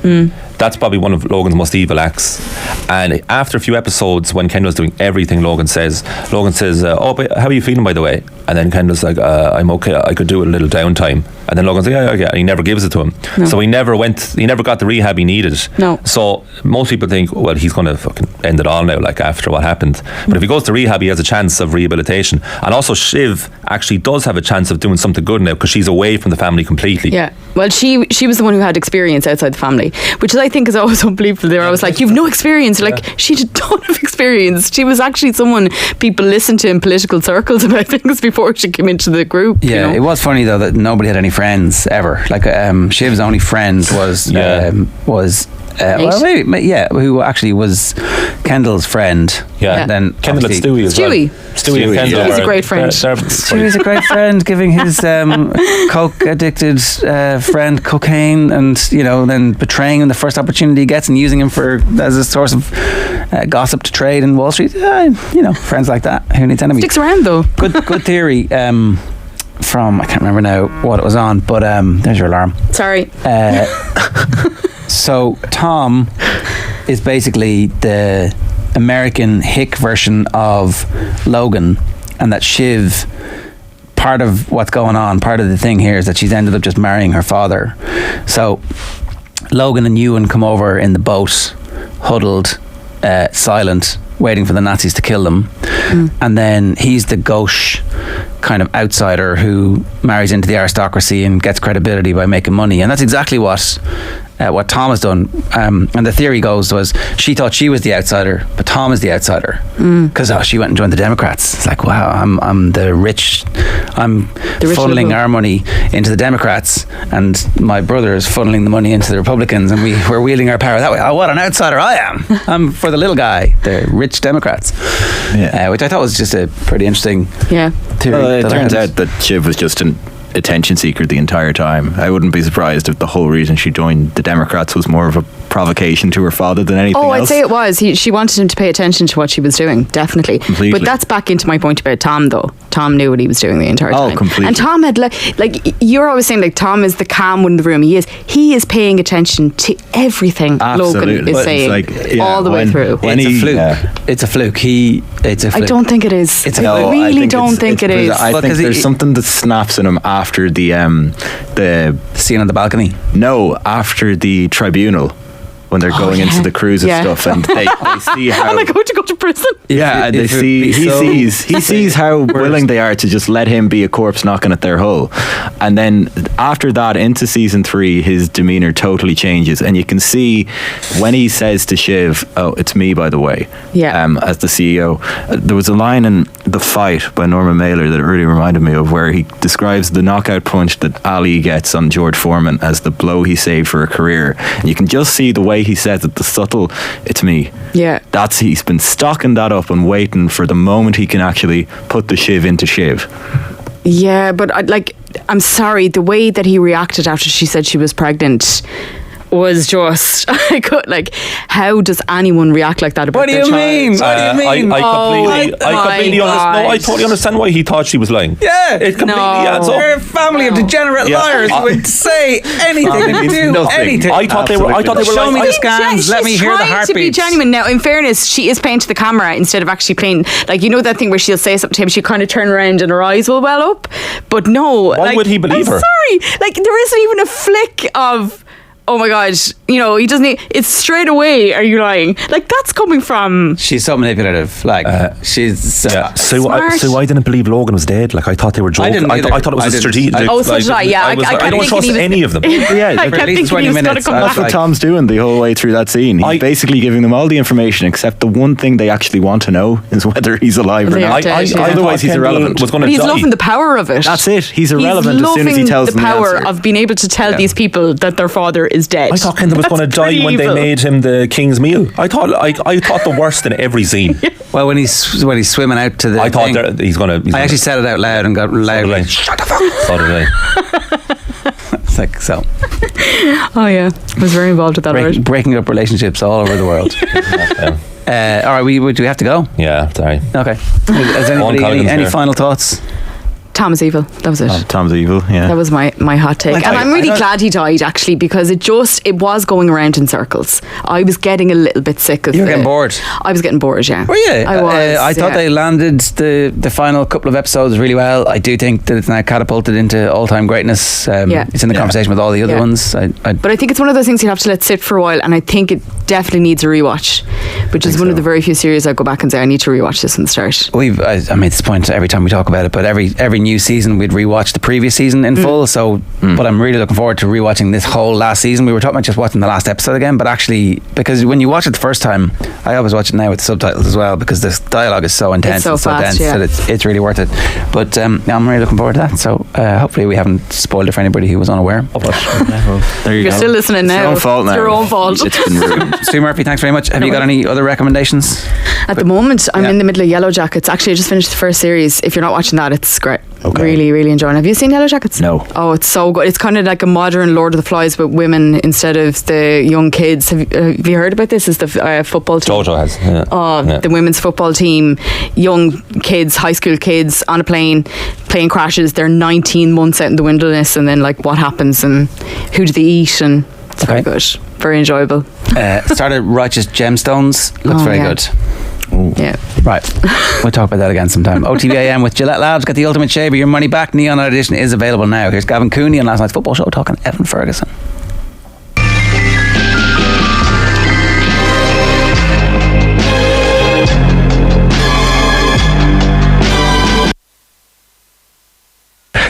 That's probably one of Logan's most evil acts. And after a few episodes, when Kendall's doing everything Logan says, "Oh, but how are you feeling, by the way?" And then Kendall's like, "I'm okay. I could do a little downtime." And then Logan's like, "Yeah, okay." And he never gives it to him. No. So he never got the rehab he needed. No. So most people think, well, he's going to fucking end it all now, like after what happened. But if he goes to rehab, he has a chance of rehabilitation. And also Shiv actually does have a chance of doing something good now because she's away from the family completely. Yeah. Well, she was the one who had experience outside the family, which I think is always unbelievable. They're always like, "You've no experience." Like, she had a ton of experience. She was actually someone people listened to in political circles about things before she came into the group. Yeah, you know? it was funny though that nobody had any friends ever. Like Shiv's only friend was who actually was Kendall's friend. Yeah. And then Kendall and Stewie as well. Stewie and Kendall. He's a great friend. Stewie's a great friend, giving his coke addicted friend cocaine, and then betraying him the first opportunity he gets and using him as a source of gossip to trade in Wall Street. Friends like that. Who needs enemies? Sticks around though. Good theory. From I can't remember now what it was on, but there's your alarm. Sorry. So Tom is basically the American hick version of Logan, and that Shiv, part of what's going on, part of the thing here is that she's ended up just marrying her father. So Logan and Ewan come over in the boat, huddled, silent, waiting for the Nazis to kill them. And then he's the gauche kind of outsider who marries into the aristocracy and gets credibility by making money. And that's exactly what Tom has done. And the theory was she thought she was the outsider, but Tom is the outsider because she went and joined the Democrats. It's like, wow, I'm the rich. I'm funneling our money into the Democrats, and my brother is funneling the money into the Republicans, and we're wielding our power that way. Oh, what an outsider I am! I'm for the little guy, the rich Democrats. Which I thought was just a pretty interesting theory. It turns out that Shiv was just an attention seeker the entire time. I wouldn't be surprised if the whole reason she joined the Democrats was more of a provocation to her father than anything else. I'd say it was. She wanted him to pay attention to what she was doing, definitely. Completely. But that's back into my point about Tom, though. Tom knew what he was doing the entire time. Oh, completely. And Tom had like you're always saying, like, Tom is the calm one in the room. He is paying attention to everything Logan is saying all the way through. It's a fluke. It's a fluke. It's a fluke. I don't think it is. I really don't think it is. I think there's something that snaps in him after the scene on the balcony. No, after the tribunal, when they're going into the cruise and stuff, and they see how and they're going to go to prison. Yeah, and he sees how willing they are to just let him be a corpse knocking at their hull. And then after that, into season 3, his demeanor totally changes, and you can see when he says to Shiv, "Oh, it's me, by the way," as the CEO. There was a line in The Fight by Norman Mailer that really reminded me of, where he describes the knockout punch that Ali gets on George Foreman as the blow he saved for a career. And you can just see the way he says it, the subtle, "It's me." Yeah. He's been stocking that up and waiting for the moment he can actually put the Shiv into Shiv. Yeah, but I'm sorry, the way that he reacted after she said she was pregnant was just how does anyone react like that about What do their you child? mean? What do you mean? I totally understand why he thought she was lying. Yeah, it completely adds up. They're a family of degenerate liars who would say anything and do anything. I thought they were Show me the scans. Let me hear the She's trying to be heartbeats. genuine. Now, in fairness, she is playing to the camera instead of actually playing. Like, you know that thing where she'll say something to him, she'll kind of turn around and her eyes will well up. But no, why would he believe her? Sorry, there isn't even a flick of oh my God, you know, he doesn't. It's straight away. Are you lying? Like that's coming from. She's so manipulative. Like she's. So I didn't believe Logan was dead. Like I thought they were joking. I thought it was a strategic. Oh, so did I. Yeah, I don't trust any of them. Yeah, I kept thinking he was going to come That's what Tom's doing the whole way through that scene. He's basically giving them all the information except the one thing they actually want to know is whether he's alive or not. Otherwise, he's irrelevant. But he's loving the power of it. That's it. He's irrelevant as soon as he tells them the power of being able to tell these people that their father is dead. I thought Kendall was going to die when they made him the king's meal. I thought the worst in every scene. Well, when he's swimming out to the I thought he's going to... I actually said it out loud and got loud. Shut the fuck up. So did I. It's like, so. Oh yeah, I was very involved with that. Breaking up relationships all over the world. All right, do we have to go? Yeah, sorry. Okay. Has anybody any final thoughts? Tom's evil. That was it. Tom's evil. Yeah. That was my hot take, and I'm really glad he died actually, because it was going around in circles. I was getting a little bit sick of. You were getting bored. I was getting bored. Yeah. Were you? I was. I thought they landed the final couple of episodes really well. I do think that it's now catapulted into all-time greatness. It's in the conversation with all the other ones. But I think it's one of those things you have to let sit for a while, and I think it definitely needs a rewatch, which is one of the very few series I go back and say I need to rewatch this from the start. I made this point every time we talk about it, but every new season we'd rewatch the previous season in full, but I'm really looking forward to rewatching this whole last season. We were talking about just watching the last episode again, but actually, because when you watch it the first time, I always watch it now with subtitles as well, because the dialogue is so intense and so dense that it's really worth it. But I'm really looking forward to that, so hopefully we haven't spoiled it for anybody who was unaware. There You're still listening now. It's your own fault now. It's your own fault. It's been ruined. Sue Murphy, thanks very much. Have you got any other recommendations? At the moment, I'm in the middle of Yellow Jackets. Actually, I just finished the first series. If you're not watching that, it's great. Okay. Really, really enjoying. Have you seen Yellow Jackets? No. Oh, it's so good. It's kind of like a modern Lord of the Flies, but women instead of the young kids. Have you heard about this? Is the football team? Jojo has. Yeah. The women's football team, young kids, high school kids on a plane crashes. They're 19 months out in the wilderness, and then like what happens and who do they eat, and it's very good, very enjoyable. Started Righteous Gemstones. Looks very good. Ooh. Yeah. Right. We'll talk about that again sometime. OTB AM with Gillette Labs. Got the ultimate shaver. Your money back. Neon Edition is available now. Here's Gavin Cooney on last night's football show talking Evan Ferguson.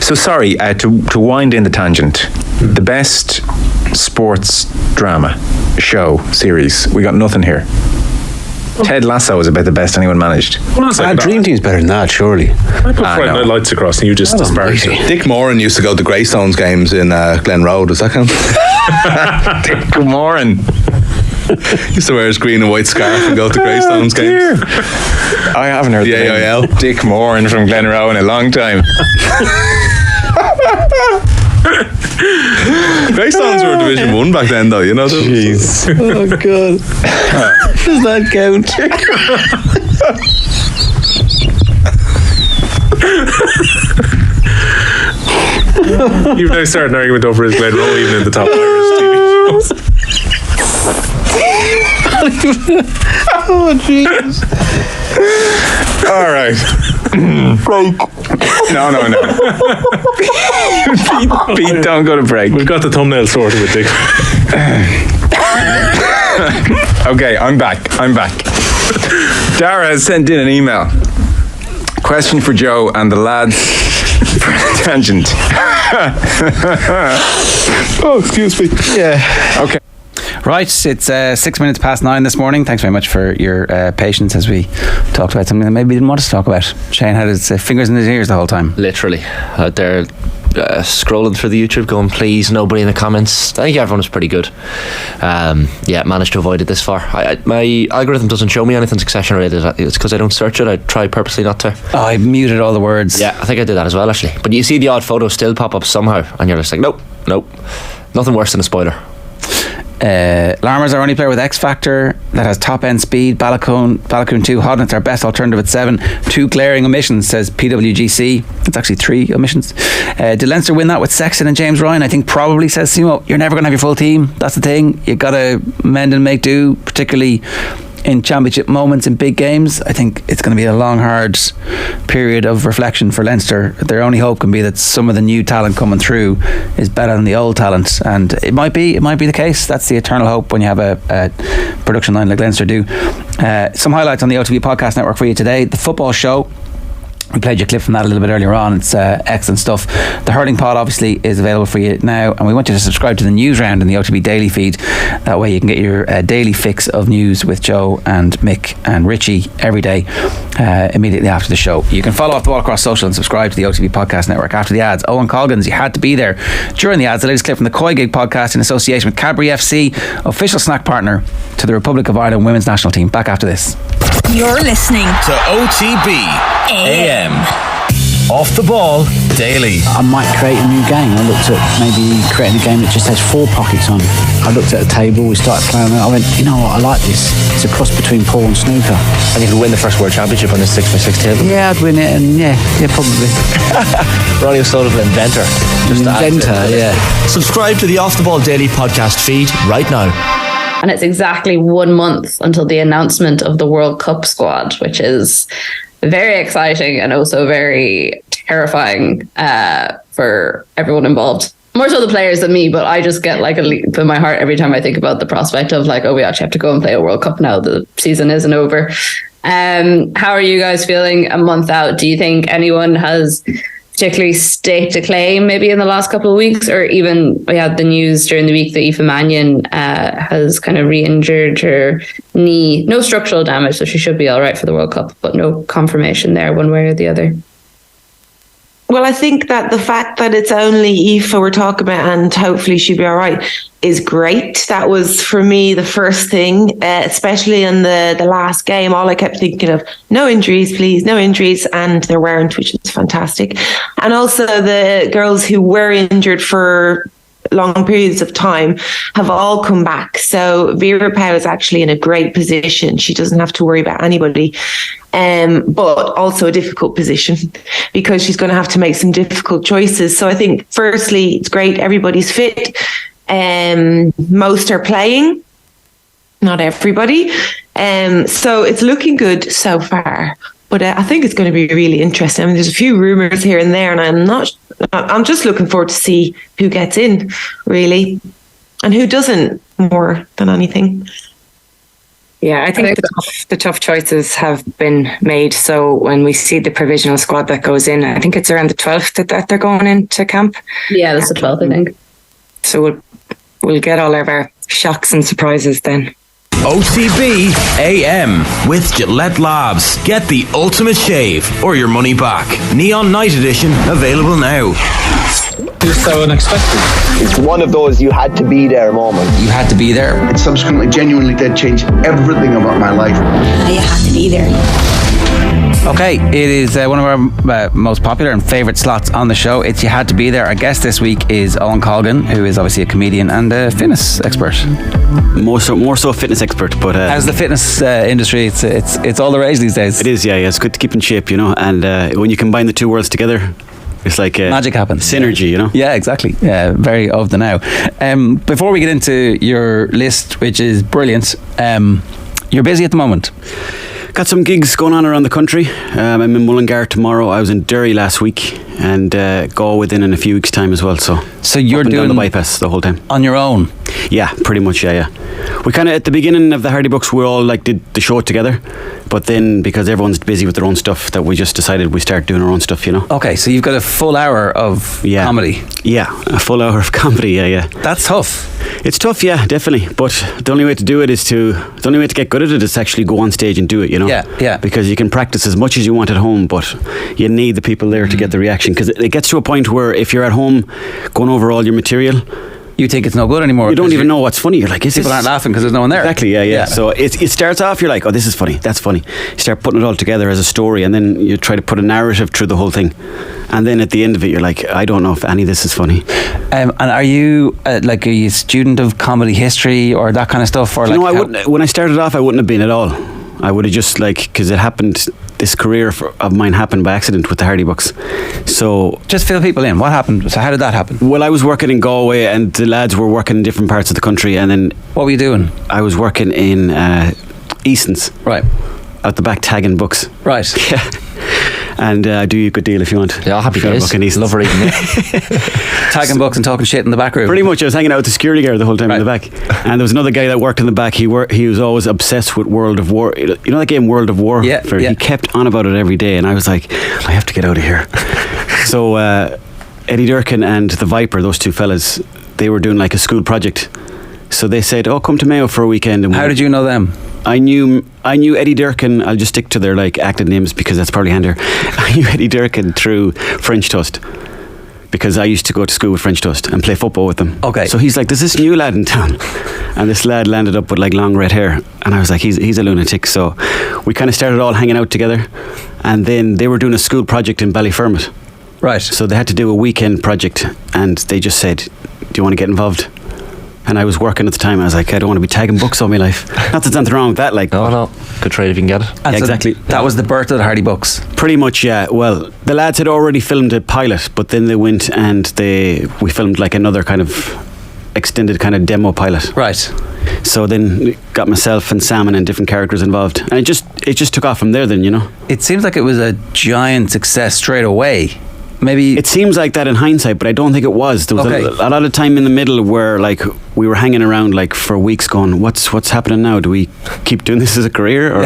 So sorry, to wind in the tangent, the best sports drama show series, we got nothing here. Ted Lasso is about the best anyone managed. Dream Team's better than that, surely. I put Friday Night Lights across and you just disparaged it. Dick Moran used to go to Greystones games in Glen Road. Does that count? Dick Moran. Used to wear his green and white scarf and go to Greystones games. I haven't heard the AIL. name Dick Moran from Glen Road in a long time. Greystones were Division 1 back then, though, you know. Jeez. Oh, God. Does that count? You've now started an argument over his Glen Rowe even in the top Irish TV shows. Oh, Jesus. All right. Break. No. Pete, don't go to break. We've got the thumbnail sorted with Dick. Okay, I'm back. Dara has sent in an email. Question for Joe and the lads for the tangent. Oh, excuse me. Yeah. Okay. Right, it's 6 minutes past 9 this morning. Thanks very much for your patience as we talked about something that maybe we didn't want us to talk about. Shane had his fingers in his ears the whole time. Literally. They're scrolling through the YouTube going, please, nobody in the comments. I think everyone was pretty good. Managed to avoid it this far. My algorithm doesn't show me anything Succession related. It's because I don't search it. I try purposely not to. Oh, I muted all the words. Yeah, I think I did that as well, actually. But you see the odd photo still pop up somehow, and you're just like, nope. Nothing worse than a spoiler. Larmer's our only player with X Factor that has top end speed. Balakoon 2 Hodnett's our best alternative at 7. 2 glaring omissions, says PWGC. It's actually 3 omissions. Did Leinster win that with Sexton and James Ryan? I think probably, says Simo. You're never going to have your full team. That's the thing. You've got to mend and make do, particularly in championship moments in big games. I think it's going to be a long, hard period of reflection for Leinster. Their only hope can be that some of the new talent coming through is better than the old talent, and it might be the case. That's the eternal hope when you have a production line like Leinster do. Some highlights on the OTB Podcast Network for you today. The football show. We played you a clip from that a little bit earlier on. It's excellent stuff. The Hurling Pod obviously is available for you now, and we want you to subscribe to the news round in the OTB Daily feed. That way you can get your daily fix of news with Joe and Mick and Richie every day immediately after the show. You can follow Off the Ball across social and subscribe to the OTB Podcast Network after the ads. Owen Colgan's You Had to Be There. During the ads, the latest clip from the Koi Gig podcast in association with Cadbury FC, official snack partner to the Republic of Ireland women's national team. Back after this. You're listening to OTB AM. Off the Ball Daily. I might create a new game. I looked at maybe creating a game that just has 4 pockets on it. I looked at a table, we started playing it. I went, you know what, I like this. It's a cross between pool and snooker. And you could win the first World Championship on this 6x6 table. Yeah, I'd win it, and yeah, probably. Ronnie O'Sullivan, inventor. Yeah. Subscribe to the Off the Ball Daily podcast feed right now. And it's exactly 1 month until the announcement of the World Cup squad, which is very exciting and also very terrifying for everyone involved. More so the players than me, but I just get like a leap in my heart every time I think about the prospect of like, oh, we actually have to go and play a World Cup now. The season isn't over. How are you guys feeling a month out? Do you think anyone has particularly staked a claim maybe in the last couple of weeks, or even we had the news during the week that Aoife Mannion has kind of re-injured her knee. No structural damage, so she should be all right for the World Cup, but no confirmation there one way or the other. Well, I think that the fact that it's only Aoife we're talking about and hopefully she'll be all right is great. That was, for me, the first thing, especially in the last game. All I kept thinking of, no injuries, please, no injuries. And there weren't, which is fantastic. And also the girls who were injured for long periods of time have all come back. So Vera Pauw is actually in a great position. She doesn't have to worry about anybody. But also a difficult position because she's going to have to make some difficult choices. So I think, firstly, it's great. Everybody's fit. Most are playing, not everybody. So it's looking good so far. But I think it's going to be really interesting. I mean, there's a few rumours here and there, and I'm just looking forward to see who gets in, really, and who doesn't, more than anything. Yeah, I think the tough choices have been made. So when we see the provisional squad that goes in, I think it's around the 12th that they're going into camp. Yeah, that's the 12th, I think. So we'll get all of our shocks and surprises then. OTB AM with Gillette Labs. Get the ultimate shave or your money back. Neon Night Edition available now. It's so unexpected. It's one of those you had to be there moments. You had to be there. It subsequently genuinely did change everything about my life. You had to be there. Okay, it is one of our most popular and favourite slots on the show. It's You Had to Be There. Our guest this week is Owen Colgan, who is obviously a comedian and a fitness expert. More so a fitness expert, but how's the fitness industry? It's all the rage these days. It is, yeah. It's good to keep in shape, you know. And when you combine the two worlds together, it's like magic happens. Synergy, you know. Yeah, exactly. Yeah, very of the now. Before we get into your list, which is brilliant, you're busy at the moment. Got some gigs going on around the country. I'm in Mullingar tomorrow. I was in Derry last week, and go within in a few weeks' time as well. So you're doing the bypass the whole time on your own? Yeah, pretty much. Yeah. We kind of at the beginning of the Hardy Books, we all like did the show together, but then because everyone's busy with their own stuff, that we just decided we start doing our own stuff. You know. Okay, so you've got a full hour of comedy. Yeah, a full hour of comedy. Yeah. That's tough. It's tough, yeah, definitely. But the only way to do it the only way to get good at it is to actually go on stage and do it, you know? Yeah. Because you can practice as much as you want at home, but you need the people there to get the reaction. Because it gets to a point where if you're at home going over all your material, you think it's no good anymore. You don't even know what's funny. You're like, people aren't laughing because there's no one there. Exactly, yeah. So it starts off, you're like, oh, this is funny, that's funny. You start putting it all together as a story, and then you try to put a narrative through the whole thing. And then at the end of it, you're like, I don't know if any of this is funny. And are you like a student of comedy history or that kind of stuff? Or I wouldn't. When I started off, I wouldn't have been at all. I would have just because it happened. This career of mine happened by accident with the Hardy Books. So just fill people in. What happened? So how did that happen? Well, I was working in Galway, and the lads were working in different parts of the country. And then what were you doing? I was working in Easton's. Right. Out the back tagging books. Right. Yeah. And do you a good deal if you want. Yeah, happy days. Love reading it. Tagging books and talking shit in the back room. Pretty much. I was hanging out with the security guard the whole time in the back. And there was another guy that worked in the back. He was always obsessed with World of War. You know that game World of War? Yeah. He kept on about it every day. And I was like, I have to get out of here. So Eddie Durkin and the Viper, those two fellas, they were doing like a school project. So they said, "Oh, come to Mayo for a weekend." And how did you know them? I knew Eddie Durkin. I'll just stick to their like acted names because that's probably handier. I knew Eddie Durkin through French Toast because I used to go to school with French Toast and play football with them. Okay. So he's like, "There's this new lad in town," and this lad landed up with like long red hair, and I was like, "He's a lunatic." So we kind of started all hanging out together, and then they were doing a school project in Ballyfermot. Right. So they had to do a weekend project, and they just said, "Do you want to get involved?" And I was working at the time. I was like, I don't want to be tagging books all my life. Not that there's anything wrong with that. Like, no, good trade if you can get it. Yeah, so exactly. That was the birth of the Hardy books. Pretty much, yeah. Well, the lads had already filmed a pilot, but then they went and we filmed like another kind of extended kind of demo pilot. Right. So then got myself and Salmon and different characters involved, and it just took off from there. Then, you know, it seems like it was a giant success straight away. Maybe it seems like that in hindsight, but I don't think it was. There was a lot of time in the middle where like we were hanging around like for weeks going, what's happening now? Do we keep doing this as a career? Or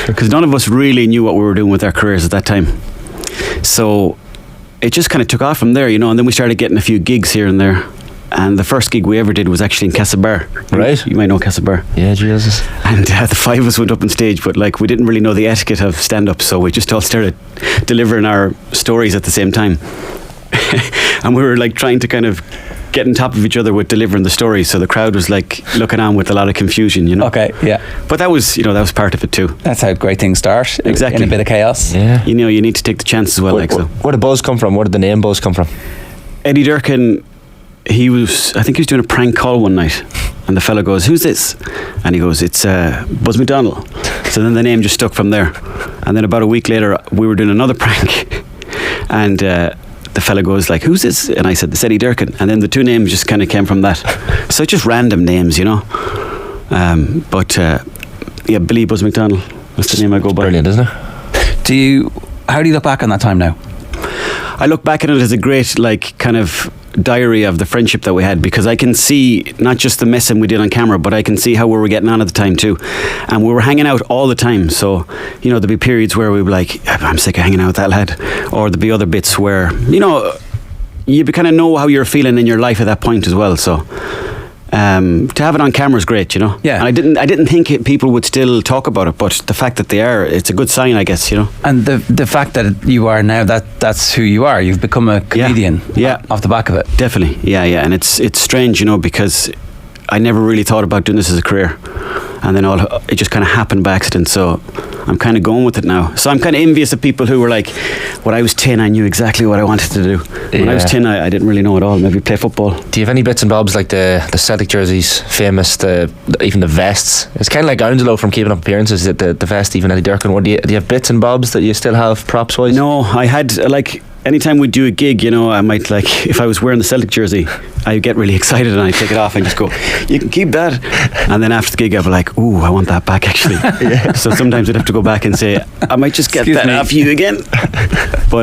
because none of us really knew what we were doing with our careers at that time. So it just kind of took off from there, you know, and then we started getting a few gigs here and there. And the first gig we ever did was actually in Castlebar. Right. You might know Castlebar. Yeah, Jesus. And the five of us went up on stage, but like we didn't really know the etiquette of stand-up, so we just all started delivering our stories at the same time. And we were like trying to kind of get on top of each other with delivering the stories, so the crowd was like looking on with a lot of confusion, you know. Okay, yeah. But that was part of it too. That's how great things start. Exactly. In a bit of chaos. Yeah. You know, you need to take the chance as well. Where did Buzz come from? Where did the name Buzz come from? Eddie Durkin. I think he was doing a prank call one night, and the fella goes, "Who's this?" And he goes, "It's Buzz McDonnell." So then the name just stuck from there. And then about a week later, we were doing another prank, and the fella goes like, "Who's this?" And I said, "It's Eddie Durkin." And then the two names just kind of came from that. So just random names, you know. Yeah, Billy Buzz McDonnell. That's the name I go by. Brilliant, isn't it? How do you look back on that time now? I look back at it as a great like kind of diary of the friendship that we had, because I can see not just the messing we did on camera, but I can see how we were getting on at the time too, and we were hanging out all the time. So you know, there'd be periods where we'd be like, I'm sick of hanging out with that lad, or there'd be other bits where, you know, you kind of know how you're feeling in your life at that point as well. So to have it on camera is great, you know. Yeah. And I didn't think people would still talk about it, but the fact that they are, it's a good sign, I guess, you know. And the fact that you are now, that's who you are. You've become a comedian. Yeah. Off the back of it. Definitely. Yeah. And it's strange, you know, because I never really thought about doing this as a career, and then it just kind of happened by accident. So I'm kind of going with it now. So I'm kind of envious of people who were like, when I was 10, I knew exactly what I wanted to do. When I was 10, I didn't really know at all. Maybe play football. Do you have any bits and bobs like the Celtic jerseys, famous, even the vests? It's kind of like Angelo from Keeping Up Appearances, the vest, even Eddie Durkin. Do you have bits and bobs that you still have props wise? No, I had like, anytime we'd do a gig, you know, I might like, if I was wearing the Celtic jersey, I'd get really excited and I'd take it off and just go, "You can keep that." And then after the gig, I'd be like, "Ooh, I want that back actually." Yeah. So sometimes I'd have to go back and say, "I might just get that off you again." But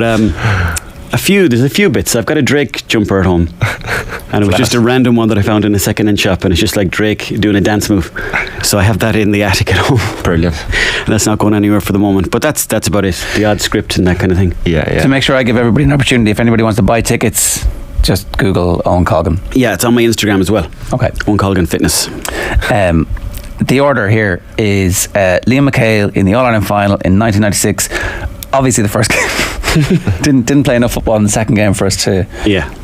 there's a few bits. I've got a Drake jumper at home, and it was just a random one that I found in a second-hand shop, and it's just like Drake doing a dance move. So I have that in the attic at home. Brilliant. And that's not going anywhere for the moment, but that's about it. The odd script and that kind of thing. Yeah. To make sure I give everybody an opportunity, if anybody wants to buy tickets, just Google Owen Colgan. Yeah, it's on my Instagram as well. Okay. Owen Colgan Fitness. The order here is Liam McHale in the All-Ireland final in 1996. Obviously the first game. didn't play enough football in the second game for us to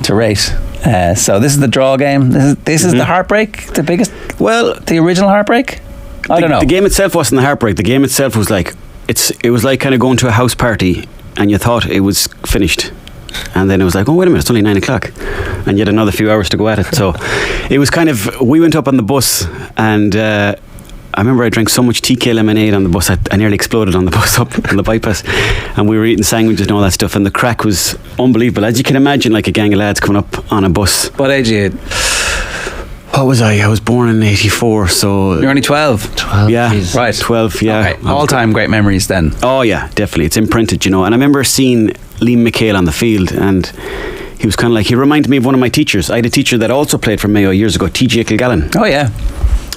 rate. So this is the draw game. This is the heartbreak, the biggest. Well, the original heartbreak. I don't know. The game itself wasn't the heartbreak. The game itself was like it was like kind of going to a house party, and you thought it was finished, and then it was like, oh wait a minute, it's only 9 o'clock, and you had another few hours to go at it. So it was kind of, we went up on the bus, and I remember I drank so much TK lemonade on the bus, I nearly exploded on the bus up on the bypass, and we were eating sandwiches and all that stuff, and the crack was unbelievable, as you can imagine, like a gang of lads coming up on a bus. What age are you? What was I? I was born in 84, so... You're only 12? 12, yeah. geez. Right. 12, yeah. Okay. All-time great memories then. Oh, yeah, definitely. It's imprinted, you know. And I remember seeing Liam McHale on the field, and he was kind of like... He reminded me of one of my teachers. I had a teacher that also played for Mayo years ago, TJ Kilgallen. Oh, yeah.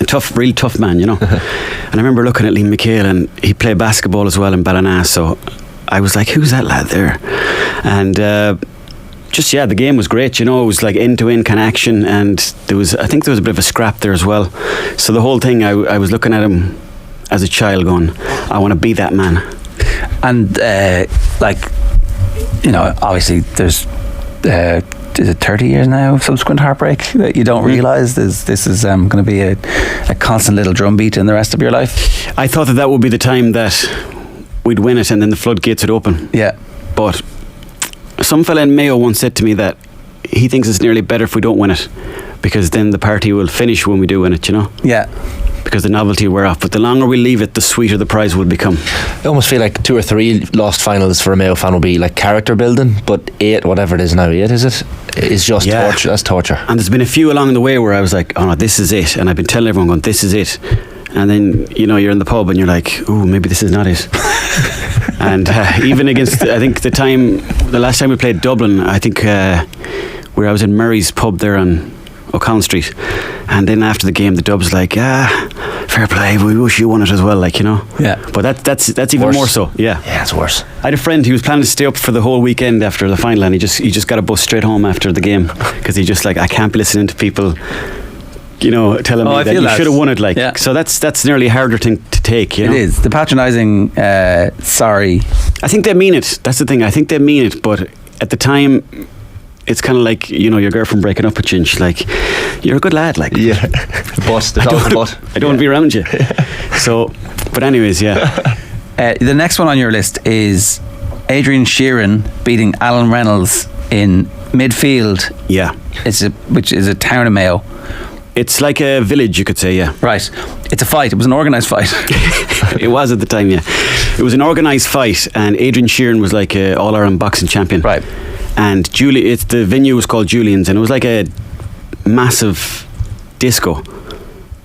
A tough, real tough man, you know. And I remember looking at Liam McHale, and he played basketball as well in Ballina, so I was like, who's that lad there? And the game was great, you know. It was like end-to-end kind of action, and I think there was a bit of a scrap there as well. So the whole thing, I was looking at him as a child going, I want to be that man. And obviously there's is it 30 years now of subsequent heartbreak that you don't realise this is going to be a constant little drumbeat in the rest of your life? I thought that would be the time that we'd win it and then the floodgates would open. Yeah. But some fella in Mayo once said to me that he thinks it's nearly better if we don't win it, because then the party will finish when we do win it, you know? Yeah. Because the novelty will wear off. But the longer we leave it, the sweeter the prize will become. I almost feel like 2 or 3 lost finals for a Mayo fan will be like character building, but 8, whatever it is now, 8 is it? Is just torture. That's torture. And there's been a few along the way where I was like, oh no, this is it. And I've been telling everyone, going, this is it. And then, you know, you're in the pub and you're like, ooh, maybe this is not it. And even against, I think the last time we played Dublin, I think where I was in Murray's pub there on O'Connell Street, and then after the game the Dub's like, fair play, we wish you won it as well, like, you know. Yeah. But that's even worse. more so. Yeah, it's worse. I had a friend, he was planning to stay up for the whole weekend after the final, and he just got a bus straight home after the game, because he just like, I can't be listening to people, you know, telling me that you should have won it, like. Yeah. So that's nearly a harder thing to take, you know. It is. The patronising sorry. I think they mean it. That's the thing. I think they mean it, but at the time it's kind of like, you know, your girlfriend breaking up with you and she's like, you're a good lad, like. Yeah. Boss, I don't want to be around you. So, but anyways, yeah. The next one on your list is Adrian Sheeran beating Alan Reynolds in midfield. Yeah. Which is a town of Mayo. It's like a village, you could say, yeah. Right. It's a fight. It was an organised fight. It was at the time, yeah. It was an organised fight, and Adrian Sheeran was like a All-Ireland boxing champion. Right. And the venue was called Julian's, and it was like a massive disco.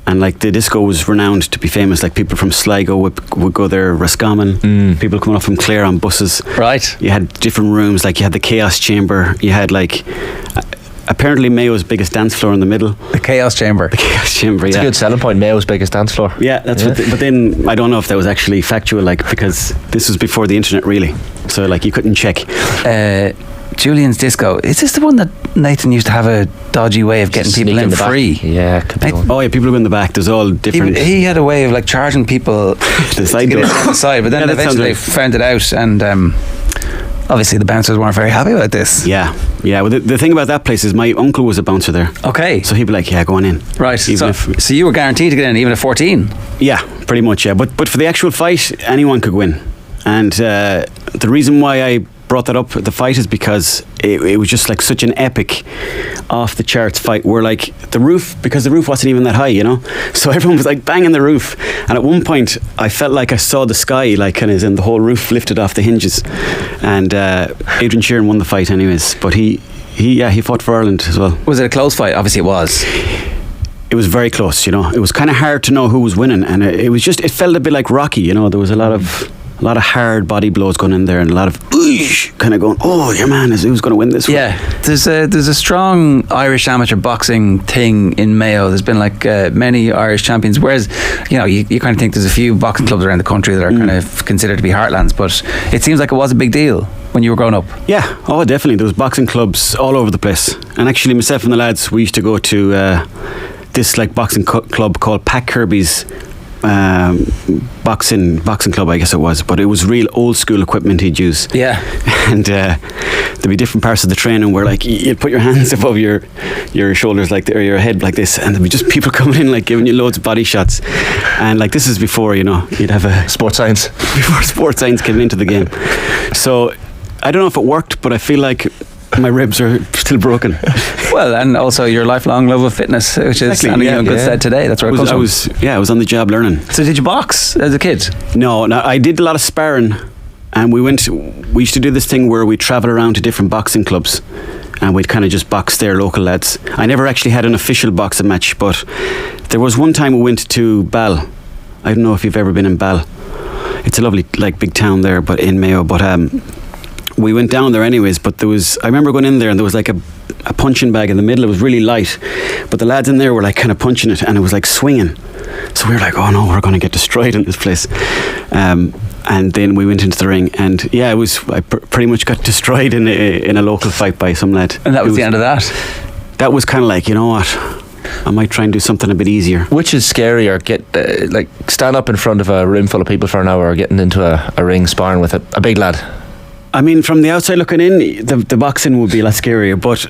And like the disco was renowned to be famous. Like people from Sligo would go there, Roscommon, people coming up from Clare on buses. Right. You had different rooms, like you had the Chaos Chamber, you had like... apparently Mayo's biggest dance floor in the middle. The Chaos Chamber. The Chaos Chamber, It's yeah. a good selling point, Mayo's biggest dance floor. Yeah, that's what but then I don't know if that was actually factual, like, because this was before the internet, really. So like you couldn't check. Julian's Disco. Is this the one that Nathan used to have a dodgy way of getting people in free? Yeah, oh yeah, people go in the back. There's all different. He had a way of like charging people the side to get on the side, but then eventually they found it out, and obviously the bouncers weren't very happy about this. Yeah. Well, the thing about that place is my uncle was a bouncer there. Okay. So he'd be like, yeah, go on in. Right. So you were guaranteed to get in, even at 14. Yeah, pretty much. Yeah, but for the actual fight, anyone could win, and the reason why I brought that up, the fight, is because it was just like such an epic off the charts fight where like the roof wasn't even that high, you know, so everyone was like banging the roof, and at one point I felt like I saw the sky like kind of, and the whole roof lifted off the hinges, and Adrian Sheeran won the fight anyways, but he fought for Ireland as well. Was it a close fight? Obviously it was. It was very close, you know. It was kind of hard to know who was winning, and it felt a bit like Rocky, you know. There was a lot of hard body blows going in there, and a lot of kind of going, oh, your man is who's going to win this one. Yeah, there's a strong Irish amateur boxing thing in Mayo. There's been like many Irish champions, whereas, you know, you kind of think there's a few boxing clubs around the country that are kind of considered to be heartlands, but it seems like it was a big deal when you were growing up. Yeah, oh definitely. There was boxing clubs all over the place, and actually myself and the lads, we used to go to this like boxing club called Pat Kirby's boxing club, I guess it was, but it was real old school equipment he'd use. Yeah. And there'd be different parts of the training where like you'd put your hands above your shoulders like or your head like this, and there'd be just people coming in like giving you loads of body shots, and like this is before, you know, you'd have a sports science before sports science came into the game. So I don't know if it worked, but I feel like my ribs are still broken. Well, and also your lifelong love of fitness, which is standing you in good stead today. That's where it comes from. I was on the job learning. So did you box as a kid? No, I did a lot of sparring, and we used to do this thing where we travel around to different boxing clubs, and we'd kind of just box their local lads. I never actually had an official boxing match, but there was one time we went to Bal. I don't know if you've ever been in Bal. It's a lovely, like, big town there, but in Mayo. But we went down there anyways. But I remember going in there, and there was like a punching bag in the middle. It was really light, but the lads in there were like kind of punching it, and it was like swinging. So we were like, oh no, we're going to get destroyed in this place. And then we went into the ring, and yeah, I pretty much got destroyed in a local fight by some lad. And that was the end of that? That was kind of like, you know what, I might try and do something a bit easier. Which is scarier, stand up in front of a room full of people for an hour, or getting into a ring sparring with a big lad? I mean, from the outside looking in, the boxing would be a lot scarier, but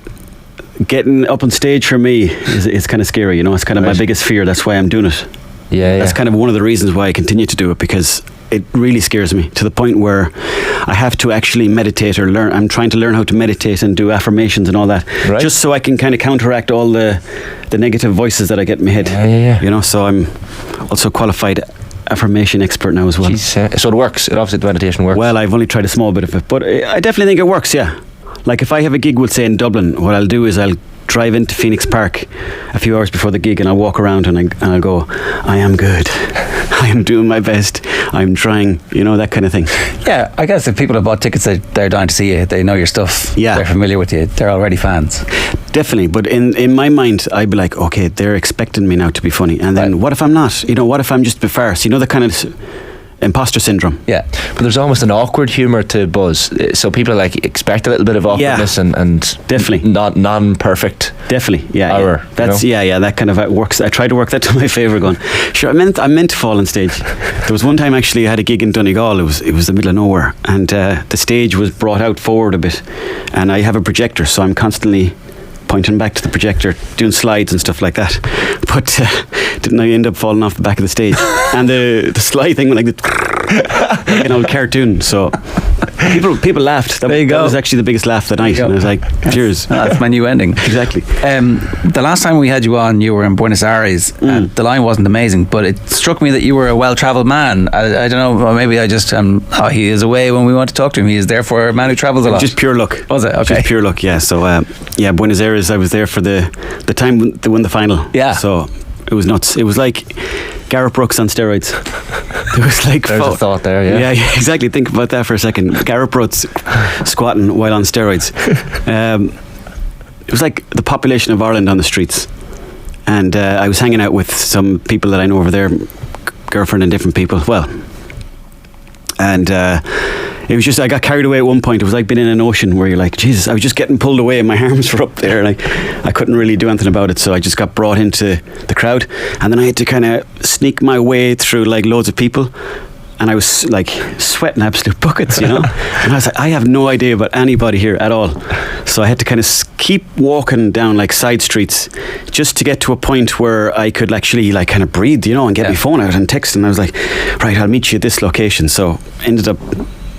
getting up on stage for me is kind of scary, you know. It's kind of my biggest fear. That's why I'm doing it. Yeah. That's kind of one of the reasons why I continue to do it, because it really scares me to the point where I have to actually meditate or learn. I'm trying to learn how to meditate and do affirmations and all that, just so I can kind of counteract all the negative voices that I get in my head. Yeah. You know, so I'm also qualified affirmation expert now as well. So it works. Obviously, the meditation works. Well, I've only tried a small bit of it, but I definitely think it works. Yeah, like if I have a gig, we'll say in Dublin, what I'll do is I'll drive into Phoenix Park a few hours before the gig, and I'll walk around and I'll go, I am good, I am doing my best, I'm trying, you know, that kind of thing. Yeah, I guess if people have bought tickets, they're dying to see you, they know your stuff, they're familiar with you, they're already fans. Definitely, but in my mind, I'd be like, okay, they're expecting me now to be funny, and then what if I'm not? You know, what if I'm just a farce? You know, the kind of imposter syndrome. Yeah, but there's almost an awkward humour to buzz, so people like expect a little bit of awkwardness and definitely not non-perfect. Definitely, hour. That's that kind of works. I try to work that to my favour. Going, sure, I meant to fall on stage. There was one time actually I had a gig in Donegal. It was the middle of nowhere, and the stage was brought out forward a bit, and I have a projector, so I'm constantly pointing back to the projector, doing slides and stuff like that. But didn't I end up falling off the back of the stage? And the slide thing went like the an old cartoon. So people laughed. That was actually the biggest laugh of the night. And I was like, cheers. That's my new ending. Exactly. The last time we had you on, you were in Buenos Aires. And the line wasn't amazing, but it struck me that you were a well-travelled man. I don't know, maybe I just he is away when we want to talk to him. He is therefore a man who travels a lot. Just pure luck. Was it? Okay. Just pure luck, yeah. So Buenos Aires, I was there for the time they won the final. Yeah. So it was nuts. It was like Garrett Brooks on steroids. It was like there's a thought there. Yeah, exactly. Think about that for a second. Garrett Brooks squatting while on steroids. It was like the population of Ireland on the streets, and I was hanging out with some people that I know over there, girlfriend and different people. Well, and it was just, I got carried away at one point. It was like being in an ocean where you're like, Jesus, I was just getting pulled away and my arms were up there, and I couldn't really do anything about it. So I just got brought into the crowd, and then I had to kind of sneak my way through like loads of people, and I was like sweating absolute buckets, you know. And I was like, I have no idea about anybody here at all. So I had to kind of keep walking down like side streets just to get to a point where I could actually like kind of breathe, you know, and get my phone out and text. And I was like, right, I'll meet you at this location. So ended up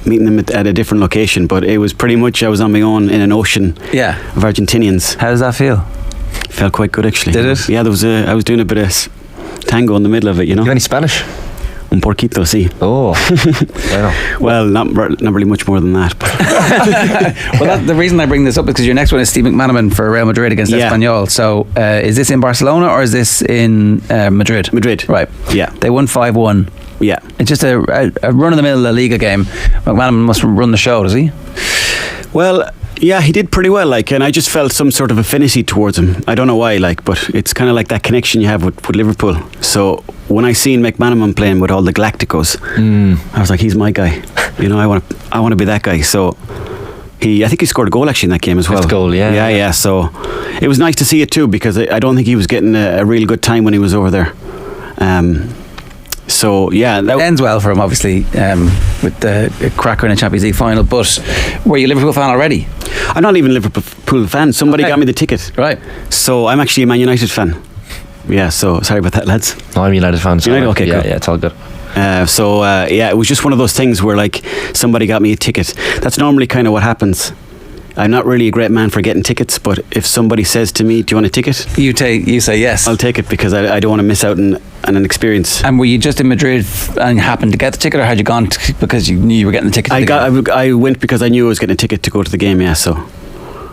meeting them at a different location, but it was pretty much, I was on my own in an ocean of Argentinians. How does that feel? Felt quite good actually. Did it? Yeah, I was doing a bit of tango in the middle of it, you know. You have any Spanish? Un poquito, sí. Oh, well, not really much more than that. But well, the reason I bring this up is because your next one is Steve McManaman for Real Madrid against Espanyol. So, is this in Barcelona or is this in Madrid? Madrid, right? Yeah, they won 5-1. Yeah, it's just a run of the mill La Liga game. McManaman must run the show, does he? Well, yeah, he did pretty well, like, and I just felt some sort of affinity towards him. I don't know why, like, but it's kind of like that connection you have with Liverpool. So when I seen McManaman playing with all the Galacticos, I was like, he's my guy. You know, I want to be that guy. So I think he scored a goal actually in that game as well. First goal, yeah. Yeah. So it was nice to see it too, because I don't think he was getting a real good time when he was over there. So yeah, that ends well for him, obviously, with the cracker in a Champions League final. But were you a Liverpool fan already? I'm not even a Liverpool fan. Somebody got me the ticket. Right. So I'm actually a Man United fan. Yeah. So sorry about that, lads. No, I'm a United fan. So United? Okay, yeah, cool. Yeah, it's all good. It was just one of those things where like somebody got me a ticket. That's normally kind of what happens. I'm not really a great man for getting tickets, but if somebody says to me, do you want a ticket? You say yes. I'll take it, because I don't want to miss out on an experience. And were you just in Madrid and happened to get the ticket, or had you gone because you knew you were getting the ticket? I went because I knew I was getting a ticket to go to the game, yeah, so.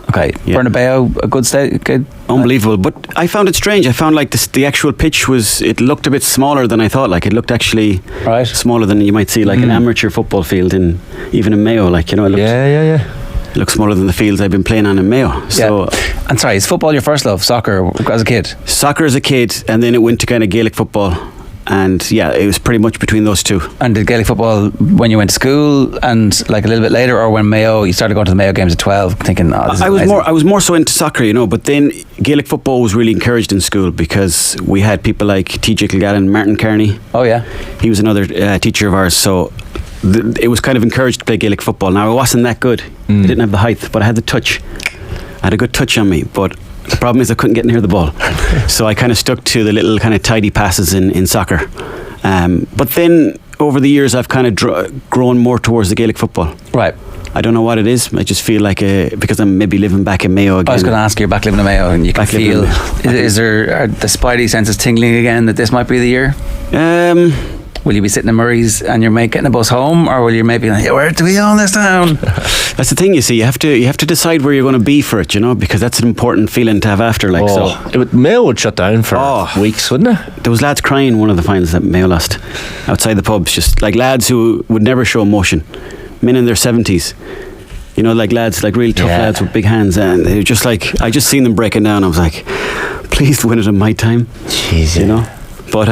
Okay, Bernabeu, a good state, good. Unbelievable, but I found it strange. I found like the actual pitch it looked a bit smaller than I thought. Like it looked actually smaller than you might see like an amateur football field even in Mayo. Like, you know, it looked, it looks smaller than the fields I've been playing on in Mayo. So, and sorry, is football your first love? Soccer as a kid? Soccer as a kid, and then it went to kind of Gaelic football. And yeah, it was pretty much between those two. And did Gaelic football when you went to school and like a little bit later, or when Mayo, you started going to the Mayo games at 12 thinking, I was more so into soccer, you know, but then Gaelic football was really encouraged in school because we had people like TJ Kilgallen, Martin Kearney. Oh yeah. He was another teacher of ours, so it was kind of encouraged to play Gaelic football. Now I wasn't that good. I didn't have the height, but I had the touch. I had a good touch on me, but the problem is I couldn't get near the ball. So I kind of stuck to the little kind of tidy passes in soccer. But then over the years I've kind of grown more towards the Gaelic football. Right. I don't know what it is. I just feel like because I'm maybe living back in Mayo again. I was going to ask you, you're back living in Mayo and you can feel, is there, are the spidey senses tingling again that this might be the year? Will you be sitting in Murray's and your mate getting a bus home, or will you maybe like, where do we own this town? That's the thing, you see. You have to decide where you're going to be for it, you know, because that's an important feeling to have after. Like, Mayo would shut down for weeks, wouldn't it? There was lads crying in one of the finals that Mayo lost outside the pubs, just like lads who would never show emotion, men in their 70s. You know, like lads, like really tough lads with big hands, and it was just like I just seen them breaking down. I was like, please win it in my time. Jeez, you know. But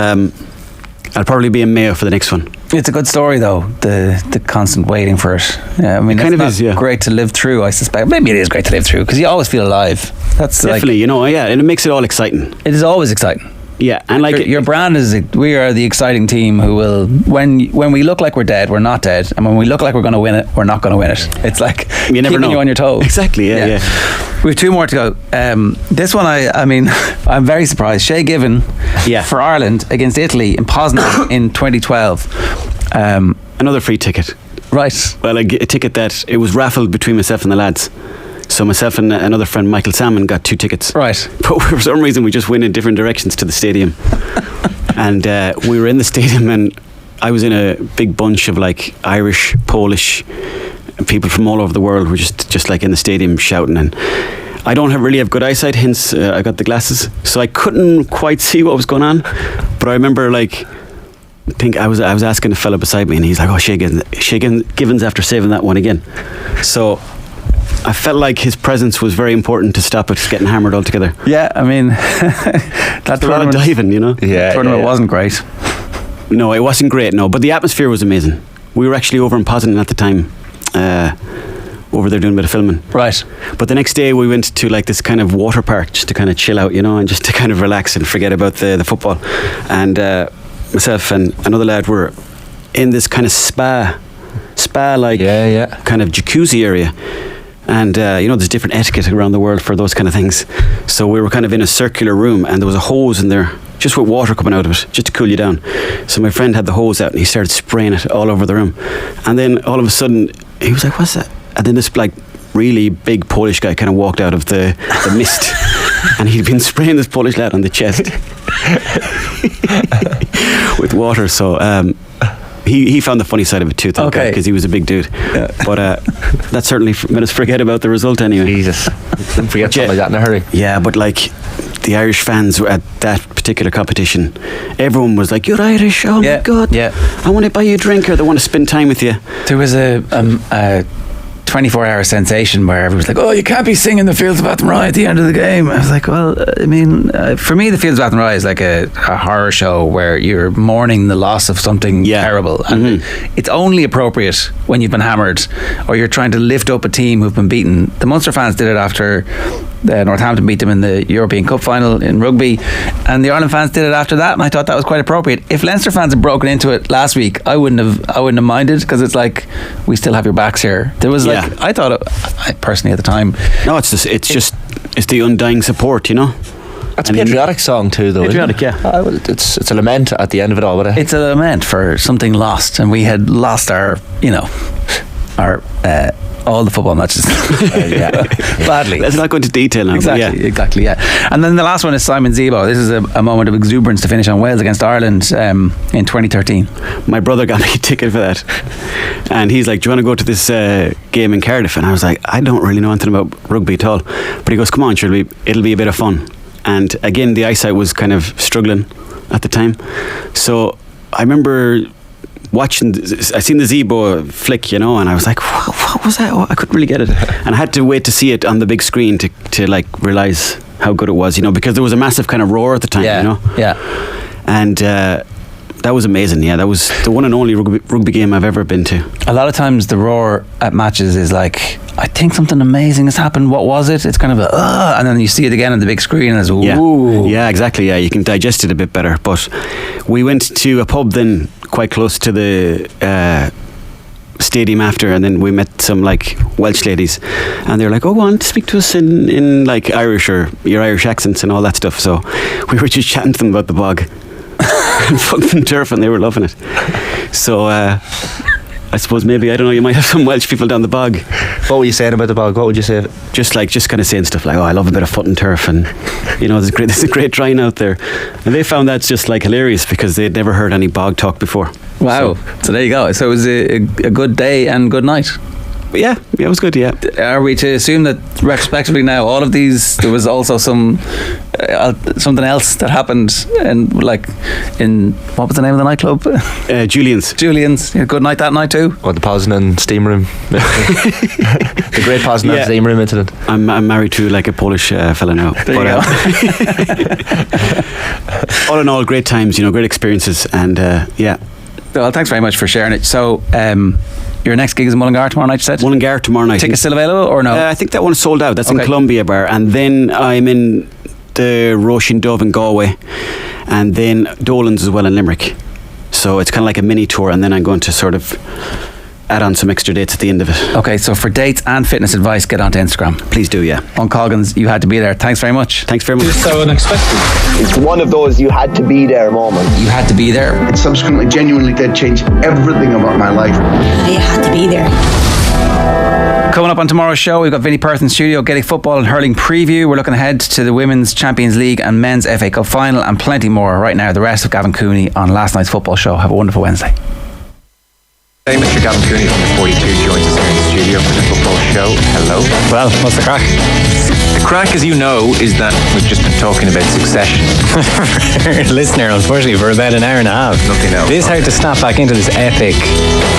I'll probably be in Mayo for the next one. It's a good story though, the constant waiting for it. Yeah, I mean, it kind of is, great to live through, I suspect. Maybe it is great to live through because you always feel alive. That's definitely, you know, and it makes it all exciting. It is always exciting. Yeah, and like your brand is, we are the exciting team who will, when we look like we're dead, we're not dead, and when we look like we're going to win it, we're not going to win it. It's like you never know. You on your toes. Exactly. Yeah. We have two more to go. This one, I mean, I'm very surprised. Shay Given for Ireland against Italy in Poznan in 2012. Another free ticket. Right. Well, a ticket that it was raffled between myself and the lads. So myself and another friend, Michael Salmon, got 2 tickets. Right. But for some reason, we just went in different directions to the stadium. And we were in the stadium, and I was in a big bunch of like Irish, Polish people from all over the world. We're just like in the stadium shouting. And I don't really have good eyesight, hence I got the glasses. So I couldn't quite see what was going on. But I remember like, I was asking a fella beside me, and he's like, "Oh, Shay Givens after saving that one again." So I felt like his presence was very important to stop it getting hammered altogether. Yeah, I mean, that a lot of diving, you know. Yeah, tournament wasn't great. No, it wasn't great. No, but the atmosphere was amazing. We were actually over in Poznan at the time, over there doing a bit of filming. Right. But the next day we went to like this kind of water park just to kind of chill out, you know, and just to kind of relax and forget about the football. And myself and another lad were in this kind of spa like kind of jacuzzi area. And you know, there's different etiquette around the world for those kind of things. So we were kind of in a circular room, and there was a hose in there just with water coming out of it, just to cool you down. So my friend had the hose out, and he started spraying it all over the room. And then all of a sudden he was like, "What's that?" And then this like really big Polish guy kind of walked out of the mist, and he'd been spraying this Polish lad on the chest with water. So He found the funny side of it too, because he was a big dude. Yeah. But that certainly made us forget about the result anyway. Jesus, didn't forget something like that in a hurry. Yeah, but like the Irish fans at that particular competition, everyone was like, "You're Irish, oh my God! Yeah, I want to buy you a drink, or they want to spend time with you." There was a 24-hour sensation where everyone was like, "Oh, you can't be singing the Fields of Athenry at the end of the game." I was like, well, I mean, for me, the Fields of Athenry is like a horror show where you're mourning the loss of something terrible, and it's only appropriate when you've been hammered or you're trying to lift up a team who've been beaten. The Munster fans did it after Northampton beat them in the European Cup final in rugby, and the Ireland fans did it after that, and I thought that was quite appropriate. If Leinster fans had broken into it last week, I wouldn't have minded, because it's like, we still have your backs here. There was like, I thought I personally at the time, no, it's the undying support, you know. That's a patriotic song too, though. Patriotic, it's a lament at the end of it all. It's a lament for something lost, and we had lost our All the football matches. Badly. Let's not go into detail now. Exactly. And then the last one is Simon Zebo. This is a moment of exuberance to finish on Wales against Ireland in 2013. My brother got me a ticket for that, and he's like, do you want to go to this game in Cardiff? And I was like, I don't really know anything about rugby at all, but he goes, come on, sure, it'll be a bit of fun. And again, the eyesight was kind of struggling at the time, so I remember watching, I seen the Zebo flick, and I was like, what was that? Oh, I couldn't really get it, and I had to wait to see it on the big screen to like realise how good it was, because there was a massive kind of roar at the time, and that was amazing. That was the one and only rugby game I've ever been to. A lot of times the roar at matches is like, I think something amazing has happened. What was it? It's kind of and then you see it again on the big screen and it's ooh. Yeah, exactly. Yeah, you can digest it a bit better. But we went to a pub then quite close to the stadium after, and then we met some like Welsh ladies, and they were like, oh, go on, speak to us in like Irish or your Irish accents and all that stuff. So we were just chatting to them about the bog and fucking turf, and they were loving it. So I suppose maybe, I don't know, you might have some Welsh people down the bog. What were you saying about the bog? What would you say? Just kind of saying stuff like, oh, I love a bit of foot and turf, and there's a great drying out there. And they found that just like hilarious because they'd never heard any bog talk before. Wow. So there you go. So it was a good day and good night. Yeah, it was good. Yeah. Are we to assume that retrospectively now, all of these, there was also something else that happened, and like in, what was the name of the nightclub? Julian's. Yeah, good night that night too. Or the Poznan steam room. The great Poznan steam room incident. I'm married to like a Polish fella now. There you go. All in all, great times. Great experiences, and Well, thanks very much for sharing it. So, your next gig is in Mullingar tomorrow night, you said? Mullingar tomorrow night. Tickets still available or no? I think that one's sold out. That's in Columbia Bar. And then I'm in the Roisin Dove in Galway. And then Dolan's as well in Limerick. So it's kind of like a mini tour. And then I'm going to sort of add on some extra dates at the end of it. Okay, so for dates and fitness advice, get onto Instagram. Please do, yeah. Owen Colgan's, you had to be there. Thanks very much. Thanks very much. It's so unexpected. It's one of those you had to be there moments. You had to be there. It subsequently genuinely did change everything about my life. You had to be there. Coming up on tomorrow's show, we've got Vinnie Perth in studio, Gaelic football and hurling preview. We're looking ahead to the Women's Champions League and Men's FA Cup final and plenty more. Right now, the rest of Gavin Cooney on last night's football show. Have a wonderful Wednesday. Hey, Mr. Gavin Cooney from the 42 joins us here in the studio for the football show. Hello. Well, what's the crack? The crack, as you know, is that we've just been talking about Succession. Listener, unfortunately, for about an hour and a half. Nothing else. It is hard to snap back into this epic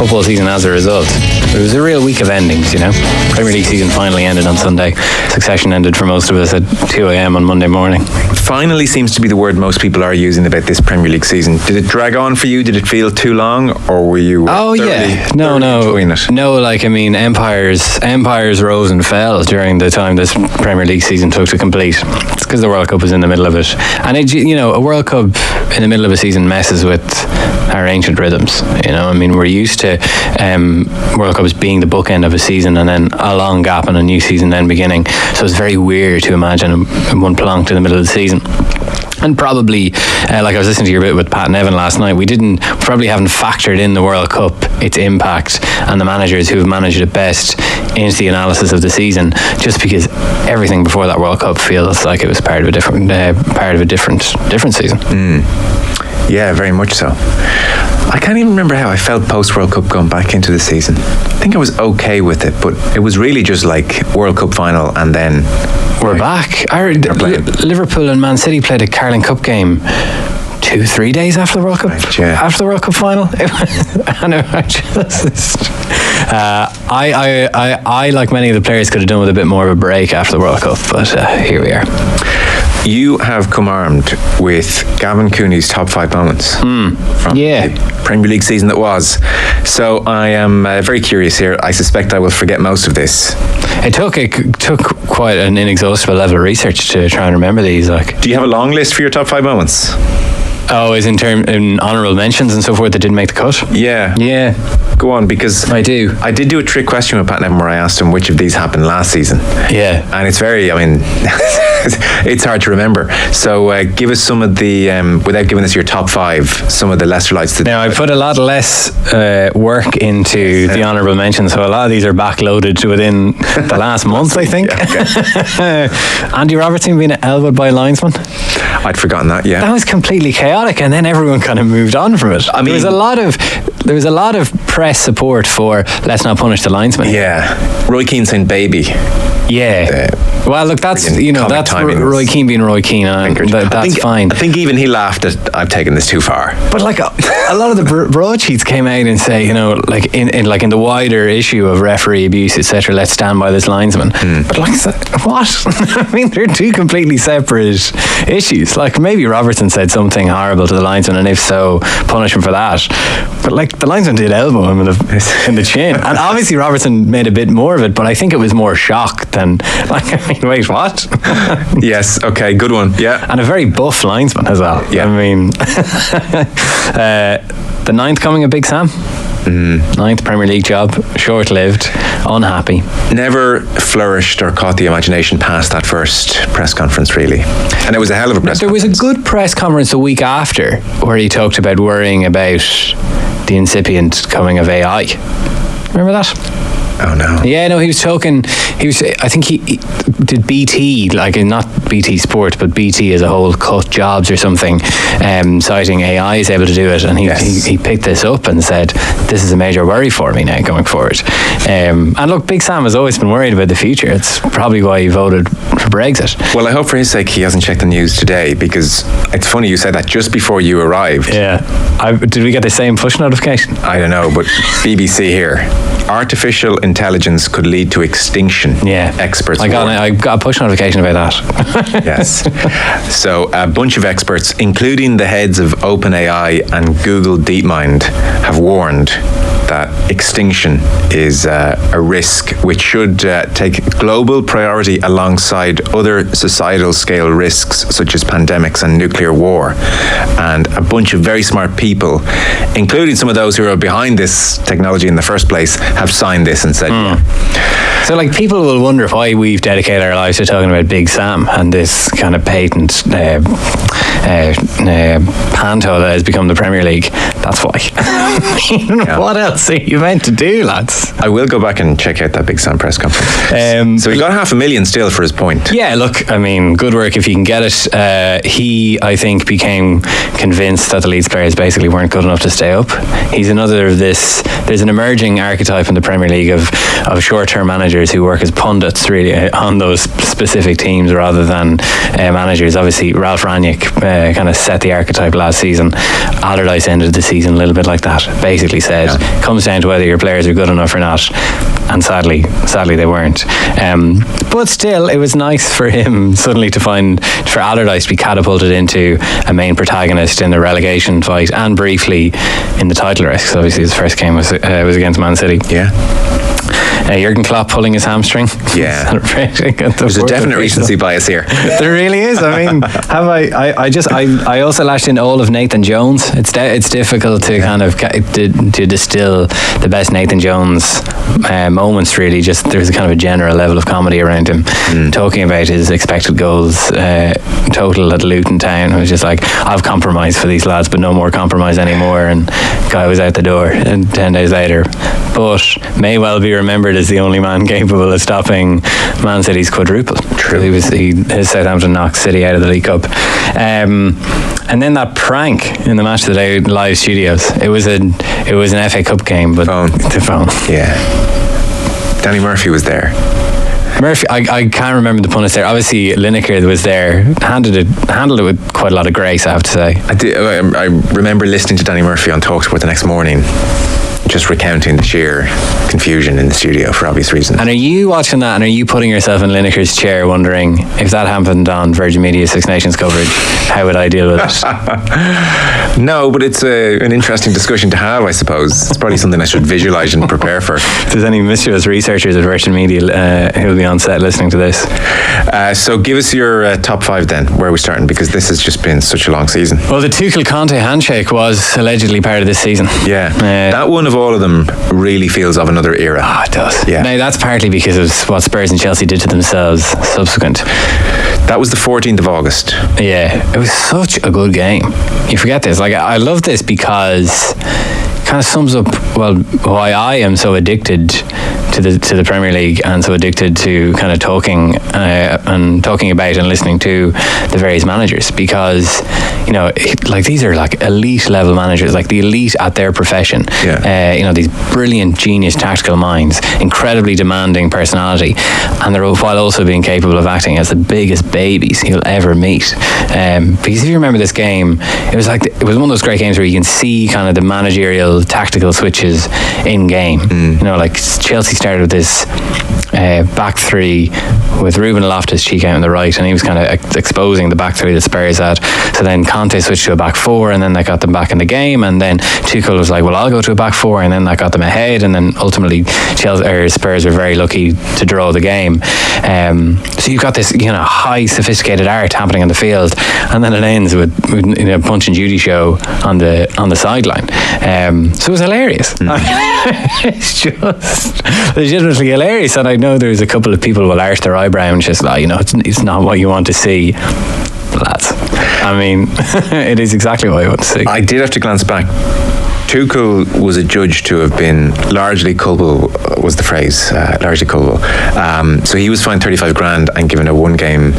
football season as a result. It was a real week of endings, Premier League season finally ended on Sunday. Succession ended for most of us at 2 a.m. on Monday morning. Finally seems to be the word most people are using about this Premier League season. Did it drag on for you? Did it feel too long? Or were you No, enjoying it? No, empires rose and fell during the time this Premier League season took to complete. It's because the World Cup was in the middle of it. And a World Cup in the middle of a season messes with our ancient rhythms. We're used to World Cups being the bookend of a season and then a long gap and a new season then beginning. So it's very weird to imagine one plonked in the middle of the season. And probably, like I was listening to your bit with Pat and Evan last night, we probably haven't factored in the World Cup, its impact, and the managers who have managed it best into the analysis of the season, just because everything before that World Cup feels like it was part of a different season. Yeah, very much so. I can't even remember how I felt post World Cup going back into the season. I think I was okay with it, but it was really just like World Cup final and then we're back. Liverpool and Man City played a Carling Cup game 2-3 days after the World Cup. Right, yeah. After the World Cup final. I like many of the players could have done with a bit more of a break after the World Cup, but here we are. You have come armed with Gavin Cooney's top 5 moments from the Premier League season that was. So I am very curious here. I suspect I will forget most of this. It took quite an inexhaustible level of research to try and remember these. Do you have a long list for your top 5 moments? Oh, is in honourable mentions and so forth that didn't make the cut? Yeah. Go on, because I did do a trick question with Pat Nevin where I asked him which of these happened last season. Yeah. And it's very, it's hard to remember. So give us some of the, without giving us your top 5, some of the lesser lights. Now, I put a lot less work into the honourable mentions, so a lot of these are backloaded to within the last month, I think. Andy Robertson being elbowed by a linesman. I'd forgotten that, yeah. That was completely chaotic, and then everyone kind of moved on from it. There was a lot of press support for let's not punish the linesman. Yeah. Roy Keane saying baby. Yeah. Well, look, that's Roy Keane being Roy Keane. That's fine. I think even he laughed at I've taken this too far. But like a lot of the broadsheets came out and say, like in the wider issue of referee abuse, etc., let's stand by this linesman. But like, what? I mean, they're two completely separate issues. Like, maybe Robertson said something horrible to the linesman, and if so, punish him for that. But like, the linesman did elbow him in the chin, and obviously Robertson made a bit more of it. But I think it was more shock than like. I mean, wait, what? Yes. Okay. Good one. Yeah. And a very buff linesman as well. Yeah. I mean, the 9th coming of Big Sam. 9th Premier League job, short-lived, unhappy. Never flourished or caught the imagination past that first press conference, really. And it was a hell of a press conference. There was a good press conference the week after where he talked about worrying about the incipient coming of AI. Remember that? Oh no. Yeah, no, he was talking. I think he did BT, like not BT Sport, but BT as a whole cut jobs or something, citing AI is able to do it, and he picked this up and said, "This is a major worry for me now going forward." And look, Big Sam has always been worried about the future. It's probably why he voted for Brexit. Well, I hope for his sake he hasn't checked the news today, because it's funny you said that just before you arrived. Yeah. Did we get the same push notification? I don't know, but BBC here. Artificial intelligence could lead to extinction. Yeah, experts. I got a push notification about that. Yes. So a bunch of experts, including the heads of OpenAI and Google DeepMind, have warned that extinction is a risk which should take global priority alongside other societal scale risks such as pandemics and nuclear war. And a bunch of very smart people, including some of those who are behind this technology in the first place, have signed this and said, yeah. So like, people will wonder why we've dedicated our lives to talking about Big Sam and this kind of patent panto that has become the Premier League. That's why. What else are you meant to do, lads? I will go back and check out that Big Sam press conference. So he got $500,000 still for his point. Yeah, look, I mean, good work if you can get it. He, I think, became convinced that the Leeds players basically weren't good enough to stay up. He's another of this. There's an emerging archetype in the Premier League of short-term managers who work as pundits really on those specific teams rather than managers. Obviously, Ralph Rangnick kind of set the archetype last season. Allardyce ended the season a little bit like that. Basically said, comes down to whether your players are good enough or not. And sadly they weren't. But still, it was nice for him suddenly for Allardyce to be catapulted into a main protagonist in the relegation fight and briefly in the title race. So obviously his first game was against Man City. Yeah. Jurgen Klopp pulling his hamstring. Yeah. There's a definite recency bias here. There really is. I mean, I also lashed in all of Nathan Jones. It's difficult to kind of to distill the best Nathan Jones moments, really. Just there's a kind of a general level of comedy around him, talking about his expected goals total at Luton Town. It was just like, I've compromised for these lads, but no more compromise anymore. And guy was out the door, and 10 days later. But may well be remembered as the only man capable of stopping Man City's quadruple. True. His Southampton knocked City out of the League Cup. And then that prank in the Match of the Day live studios. It was an FA Cup game, but the phone. Yeah. Danny Murphy was there. Murphy, I can't remember the pundits there. Obviously, Lineker was there. Handled it with quite a lot of grace, I have to say. I remember listening to Danny Murphy on TalkSport the next morning. just recounting the sheer confusion in the studio for obvious reasons. And are you watching that and are you putting yourself in Lineker's chair wondering if that happened on Virgin Media Six Nations coverage, how would I deal with it? No, but it's an interesting discussion to have, I suppose. It's probably something I should visualise and prepare for. If there's any mischievous researchers at Virgin Media who'll be on set listening to this. So give us your top 5 then. Where are we starting? Because this has just been such a long season. Well, the Tuchel-Conte handshake was allegedly part of this season. Yeah. That one of all of them really feels of another era. Oh, it does. Yeah. Now, that's partly because of what Spurs and Chelsea did to themselves subsequent. That was the 14th of August. Yeah. It was such a good game. You forget this. Like, I love this because it kind of sums up, well, why I am so addicted to the Premier League and so addicted to kind of talking about and listening to the various managers, because like these are like elite level managers, like the elite at their profession. These brilliant genius tactical minds, incredibly demanding personality, and they're while also being capable of acting as the biggest babies you'll ever meet. Because if you remember this game, it was one of those great games where you can see kind of the managerial tactical switches in game. Like Chelsea started with this back three with Ruben Loftus-Cheek out on the right, and he was kind of exposing the back three that Spurs had. So then Conte switched to a back four, and then that got them back in the game, and then Tuchel was like, well, I'll go to a back four, and then that got them ahead, and then ultimately Spurs were very lucky to draw the game. So you've got this high sophisticated art happening on the field, and then it ends with a Punch and Judy show on the sideline. So it was hilarious. It's just legitimately hilarious, and I know there's a couple of people will arch their eyebrow and just like, it's not what you want to see, lads. I mean, it is exactly what you want to see. I did have to glance back. Tuchel was adjudged to have been largely culpable, was the phrase, largely culpable. So he was fined 35 grand and given a 1-game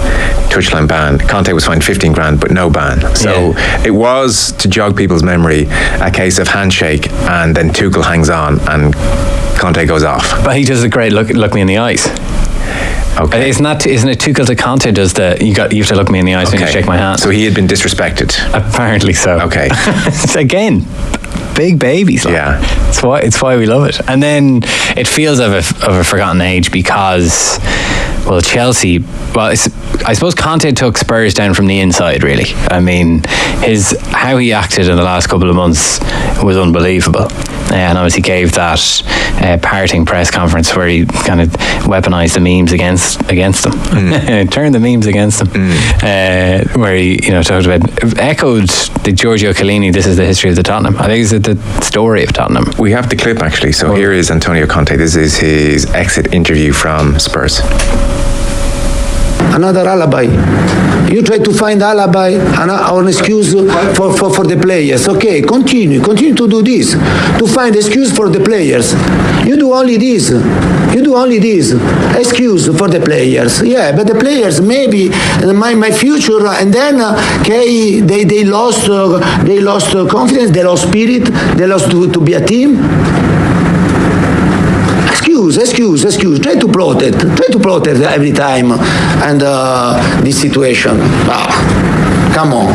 touchline ban. Conte was fined 15 grand, but no ban. So it was, to jog people's memory, a case of handshake, and then Tuchel hangs on and Conte goes off. But he does a great look me in the eyes. Okay. Isn't it Tuchel to Conte does you have to look me in the eyes when you shake my hand? So he had been disrespected. Apparently so. Okay. Again, big babies. Yeah. It's why we love it. And then it feels of a forgotten age because, well, Chelsea, I suppose Conte took Spurs down from the inside, really. I mean, how he acted in the last couple of months was unbelievable. And obviously gave that parting press conference where he kind of weaponized the memes against them, turned the memes against them, where he talked about, echoed the Giorgio Chiellini, this is the history of the Tottenham. I think it's the story of Tottenham. We have the clip actually, so here is Antonio Conte. This is his exit interview from Spurs. Another alibi. You try to find alibi or an excuse for the players. Okay, continue to do this. To find excuse for the players. You do only this. Excuse for the players. Yeah, but the players maybe my future, and then they lost confidence, they lost spirit, they lost to be a team. Excuse. Try to protect every time, and this situation. Come on.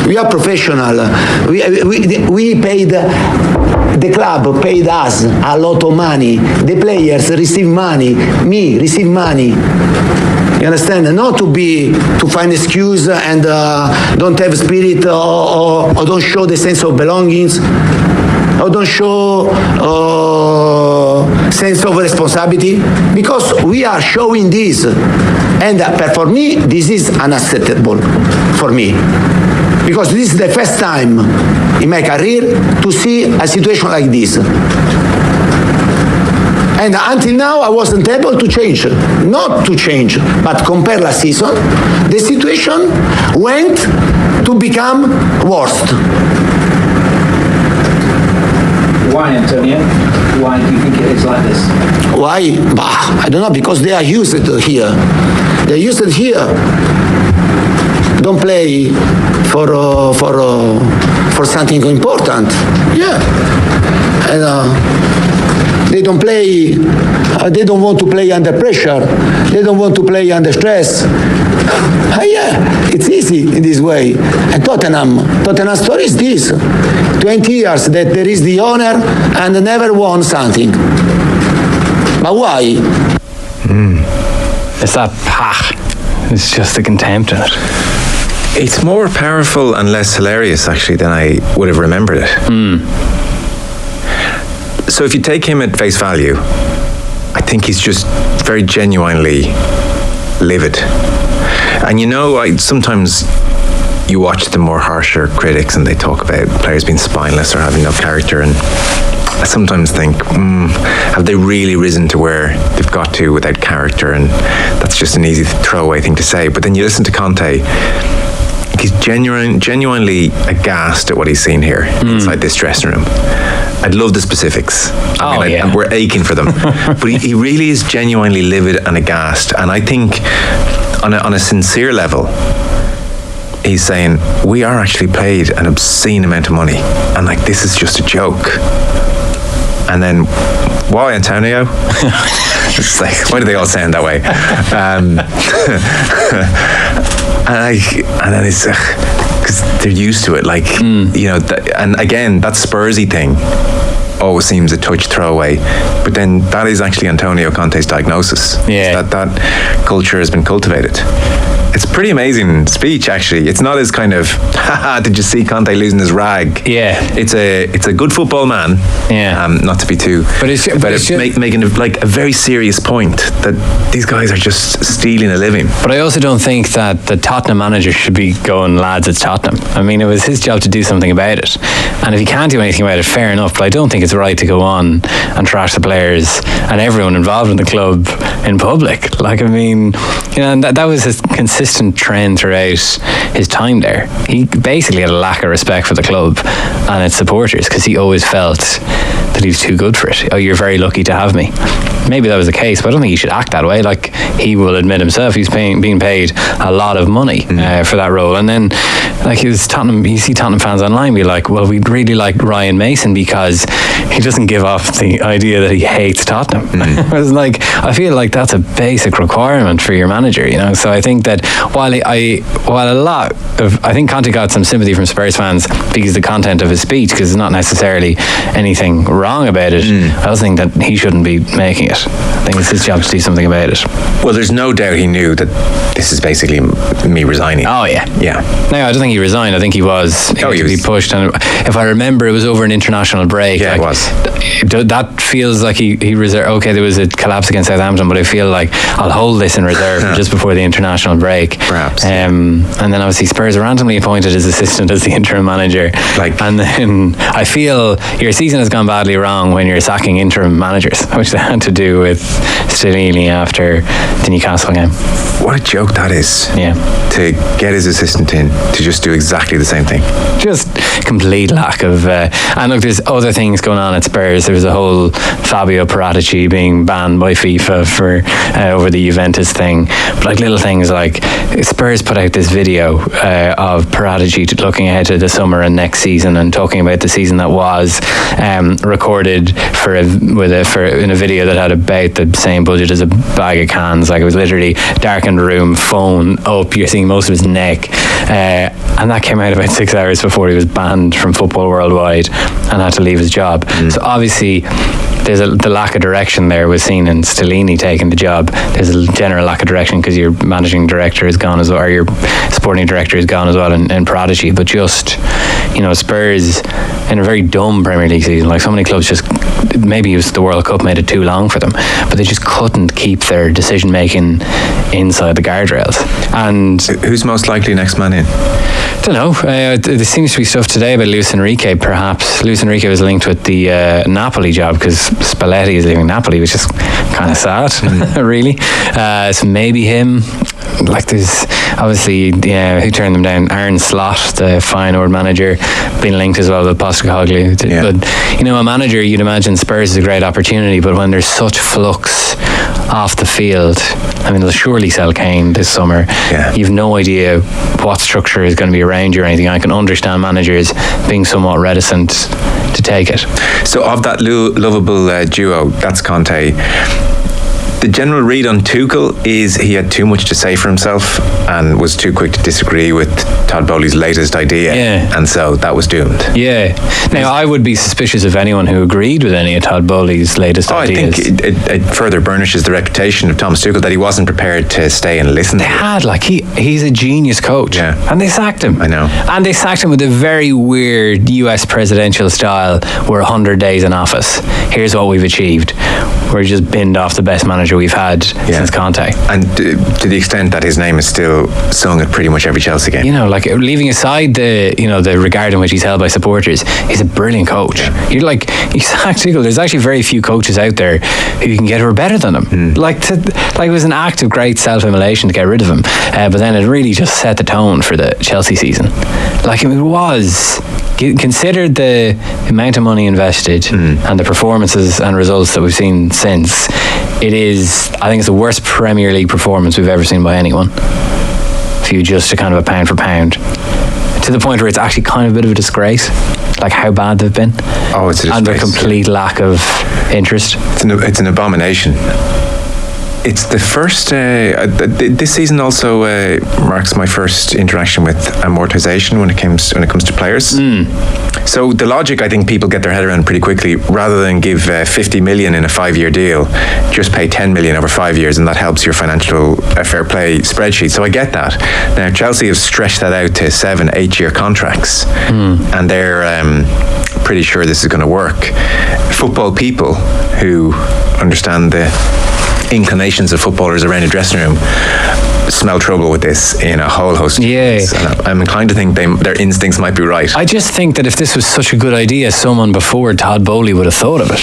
We are professional. We paid. The club paid us a lot of money. The players receive money. Me receive money. You understand? Not to find excuse and don't have spirit or don't show the sense of belongings. Or don't show sense of responsibility, because we are showing this, and for me this is unacceptable for me, because this is the first time in my career to see a situation like this. And until now, I wasn't able to change. Not to change, but compare last season, the situation went to become worse. Why, Antonio? Why do you think it is like this? Why? I don't know, because they are used here. They're used here. Don't play for something important. Yeah. And They don't play. They don't want to play under pressure. They don't want to play under stress. Yeah, it's easy in this way. And Tottenham's story is this: 20 years that there is the owner and never won something. But why? It's that pah. It's just the contempt in it. It's more powerful and less hilarious, actually, than I would have remembered it. So if you take him at face value, I think he's just very genuinely livid. And sometimes you watch the more harsher critics and they talk about players being spineless or having no character, and I sometimes think, have they really risen to where they've got to without character? And that's just an easy throwaway thing to say. But then you listen to Conte, he's genuinely aghast at what he's seen here inside this dressing room. I'd love the specifics. We're aching for them. But he really is genuinely livid and aghast. And I think on a sincere level, he's saying, we are actually paid an obscene amount of money. And this is just a joke. And then, why, Antonio? It's why do they all sound that way? And then it's because they're used to it. And again, that Spursy thing always seems a touch throwaway, but then that is actually Antonio Conte's diagnosis. Yeah, that culture has been cultivated. It's a pretty amazing speech, actually. It's not as kind of, did you see Conte losing his rag? Yeah. It's a good football man. Yeah. Not to be too, but it's making a very serious point that these guys are just stealing a living. But I also don't think that the Tottenham manager should be going, lads, it's Tottenham. I mean, it was his job to do something about it. And if he can't do anything about it, fair enough. But I don't think it's right to go on and trash the players and everyone involved in the club in public. And that was his consistent trend throughout his time there. He basically had a lack of respect for the club and its supporters because he always felt that he was too good for it. Oh, you're very lucky to have me. Maybe that was the case, but I don't think he should act that way. He will admit himself, he's being paid a lot of money for that role. And then, you see Tottenham fans online be like, well, we'd really like Ryan Mason because he doesn't give off the idea that he hates Tottenham. I feel like that's a basic requirement for your manager, So I think that I think Conte got some sympathy from Spurs fans because of the content of his speech, because there's not necessarily anything wrong about it. I also think that he shouldn't be making it. I think it's his job to do something about it. Well, there's no doubt he knew that this is basically me resigning. Oh yeah. No, I don't think he resigned. I think he was be pushed, and if I remember, it was over an international break. Yeah, it was. That feels like he reserved. Okay, there was a collapse against Southampton, but I feel like I'll hold this in reserve just before the international break. Perhaps. And then obviously Spurs randomly appointed his assistant as the interim manager. And then I feel your season has gone badly wrong when you're sacking interim managers, which they had to do with Stellini after the Newcastle game. What a joke that is. Yeah. To get his assistant in to just do exactly the same thing. Just complete lack of... and look, there's other things going on at Spurs. There was a whole Fabio Paratici being banned by FIFA for over the Juventus thing. But little things like Spurs put out this video of Paratici looking ahead to the summer and next season and talking about the season that was, recorded in a video that had about the same budget as a bag of cans. It was literally darkened room, phone up, you're seeing most of his neck, and that came out about 6 hours before he was banned from football worldwide and had to leave his job. So obviously there's the lack of direction there was seen in Stellini taking the job. There's a general lack of direction because your managing director is gone as well, or your sporting director is gone as well in Paratici. But just, Spurs in a very dumb Premier League season, so many clubs just, maybe it was the World Cup made it too long for them, but they just couldn't keep their decision making inside the guardrails. And who's most likely next man in? Don't know. There seems to be stuff today about Luis Enrique. Perhaps Luis Enrique was linked with the Napoli job because Spalletti is leaving Napoli, which is kind of sad, really. So maybe him. There's obviously who turned them down? Arne Slot, the Feyenoord manager, been linked as well with Postecoglou. But a manager, you'd imagine Spurs is a great opportunity, but when there's such flux off the field. I mean, they'll surely sell Kane this summer. Yeah. You've no idea what structure is going to be around you or anything. I can understand managers being somewhat reticent to take it. So of that lovable duo, that's Conte. The general read on Tuchel is he had too much to say for himself and was too quick to disagree with Todd Bowley's latest idea, and so that was doomed. Yeah. Now, I would be suspicious of anyone who agreed with any of Todd Bowley's latest ideas. I think it further burnishes the reputation of Thomas Tuchel that he wasn't prepared to stay and listen. He's a genius coach, and they sacked him. I know. And they sacked him with a very weird US presidential style. We're 100 days in office. Here's what we've achieved. We're just binned off the best manager we've had since Conte. And to the extent that his name is still sung at pretty much every Chelsea game. You know, like leaving aside the regard in which he's held by supporters, he's a brilliant coach. You're like, exactly. There's actually very few coaches out there who you can get who are better than him. Like it was an act of great self-immolation to get rid of him, but then it really just set the tone for the Chelsea season. Like it was. Considered the amount of money invested and the performances and results that we've seen since, I think it's the worst Premier League performance we've ever seen by anyone. If you just a kind of a pound for pound, to the point where it's actually kind of a bit of a disgrace, like how bad they've been. Oh, it's a disgrace. And their complete lack of interest. It's an abomination. It's the first. This season also marks my first interaction with amortization when it comes to players. So the logic, I think, people get their head around pretty quickly. Rather than give 50 million in a 5-year deal, just pay 10 million over 5 years, and that helps your financial fair play spreadsheet. So I get that. Now Chelsea have stretched that out to 7-8-year contracts, and they're pretty sure this is going to work. Football people who understand the inclinations of footballers around a dressing room smell trouble with this in a whole host of ways. I'm inclined to think their instincts might be right. I just think that if this was such a good idea, someone before Todd Bowley would have thought of it.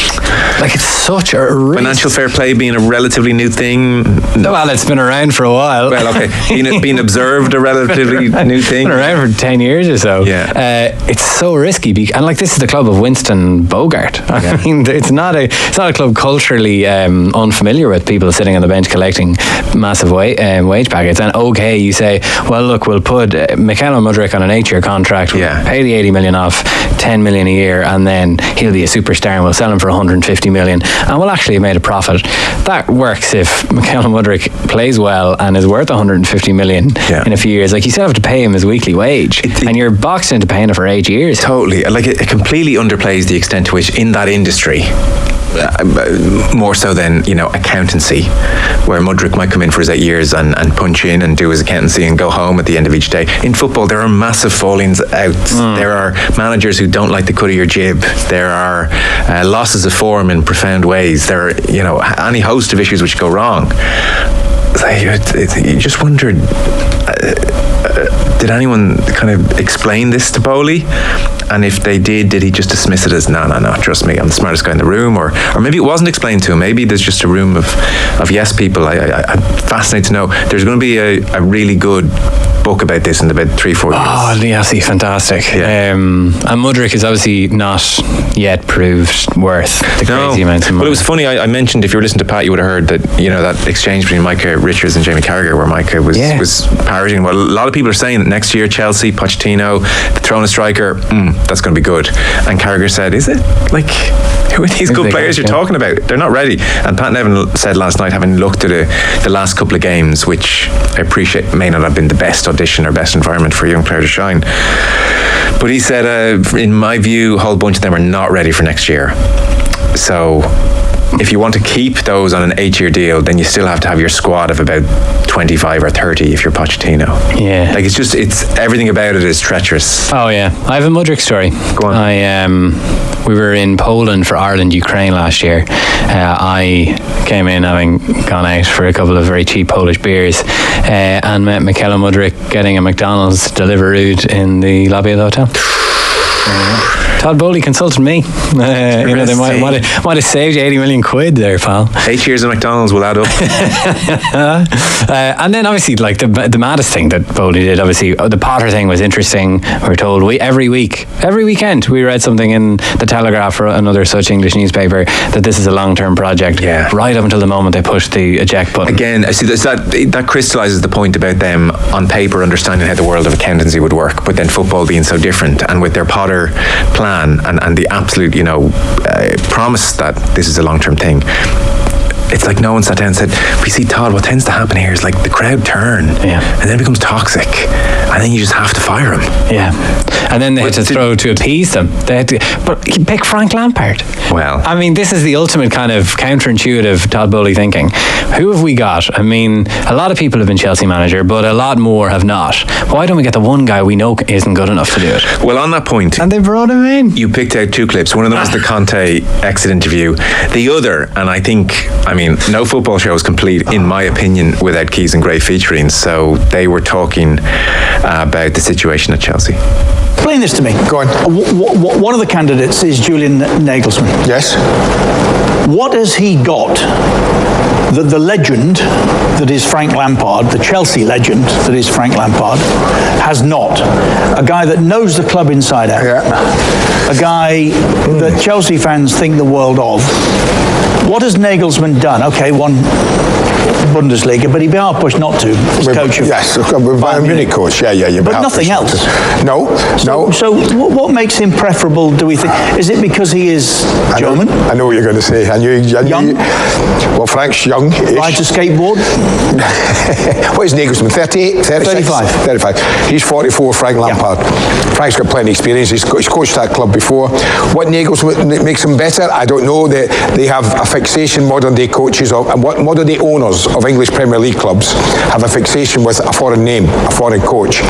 Like, it's such a risk. Financial fair play being a relatively new thing. Well, it's been around for a while. Well, okay, being observed a relatively new thing. Been around for 10 years or so. Yeah, it's so risky, and like, this is the club of Winston Bogart. I mean, it's not a club culturally unfamiliar with people sitting on the bench collecting massive wage packets. And okay, you say, well, look, we'll put Mikel Mudryk on an 8-year contract, we'll pay the 80 million off, 10 million a year, and then he'll be a superstar and we'll sell him for 150 million, and we'll actually have made a profit. That works if Mikel Mudryk plays well and is worth 150 million in a few years. Like, you still have to pay him his weekly wage, and you're boxed into paying it for 8 years. Totally. Like, it completely underplays the extent to which in that industry, more so than, accountancy, where Mudryk might come in for his 8 years and punch in and do his accountancy and go home at the end of each day. In football, there are massive fallings out. There are managers who don't like the cut of your jib. There are losses of form in profound ways. There are, any host of issues which go wrong. You just wondered, did anyone kind of explain this to Bowley? And if they did he just dismiss it as, no, trust me, I'm the smartest guy in the room? Or maybe it wasn't explained to him. Maybe there's just a room of yes people. I'm fascinated to know. There's going to be a really good book about this in about 3-4 years. Oh, yes, fantastic. Yeah. And Mudryk is obviously not yet proved worth the crazy amount of money. But it was funny, I mentioned, if you were listening to Pat, you would have heard that, that exchange between Micah Richards and Jamie Carragher, where Micah was parroting. Well, a lot of people are saying that next year Chelsea, Pochettino, throwing a striker, that's going to be good. And Carragher said, is it? Like, who are these good players you're talking about? They're not ready. And Pat Nevin said last night, having looked at the last couple of games, which I appreciate may not have been the best audition or best environment for a young player to shine, but he said, in my view, a whole bunch of them are not ready for next year. So if you want to keep those on an 8-year deal, then you still have to have your squad of about 25 or 30 if you're Pochettino. Yeah. Like, it's everything about it is treacherous. Oh yeah. I have a Mudryk story. Go on. We were in Poland for Ireland-Ukraine last year. I came in having gone out for a couple of very cheap Polish beers and met Mikel Mudryk getting a McDonald's Deliveroo in the lobby of the hotel. Todd Bowley consulted me. They might have saved you 80 million quid there, pal. 8 years at McDonald's will add up. And then obviously, like the maddest thing that Bowley did, obviously the Potter thing was interesting. We're told every weekend we read something in the Telegraph or another such English newspaper that this is a long-term project. Yeah. Right up until the moment they pushed the eject button. Again, I see that crystallises the point about them on paper understanding how the world of accountancy would work, but then football being so different, and with their Potter plan and the absolute, promise that this is a long-term thing. It's like no one sat down and said, we see, Todd, what tends to happen here is like the crowd turn and then it becomes toxic and then you just have to fire him. Yeah. And then they had to throw to appease them. But pick Frank Lampard. Well, I mean, this is the ultimate kind of counterintuitive Todd Bowley thinking. Who have we got? I mean, a lot of people have been Chelsea manager, but a lot more have not. Why don't we get the one guy we know isn't good enough to do it? Well, on that point, and they brought him in. You picked out 2 clips. One of them was the Conte exit interview. The other, and I mean, no football show is complete, in my opinion, without Keys and Gray featuring. So they were talking about the situation at Chelsea. Explain this to me. Go on. One of the candidates is Julian Nagelsmann. Yes. What has he got that the legend that is Frank Lampard, the Chelsea legend that is Frank Lampard, has not? A guy that knows the club inside out. Yeah. A guy that Chelsea fans think the world of. What has Nagelsmann done? Okay, won Bundesliga, but he'd be hard pushed not to as coach of Bayern Munich coach. Yeah. But nothing else. No. So what makes him preferable, do we think? Is it because he is German? I know what you're going to say. Young? Well, Frank's young. Rides a skateboard? What is Nagelsmann? 38? 36? 35. He's 44, Frank Lampard. Yeah. Frank's got plenty of experience. He's coached that club before. What Nagelsmann makes him better? I don't know. They have a fixation, modern day coaches, and what modern day owners of English Premier League clubs have a fixation with a foreign name, a foreign coach,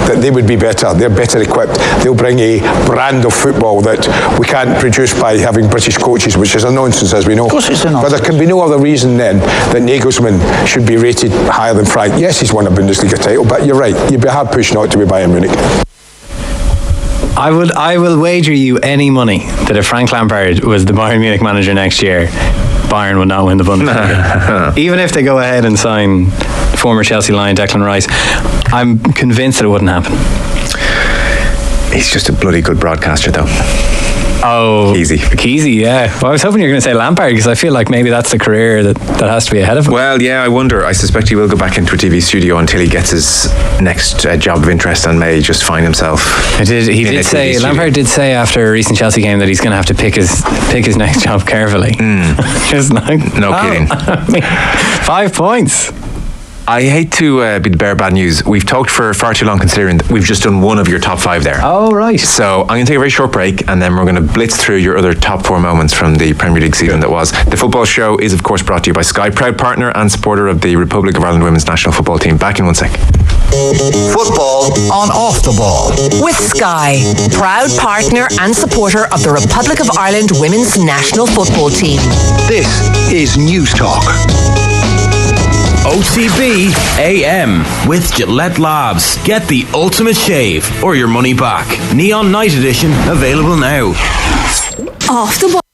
that they would be better. They're better equipped. They'll bring a brand of football that we can't produce by having British coaches, which is a nonsense, as we know. Of course it's a nonsense. But there can be no other reason then that Nagelsmann should be rated higher than Frank. Yes, he's won a Bundesliga title, but you're right. You'd be hard pushed not to be Bayern Munich. I will wager you any money that if Frank Lampard was the Bayern Munich manager next year, Bayern would not win the Bundesliga. Even if they go ahead and sign former Chelsea Lion Declan Rice, I'm convinced that it wouldn't happen. He's just a bloody good broadcaster, though. Oh, Keezy, yeah. Well, I was hoping you were going to say Lampard, because I feel like maybe that's the career that has to be ahead of him. Well, yeah, I wonder. I suspect he will go back into a TV studio until he gets his next job of interest and may just find himself. Lampard did say after a recent Chelsea game that he's going to have to pick his next job carefully. Just like kidding. 5 points. I hate to be the bearer of bad news. We've talked for far too long, considering that we've just done one of your top 5 there. Oh, right. So I'm going to take a very short break, and then we're going to blitz through your other top 4 moments from the Premier League season that was. The football show is, of course, brought to you by Sky, proud partner and supporter of the Republic of Ireland women's national football team. Back in 1 sec. Football on Off the Ball. With Sky, proud partner and supporter of the Republic of Ireland women's national football team. This is News Talk. OTB AM with Gillette Labs. Get the ultimate shave or your money back. Neon Night Edition available now. Off the Ball.